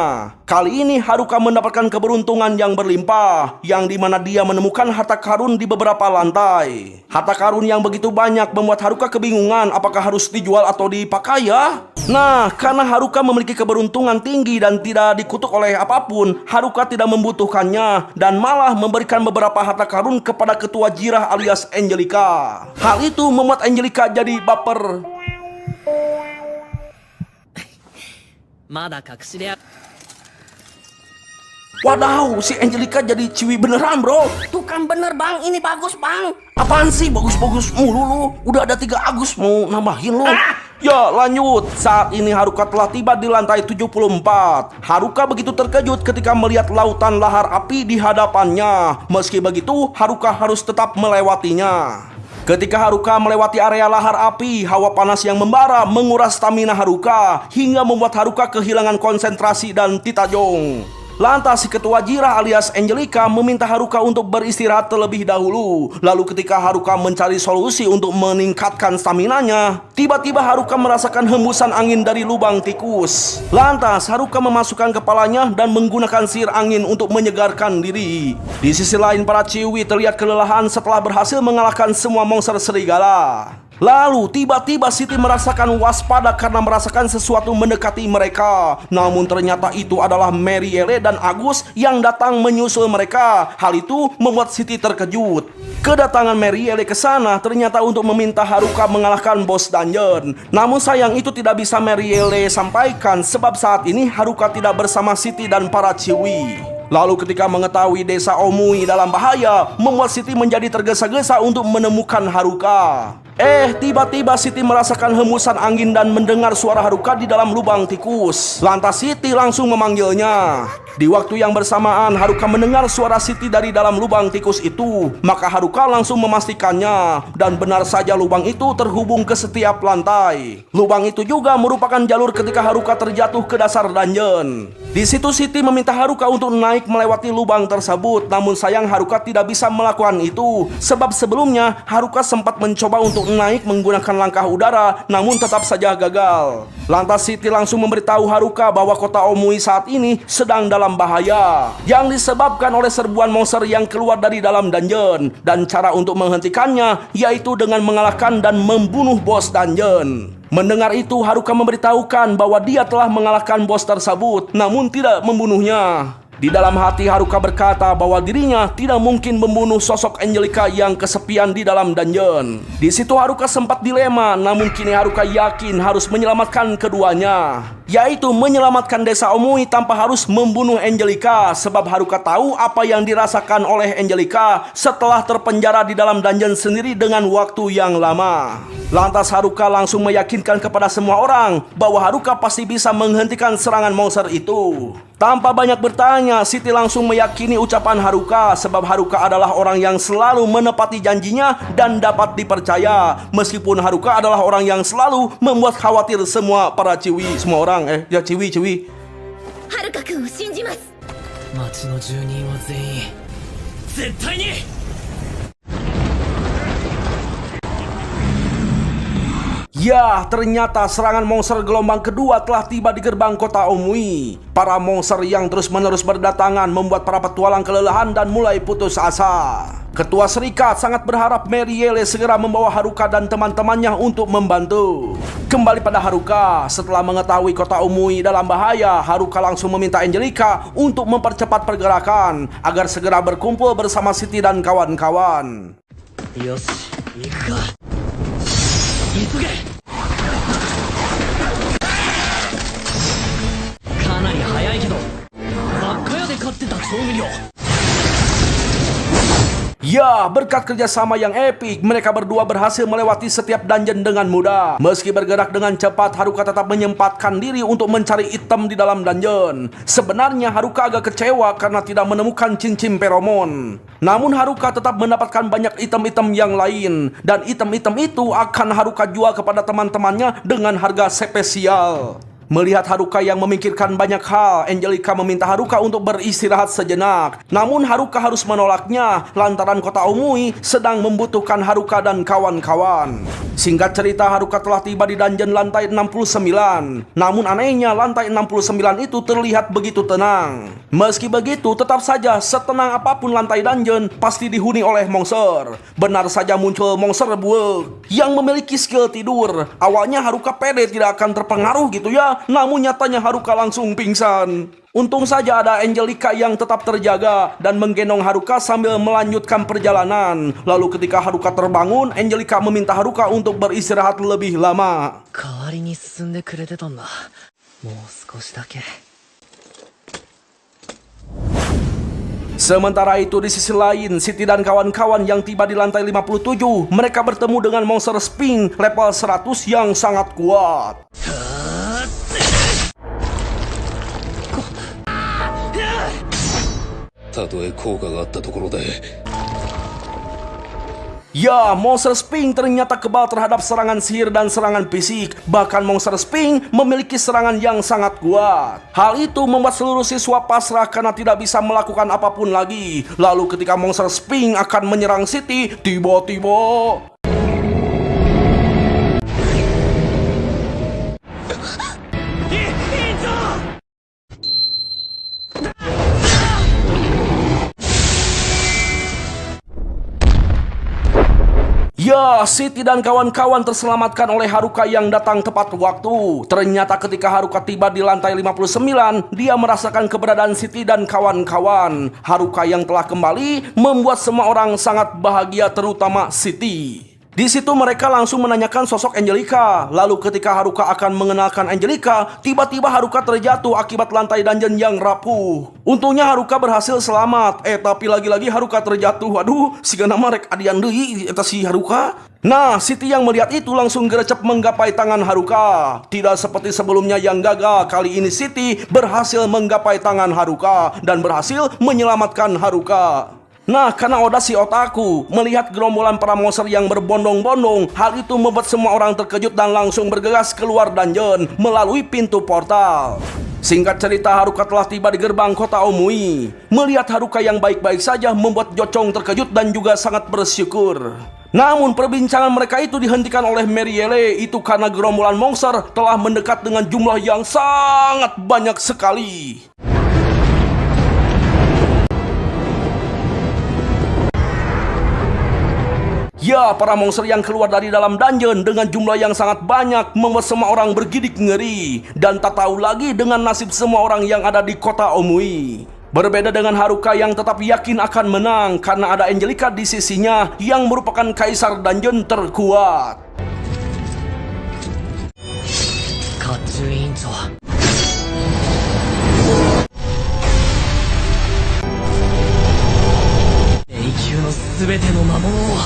Kali ini Haruka mendapatkan keberuntungan yang berlimpah, yang dimana dia menemukan harta karun di beberapa lantai. Harta karun yang begitu banyak membuat Haruka kebingungan apakah harus dijual atau dipakai ya. Nah, karena Haruka memiliki keberuntungan tinggi dan tidak dikutuk oleh apapun, Haruka tidak membutuhkannya dan malah memberikan beberapa harta karun kepada ketua Jirah alias Angelica. Hal itu membuat Angelica jadi baper. まだ隠しで Wadaw, si Angelica jadi ciwi beneran bro. Tuh kan bener bang, ini bagus bang. Apaan sih bagus-bagus mulu lu? Udah ada 3 Agus mau nambahin lu. Ya lanjut, saat ini Haruka telah tiba di lantai 74. Haruka begitu terkejut ketika melihat lautan lahar api di hadapannya. Meski begitu, Haruka harus tetap melewatinya. Ketika Haruka melewati area lahar api, hawa panas yang membara menguras stamina Haruka hingga membuat Haruka kehilangan konsentrasi dan titajong. Lantas si ketua Jirah alias Angelica meminta Haruka untuk beristirahat terlebih dahulu. Lalu ketika Haruka mencari solusi untuk meningkatkan staminanya, tiba-tiba Haruka merasakan hembusan angin dari lubang tikus. Lantas Haruka memasukkan kepalanya dan menggunakan sihir angin untuk menyegarkan diri. Di sisi lain para ciwi terlihat kelelahan setelah berhasil mengalahkan semua monster serigala. Lalu tiba-tiba Siti merasakan waspada karena merasakan sesuatu mendekati mereka. Namun ternyata itu adalah Marielle dan Agus yang datang menyusul mereka. Hal itu membuat Siti terkejut. Kedatangan Marielle ke sana ternyata untuk meminta Haruka mengalahkan bos dungeon. Namun sayang itu tidak bisa Marielle sampaikan sebab saat ini Haruka tidak bersama Siti dan para ciwi. Lalu ketika mengetahui desa Omui dalam bahaya, membuat Siti menjadi tergesa-gesa untuk menemukan Haruka. Tiba-tiba Siti merasakan hembusan angin dan mendengar suara Haruka di dalam lubang tikus. Lantas Siti langsung memanggilnya. Di waktu yang bersamaan Haruka mendengar suara Siti dari dalam lubang tikus itu. Maka Haruka langsung memastikannya. Dan benar saja lubang itu terhubung ke setiap lantai. Lubang itu juga merupakan jalur ketika Haruka terjatuh ke dasar dungeon. Di situ Siti meminta Haruka untuk naik melewati lubang tersebut. Namun sayang Haruka tidak bisa melakukan itu. Sebab sebelumnya Haruka sempat mencoba untuk naik menggunakan langkah udara, namun tetap saja gagal. Lantas Siti langsung memberitahu Haruka bahwa kota Omui saat ini sedang dalam bahaya, yang disebabkan oleh serbuan monster yang keluar dari dalam dungeon. Dan cara untuk menghentikannya yaitu dengan mengalahkan dan membunuh bos dungeon. Mendengar itu Haruka memberitahukan bahwa dia telah mengalahkan bos tersebut, namun tidak membunuhnya. Di dalam hati Haruka berkata bahwa dirinya tidak mungkin membunuh sosok Angelica yang kesepian di dalam dungeon. Di situ Haruka sempat dilema, namun kini Haruka yakin harus menyelamatkan keduanya, yaitu menyelamatkan desa Omui tanpa harus membunuh Angelica. Sebab Haruka tahu apa yang dirasakan oleh Angelica setelah terpenjara di dalam dungeon sendiri dengan waktu yang lama. Lantas Haruka langsung meyakinkan kepada semua orang bahwa Haruka pasti bisa menghentikan serangan monster itu. Tanpa banyak bertanya, Siti langsung meyakini ucapan Haruka sebab Haruka adalah orang yang selalu menepati janjinya dan dapat dipercaya. Meskipun Haruka adalah orang yang selalu membuat khawatir semua para ciwi, semua orang, ciwi. はるかくんを信じます。町の住人は全員絶対に Ya, ternyata serangan monster gelombang kedua telah tiba di gerbang kota Omui. Para monster yang terus-menerus berdatangan membuat para petualang kelelahan dan mulai putus asa. Ketua Serikat sangat berharap Marielle segera membawa Haruka dan teman-temannya untuk membantu. Kembali pada Haruka, setelah mengetahui kota Omui dalam bahaya, Haruka langsung meminta Angelica untuk mempercepat pergerakan agar segera berkumpul bersama Siti dan kawan-kawan. よし行くか急げかなり早いけど雑貨屋で買ってた調味料 Ya, berkat kerjasama yang epik, mereka berdua berhasil melewati setiap dungeon dengan mudah. Meski bergerak dengan cepat, Haruka tetap menyempatkan diri untuk mencari item di dalam dungeon. Sebenarnya Haruka agak kecewa karena tidak menemukan cincin feromon. Namun Haruka tetap mendapatkan banyak item-item yang lain. Dan item-item itu akan Haruka jual kepada teman-temannya dengan harga spesial. Melihat Haruka yang memikirkan banyak hal, Angelica meminta Haruka untuk beristirahat sejenak. Namun Haruka harus menolaknya lantaran kota Omui sedang membutuhkan Haruka dan kawan-kawan. Singkat cerita, Haruka telah tiba di dungeon lantai 69. Namun anehnya, lantai 69 itu terlihat begitu tenang. Meski begitu, tetap saja setenang apapun lantai dungeon pasti dihuni oleh monster. Benar saja muncul monster buek yang memiliki skill tidur. Awalnya Haruka pede tidak akan terpengaruh gitu ya, namun nyatanya Haruka langsung pingsan. Untung saja ada Angelica yang tetap terjaga dan menggendong Haruka sambil melanjutkan perjalanan. Lalu ketika Haruka terbangun, Angelica meminta Haruka untuk beristirahat lebih lama. 代わりに進んでくれてたんだ。もう少しだけ。 Sementara itu di sisi lain, Siti dan kawan-kawan yang tiba di lantai 57, mereka bertemu dengan monster Sphinx level 100 yang sangat kuat. Ya, monster Sphinx ternyata kebal terhadap serangan sihir dan serangan fisik. Bahkan monster Sphinx memiliki serangan yang sangat kuat. Hal itu membuat seluruh siswa pasrah karena tidak bisa melakukan apapun lagi. Lalu ketika monster Sphinx akan menyerang Siti, tiba-tiba ya, Siti dan kawan-kawan terselamatkan oleh Haruka yang datang tepat waktu. Ternyata ketika Haruka tiba di lantai 59, dia merasakan keberadaan Siti dan kawan-kawan. Haruka yang telah kembali membuat semua orang sangat bahagia, terutama Siti. Di situ mereka langsung menanyakan sosok Angelica. Lalu ketika Haruka akan mengenalkan Angelica, tiba-tiba Haruka terjatuh akibat lantai dungeon yang rapuh. Untungnya Haruka berhasil selamat. Tapi lagi-lagi Haruka terjatuh. Aduh, siga nama rek adian deui eta si Haruka. Nah, Siti yang melihat itu langsung gerecep menggapai tangan Haruka. Tidak seperti sebelumnya yang gagal, kali ini Siti berhasil menggapai tangan Haruka dan berhasil menyelamatkan Haruka. Nah, karena Oda si otaku melihat gerombolan para monster yang berbondong-bondong, hal itu membuat semua orang terkejut dan langsung bergegas keluar dungeon melalui pintu portal. Singkat cerita, Haruka telah tiba di gerbang kota Omui. Melihat Haruka yang baik-baik saja membuat Jocong terkejut dan juga sangat bersyukur. Namun perbincangan mereka itu dihentikan oleh Meriele, itu karena gerombolan monster telah mendekat dengan jumlah yang sangat banyak sekali. Ya, para monster yang keluar dari dalam dungeon dengan jumlah yang sangat banyak membuat semua orang bergidik ngeri. Dan tak tahu lagi dengan nasib semua orang yang ada di kota Omui. Berbeda dengan Haruka yang tetap yakin akan menang karena ada Angelica di sisinya yang merupakan kaisar dungeon terkuat. Katsu Incho. Eikyu no subete no mamono wo.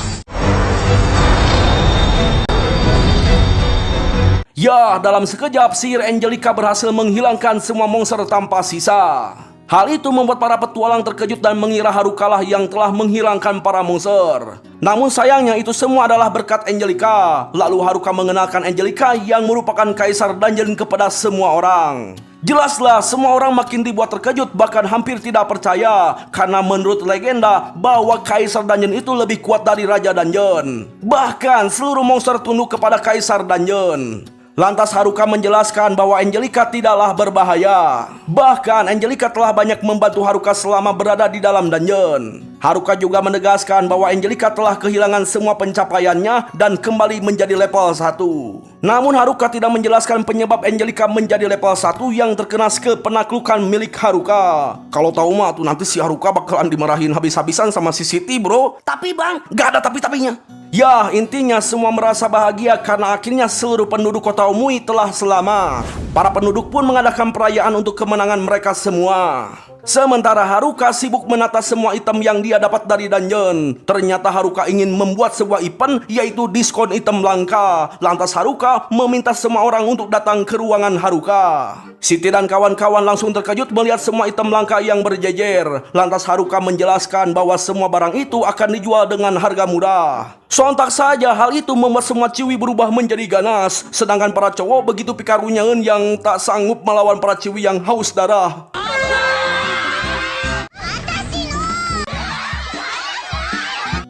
Ya, dalam sekejap sihir Angelica berhasil menghilangkan semua monster tanpa sisa. Hal itu membuat para petualang terkejut dan mengira Haruka lah yang telah menghilangkan para monster. Namun sayangnya itu semua adalah berkat Angelica. Lalu Haruka mengenalkan Angelica yang merupakan kaisar dungeon kepada semua orang. Jelaslah semua orang makin dibuat terkejut, bahkan hampir tidak percaya. Karena menurut legenda bahwa kaisar dungeon itu lebih kuat dari raja dungeon. Bahkan seluruh monster tunduk kepada kaisar dungeon. Lantas Haruka menjelaskan bahwa Angelica tidaklah berbahaya. Bahkan Angelica telah banyak membantu Haruka selama berada di dalam dungeon. Haruka juga menegaskan bahwa Angelica telah kehilangan semua pencapaiannya dan kembali menjadi level 1. Namun Haruka tidak menjelaskan penyebab Angelica menjadi level 1 yang terkena skill penaklukan milik Haruka. Kalau tahu mah tuh nanti si Haruka bakalan dimarahin habis-habisan sama si Siti, bro. Tapi bang, gak ada tapi-tapinya. Ya, intinya semua merasa bahagia karena akhirnya seluruh penduduk kota Omui telah selamat. Para penduduk pun mengadakan perayaan untuk kemenangan mereka semua. Sementara Haruka sibuk menata semua item yang dia dapat dari dungeon. Ternyata Haruka ingin membuat sebuah event, yaitu diskon item langka. Lantas Haruka meminta semua orang untuk datang ke ruangan Haruka. Siti dan kawan-kawan langsung terkejut melihat semua item langka yang berjejer. Lantas Haruka menjelaskan bahwa semua barang itu akan dijual dengan harga murah. Sontak saja hal itu membuat semua ciwi berubah menjadi ganas. Sedangkan para cowok begitu pikarunya yang tak sanggup melawan para ciwi yang haus darah.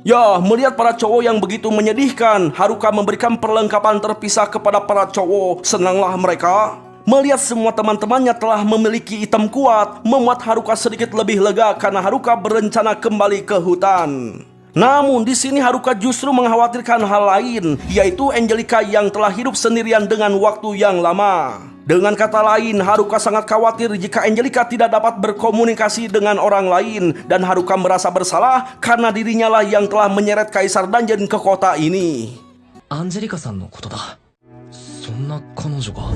Ya, melihat para cowok yang begitu menyedihkan, Haruka memberikan perlengkapan terpisah kepada para cowok. Senanglah mereka. Melihat semua teman-temannya telah memiliki item kuat, membuat Haruka sedikit lebih lega karena Haruka berencana kembali ke hutan. Namun di sini Haruka justru mengkhawatirkan hal lain, yaitu Angelica yang telah hidup sendirian dengan waktu yang lama. Dengan kata lain, Haruka sangat khawatir jika Angelica tidak dapat berkomunikasi dengan orang lain, dan Haruka merasa bersalah karena dirinya lah yang telah menyeret Kaisar Dungeon ke kota ini. アンジェリカさんのことだ。そんな彼女が。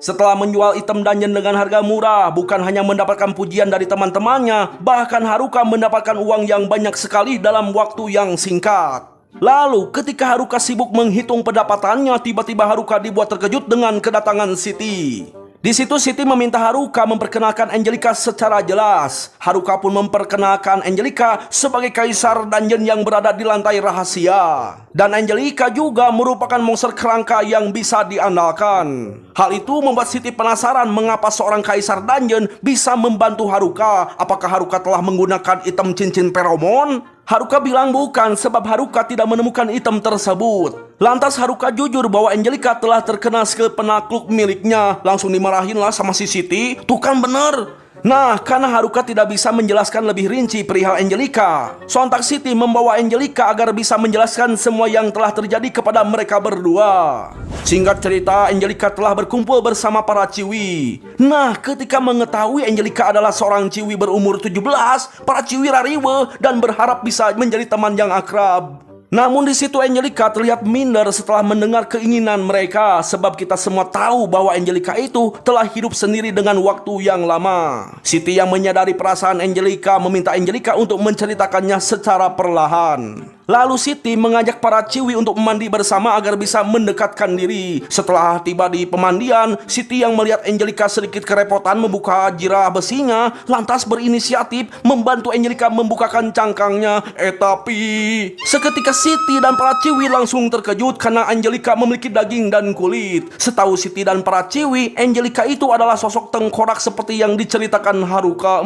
Setelah menjual item dungeon dengan harga murah, bukan hanya mendapatkan pujian dari teman-temannya, bahkan Haruka mendapatkan uang yang banyak sekali dalam waktu yang singkat. Lalu ketika Haruka sibuk menghitung pendapatannya, tiba-tiba Haruka dibuat terkejut dengan kedatangan Siti. Di situ Siti meminta Haruka memperkenalkan Angelica secara jelas. Haruka pun memperkenalkan Angelica sebagai kaisar dungeon yang berada di lantai rahasia. Dan Angelica juga merupakan monster kerangka yang bisa diandalkan. Hal itu membuat Siti penasaran mengapa seorang kaisar dungeon bisa membantu Haruka. Apakah Haruka telah menggunakan item cincin feromon? Haruka bilang bukan, sebab Haruka tidak menemukan item tersebut. Lantas Haruka jujur bahwa Angelica telah terkena skill penakluk miliknya. Langsung dimarahin lah sama si Siti. Tuh kan bener. Nah, karena Haruka tidak bisa menjelaskan lebih rinci perihal Angelica, sontak Siti membawa Angelica agar bisa menjelaskan semua yang telah terjadi kepada mereka berdua. Singkat cerita, Angelica telah berkumpul bersama para ciwi. Nah, ketika mengetahui Angelica adalah seorang ciwi berumur 17, para ciwi rariwe dan berharap bisa menjadi teman yang akrab. Namun di situ Angelica terlihat minder setelah mendengar keinginan mereka, sebab kita semua tahu bahwa Angelica itu telah hidup sendiri dengan waktu yang lama. Siti yang menyadari perasaan Angelica meminta Angelica untuk menceritakannya secara perlahan. Lalu Siti mengajak para ciwi untuk mandi bersama agar bisa mendekatkan diri. Setelah tiba di pemandian, Siti yang melihat Angelica sedikit kerepotan membuka jirah besinya, lantas berinisiatif membantu Angelica membukakan cangkangnya. Tapi seketika Siti dan para ciwi langsung terkejut karena Angelica memiliki daging dan kulit. Setahu Siti dan para ciwi, Angelica itu adalah sosok tengkorak seperti yang diceritakan Haruka.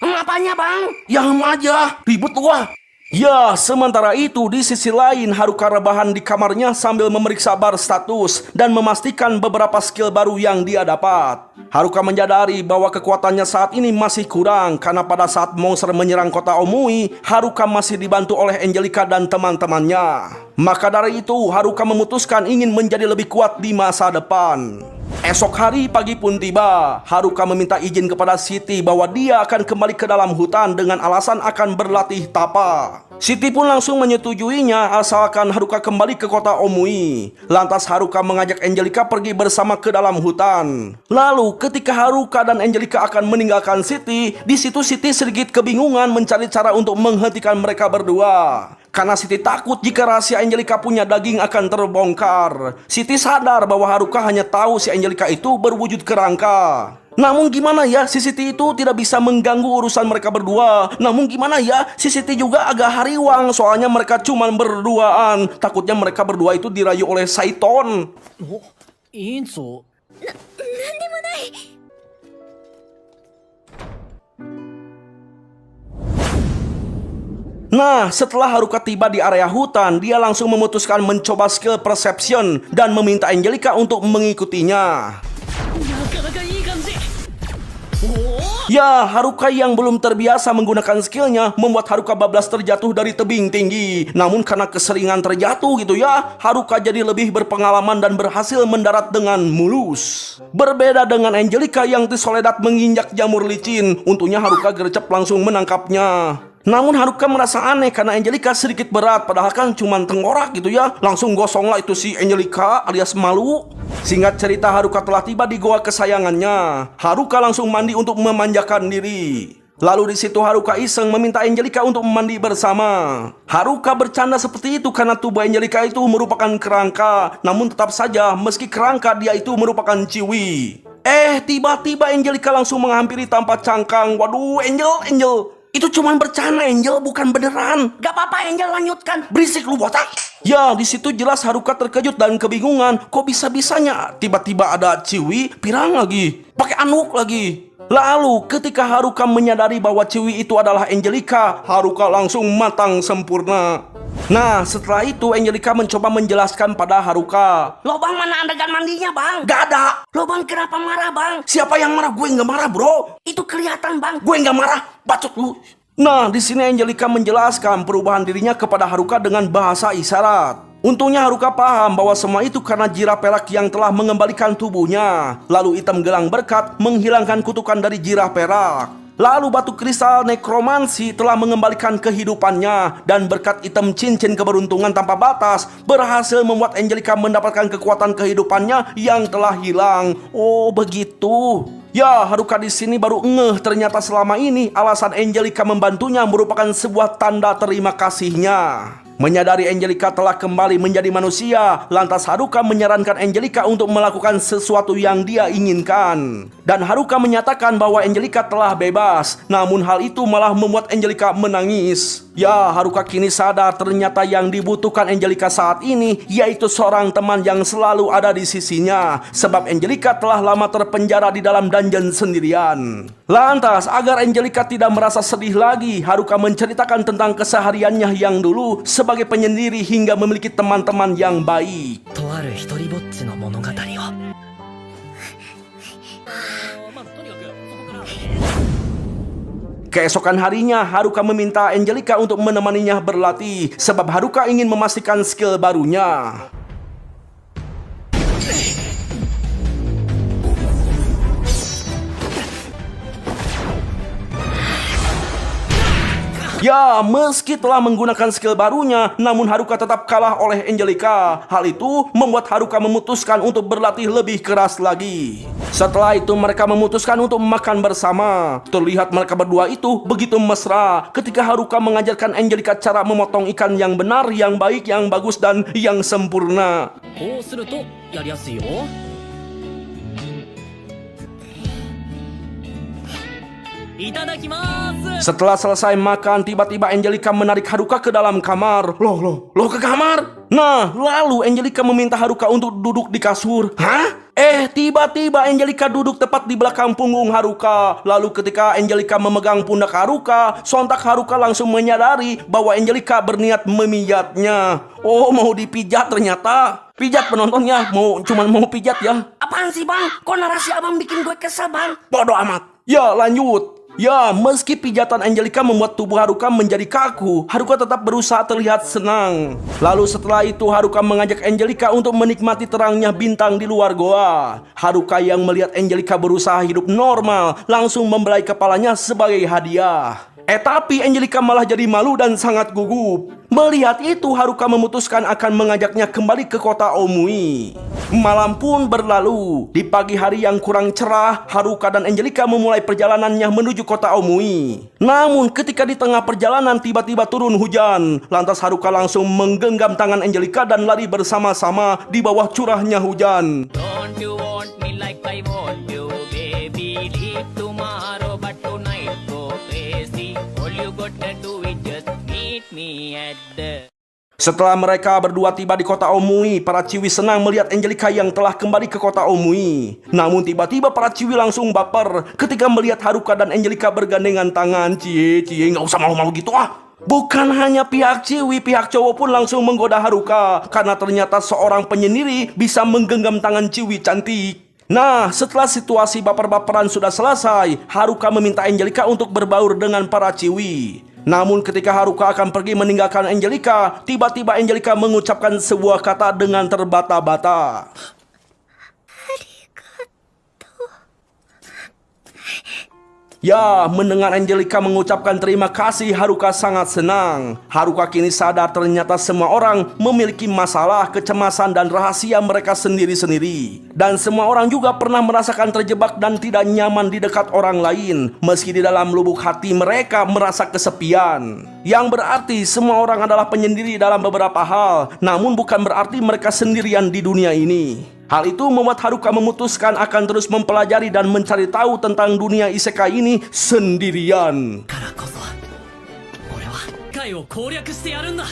Apanya bang? Ya aja, ribut gua. Ya, sementara itu di sisi lain Haruka rebahan di kamarnya sambil memeriksa bar status dan memastikan beberapa skill baru yang dia dapat. Haruka menyadari bahwa kekuatannya saat ini masih kurang karena pada saat monster menyerang kota Omui, Haruka masih dibantu oleh Angelica dan teman-temannya. Maka dari itu Haruka memutuskan ingin menjadi lebih kuat di masa depan. Esok hari pagi pun tiba. Haruka meminta izin kepada Siti bahwa dia akan kembali ke dalam hutan dengan alasan akan berlatih tapa. Siti pun langsung menyetujuinya asalkan Haruka kembali ke kota Omui. Lantas Haruka mengajak Angelica pergi bersama ke dalam hutan. Lalu ketika Haruka dan Angelica akan meninggalkan Siti, di situ Siti sedikit kebingungan mencari cara untuk menghentikan mereka berdua. Karena Siti takut jika rahasia Angelica punya daging akan terbongkar. Siti sadar bahwa Haruka hanya tahu si Angelica itu berwujud kerangka. Namun gimana ya, si Siti itu tidak bisa mengganggu urusan mereka berdua. Namun gimana ya, si Siti juga agak hariwang soalnya mereka cuma berduaan. Takutnya mereka berdua itu dirayu oleh Saiton. 委員長。なんでもない。 Nah, setelah Haruka tiba di area hutan, dia langsung memutuskan mencoba skill perception dan meminta Angelica untuk mengikutinya. Ya, Haruka yang belum terbiasa menggunakan skillnya membuat Haruka bablas terjatuh dari tebing tinggi. Namun karena keseringan terjatuh gitu ya, Haruka jadi lebih berpengalaman dan berhasil mendarat dengan mulus. Berbeda dengan Angelica yang Tisoledat menginjak jamur licin, untungnya Haruka gercep langsung menangkapnya. Namun Haruka merasa aneh karena Angelica sedikit berat, padahal kan cuma tengkorak gitu ya. Langsung gosong lah itu si Angelica alias malu. Singkat cerita, Haruka telah tiba di goa kesayangannya. Haruka langsung mandi untuk memanjakan diri. Lalu di situ Haruka iseng meminta Angelica untuk mandi bersama. Haruka bercanda seperti itu karena tubuh Angelica itu merupakan kerangka. Namun tetap saja meski kerangka dia itu merupakan ciwi. Tiba-tiba Angelica langsung menghampiri tanpa cangkang. Waduh, Angel. Itu cuma bercanda, Angel, bukan beneran. Gak apa-apa, Angel, lanjutkan. Berisik lu botak. Ya, di situ jelas Haruka terkejut dan kebingungan. Kok bisa-bisanya tiba-tiba ada ciwi, pirang lagi, pakai anuk lagi. Lalu ketika Haruka menyadari bahwa ciwi itu adalah Angelica, Haruka langsung matang sempurna. Nah, setelah itu Angelica mencoba menjelaskan pada Haruka. Loh bang, mana adegan mandinya bang? Gak ada. Loh bang, kenapa marah bang? Siapa yang marah? Gue nggak marah, bro. Itu kelihatan bang. Gue nggak marah, bacot lu. Nah, di sini Angelica menjelaskan perubahan dirinya kepada Haruka dengan bahasa isyarat. Untungnya Haruka paham bahwa semua itu karena jirah perak yang telah mengembalikan tubuhnya. Lalu item gelang berkat menghilangkan kutukan dari jirah perak. Lalu batu kristal nekromansi telah mengembalikan kehidupannya. Dan berkat item cincin keberuntungan tanpa batas berhasil membuat Angelica mendapatkan kekuatan kehidupannya yang telah hilang. Oh begitu. Ya, Haruka di sini baru ngeh ternyata selama ini alasan Angelica membantunya merupakan sebuah tanda terima kasihnya. Menyadari Angelica telah kembali menjadi manusia, lantas Haruka menyarankan Angelica untuk melakukan sesuatu yang dia inginkan. Dan Haruka menyatakan bahwa Angelica telah bebas, namun hal itu malah membuat Angelica menangis. Ya, Haruka kini sadar ternyata yang dibutuhkan Angelica saat ini yaitu seorang teman yang selalu ada di sisinya. Sebab Angelica telah lama terpenjara di dalam dungeon sendirian. Lantas, agar Angelica tidak merasa sedih lagi, Haruka menceritakan tentang kesehariannya yang dulu sebagai penyendiri hingga memiliki teman-teman yang baik. とある一人ぼっちの物語を。Keesokan harinya, Haruka meminta Angelica untuk menemaninya berlatih sebab Haruka ingin memastikan skill barunya. Ya, meski telah menggunakan skill barunya, namun Haruka tetap kalah oleh Angelica. Hal itu membuat Haruka memutuskan untuk berlatih lebih keras lagi. Setelah itu mereka memutuskan untuk makan bersama. Terlihat mereka berdua itu begitu mesra ketika Haruka mengajarkan Angelica cara memotong ikan yang benar, yang baik, yang bagus, dan yang sempurna. こうするとやりやすいよ。いただきます。 Setelah selesai makan, tiba-tiba Angelica menarik Haruka ke dalam kamar. Loh ke kamar? Nah, lalu Angelica meminta Haruka untuk duduk di kasur. Hah? Tiba-tiba Angelica duduk tepat di belakang punggung Haruka. Lalu ketika Angelica memegang pundak Haruka, sontak Haruka langsung menyadari bahwa Angelica berniat memijatnya. Oh, mau dipijat ternyata. Pijat penontonnya, cuman mau pijat ya. Apaan sih bang? Kok narasi abang bikin gue kesel bang? Bodoh amat. Ya, lanjut. Ya, meski pijatan Angelica membuat tubuh Haruka menjadi kaku, Haruka tetap berusaha terlihat senang. Lalu setelah itu Haruka mengajak Angelica untuk menikmati terangnya bintang di luar goa. Haruka yang melihat Angelica berusaha hidup normal langsung membelai kepalanya sebagai hadiah. Tapi Angelica malah jadi malu dan sangat gugup. Melihat itu, Haruka memutuskan akan mengajaknya kembali ke kota Omui. Malam pun berlalu. Di pagi hari yang kurang cerah, Haruka dan Angelica memulai perjalanannya menuju kota Omui. Namun ketika di tengah perjalanan tiba-tiba turun hujan. Lantas Haruka langsung menggenggam tangan Angelica dan lari bersama-sama di bawah curahnya hujan. Don't you want me like I want you, baby? Leave tomorrow, but tonight go crazy. All you gotta do is just meet me at the... Setelah mereka berdua tiba di kota Omui, para ciwi senang melihat Angelica yang telah kembali ke kota Omui. Namun tiba-tiba para ciwi langsung baper ketika melihat Haruka dan Angelica bergandengan tangan. Cie, nggak usah malu-malu gitu ah. Bukan hanya pihak ciwi, pihak cowok pun langsung menggoda Haruka karena ternyata seorang penyendiri bisa menggenggam tangan ciwi cantik. Nah, setelah situasi baper-baperan sudah selesai, Haruka meminta Angelica untuk berbaur dengan para ciwi. Namun ketika Haruka akan pergi meninggalkan Angelica, tiba-tiba Angelica mengucapkan sebuah kata dengan terbata-bata. Ya, mendengar Angelica mengucapkan terima kasih, Haruka sangat senang. Haruka kini sadar ternyata semua orang memiliki masalah, kecemasan, dan rahasia mereka sendiri-sendiri. Dan semua orang juga pernah merasakan terjebak dan tidak nyaman di dekat orang lain, meski di dalam lubuk hati mereka merasa kesepian. Yang berarti semua orang adalah penyendiri dalam beberapa hal, namun bukan berarti mereka sendirian di dunia ini. Hal itu membuat Haruka memutuskan akan terus mempelajari dan mencari tahu tentang dunia isekai ini sendirian. からこそ俺は界を攻略してやるんだ。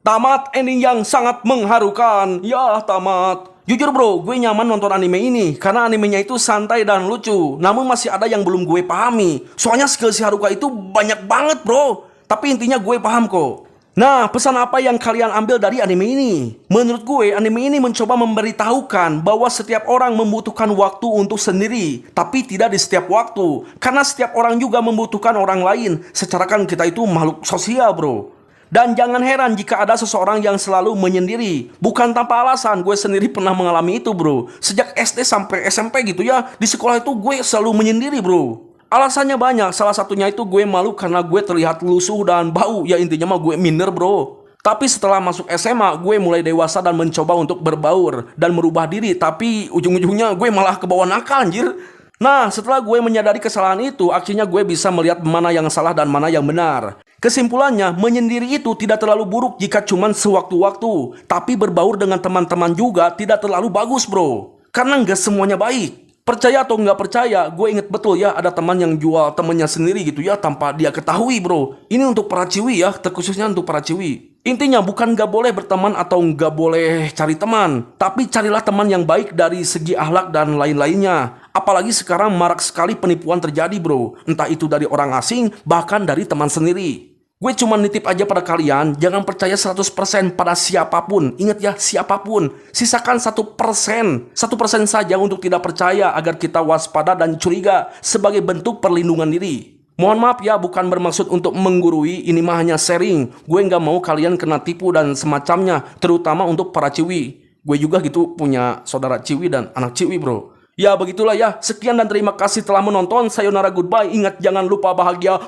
Tamat ending yang sangat mengharukan. Ya, tamat. Jujur bro, gue nyaman nonton anime ini karena animenya itu santai dan lucu. Namun masih ada yang belum gue pahami. Soalnya skill si Haruka itu banyak banget bro. Tapi intinya gue paham kok. Nah, pesan apa yang kalian ambil dari anime ini? Menurut gue, anime ini mencoba memberitahukan bahwa setiap orang membutuhkan waktu untuk sendiri, tapi tidak di setiap waktu. Karena setiap orang juga membutuhkan orang lain. Secara kan kita itu makhluk sosial bro. Dan jangan heran jika ada seseorang yang selalu menyendiri. Bukan tanpa alasan, gue sendiri pernah mengalami itu bro. Sejak SD sampai SMP gitu ya, di sekolah itu gue selalu menyendiri bro. Alasannya banyak, salah satunya itu gue malu karena gue terlihat lusuh dan bau. Ya intinya mah gue minder bro. Tapi setelah masuk SMA, gue mulai dewasa dan mencoba untuk berbaur dan merubah diri. Tapi ujung-ujungnya gue malah kebawa nakal anjir. Nah, setelah gue menyadari kesalahan itu, akhirnya gue bisa melihat mana yang salah dan mana yang benar. Kesimpulannya, menyendiri itu tidak terlalu buruk jika cuman sewaktu-waktu. Tapi berbaur dengan teman-teman juga tidak terlalu bagus bro. Karena nggak semuanya baik. Percaya atau nggak percaya, gue inget betul ya ada teman yang jual temennya sendiri gitu ya tanpa dia ketahui bro. Ini untuk para ciwi ya, terkhususnya untuk para ciwi. Intinya bukan nggak boleh berteman atau nggak boleh cari teman, tapi carilah teman yang baik dari segi akhlak dan lain-lainnya. Apalagi sekarang marak sekali penipuan terjadi bro, entah itu dari orang asing bahkan dari teman sendiri. Gue cuma nitip aja pada kalian, jangan percaya 100% pada siapapun. Ingat ya, siapapun. Sisakan 1%. 1% saja untuk tidak percaya agar kita waspada dan curiga sebagai bentuk perlindungan diri. Mohon maaf ya, bukan bermaksud untuk menggurui, ini mah hanya sharing. Gue nggak mau kalian kena tipu dan semacamnya, terutama untuk para ciwi. Gue juga gitu punya saudara ciwi dan anak ciwi bro. Ya begitulah ya, sekian dan terima kasih telah menonton. Sayonara, goodbye. Ingat jangan lupa bahagia.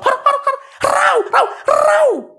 Rau.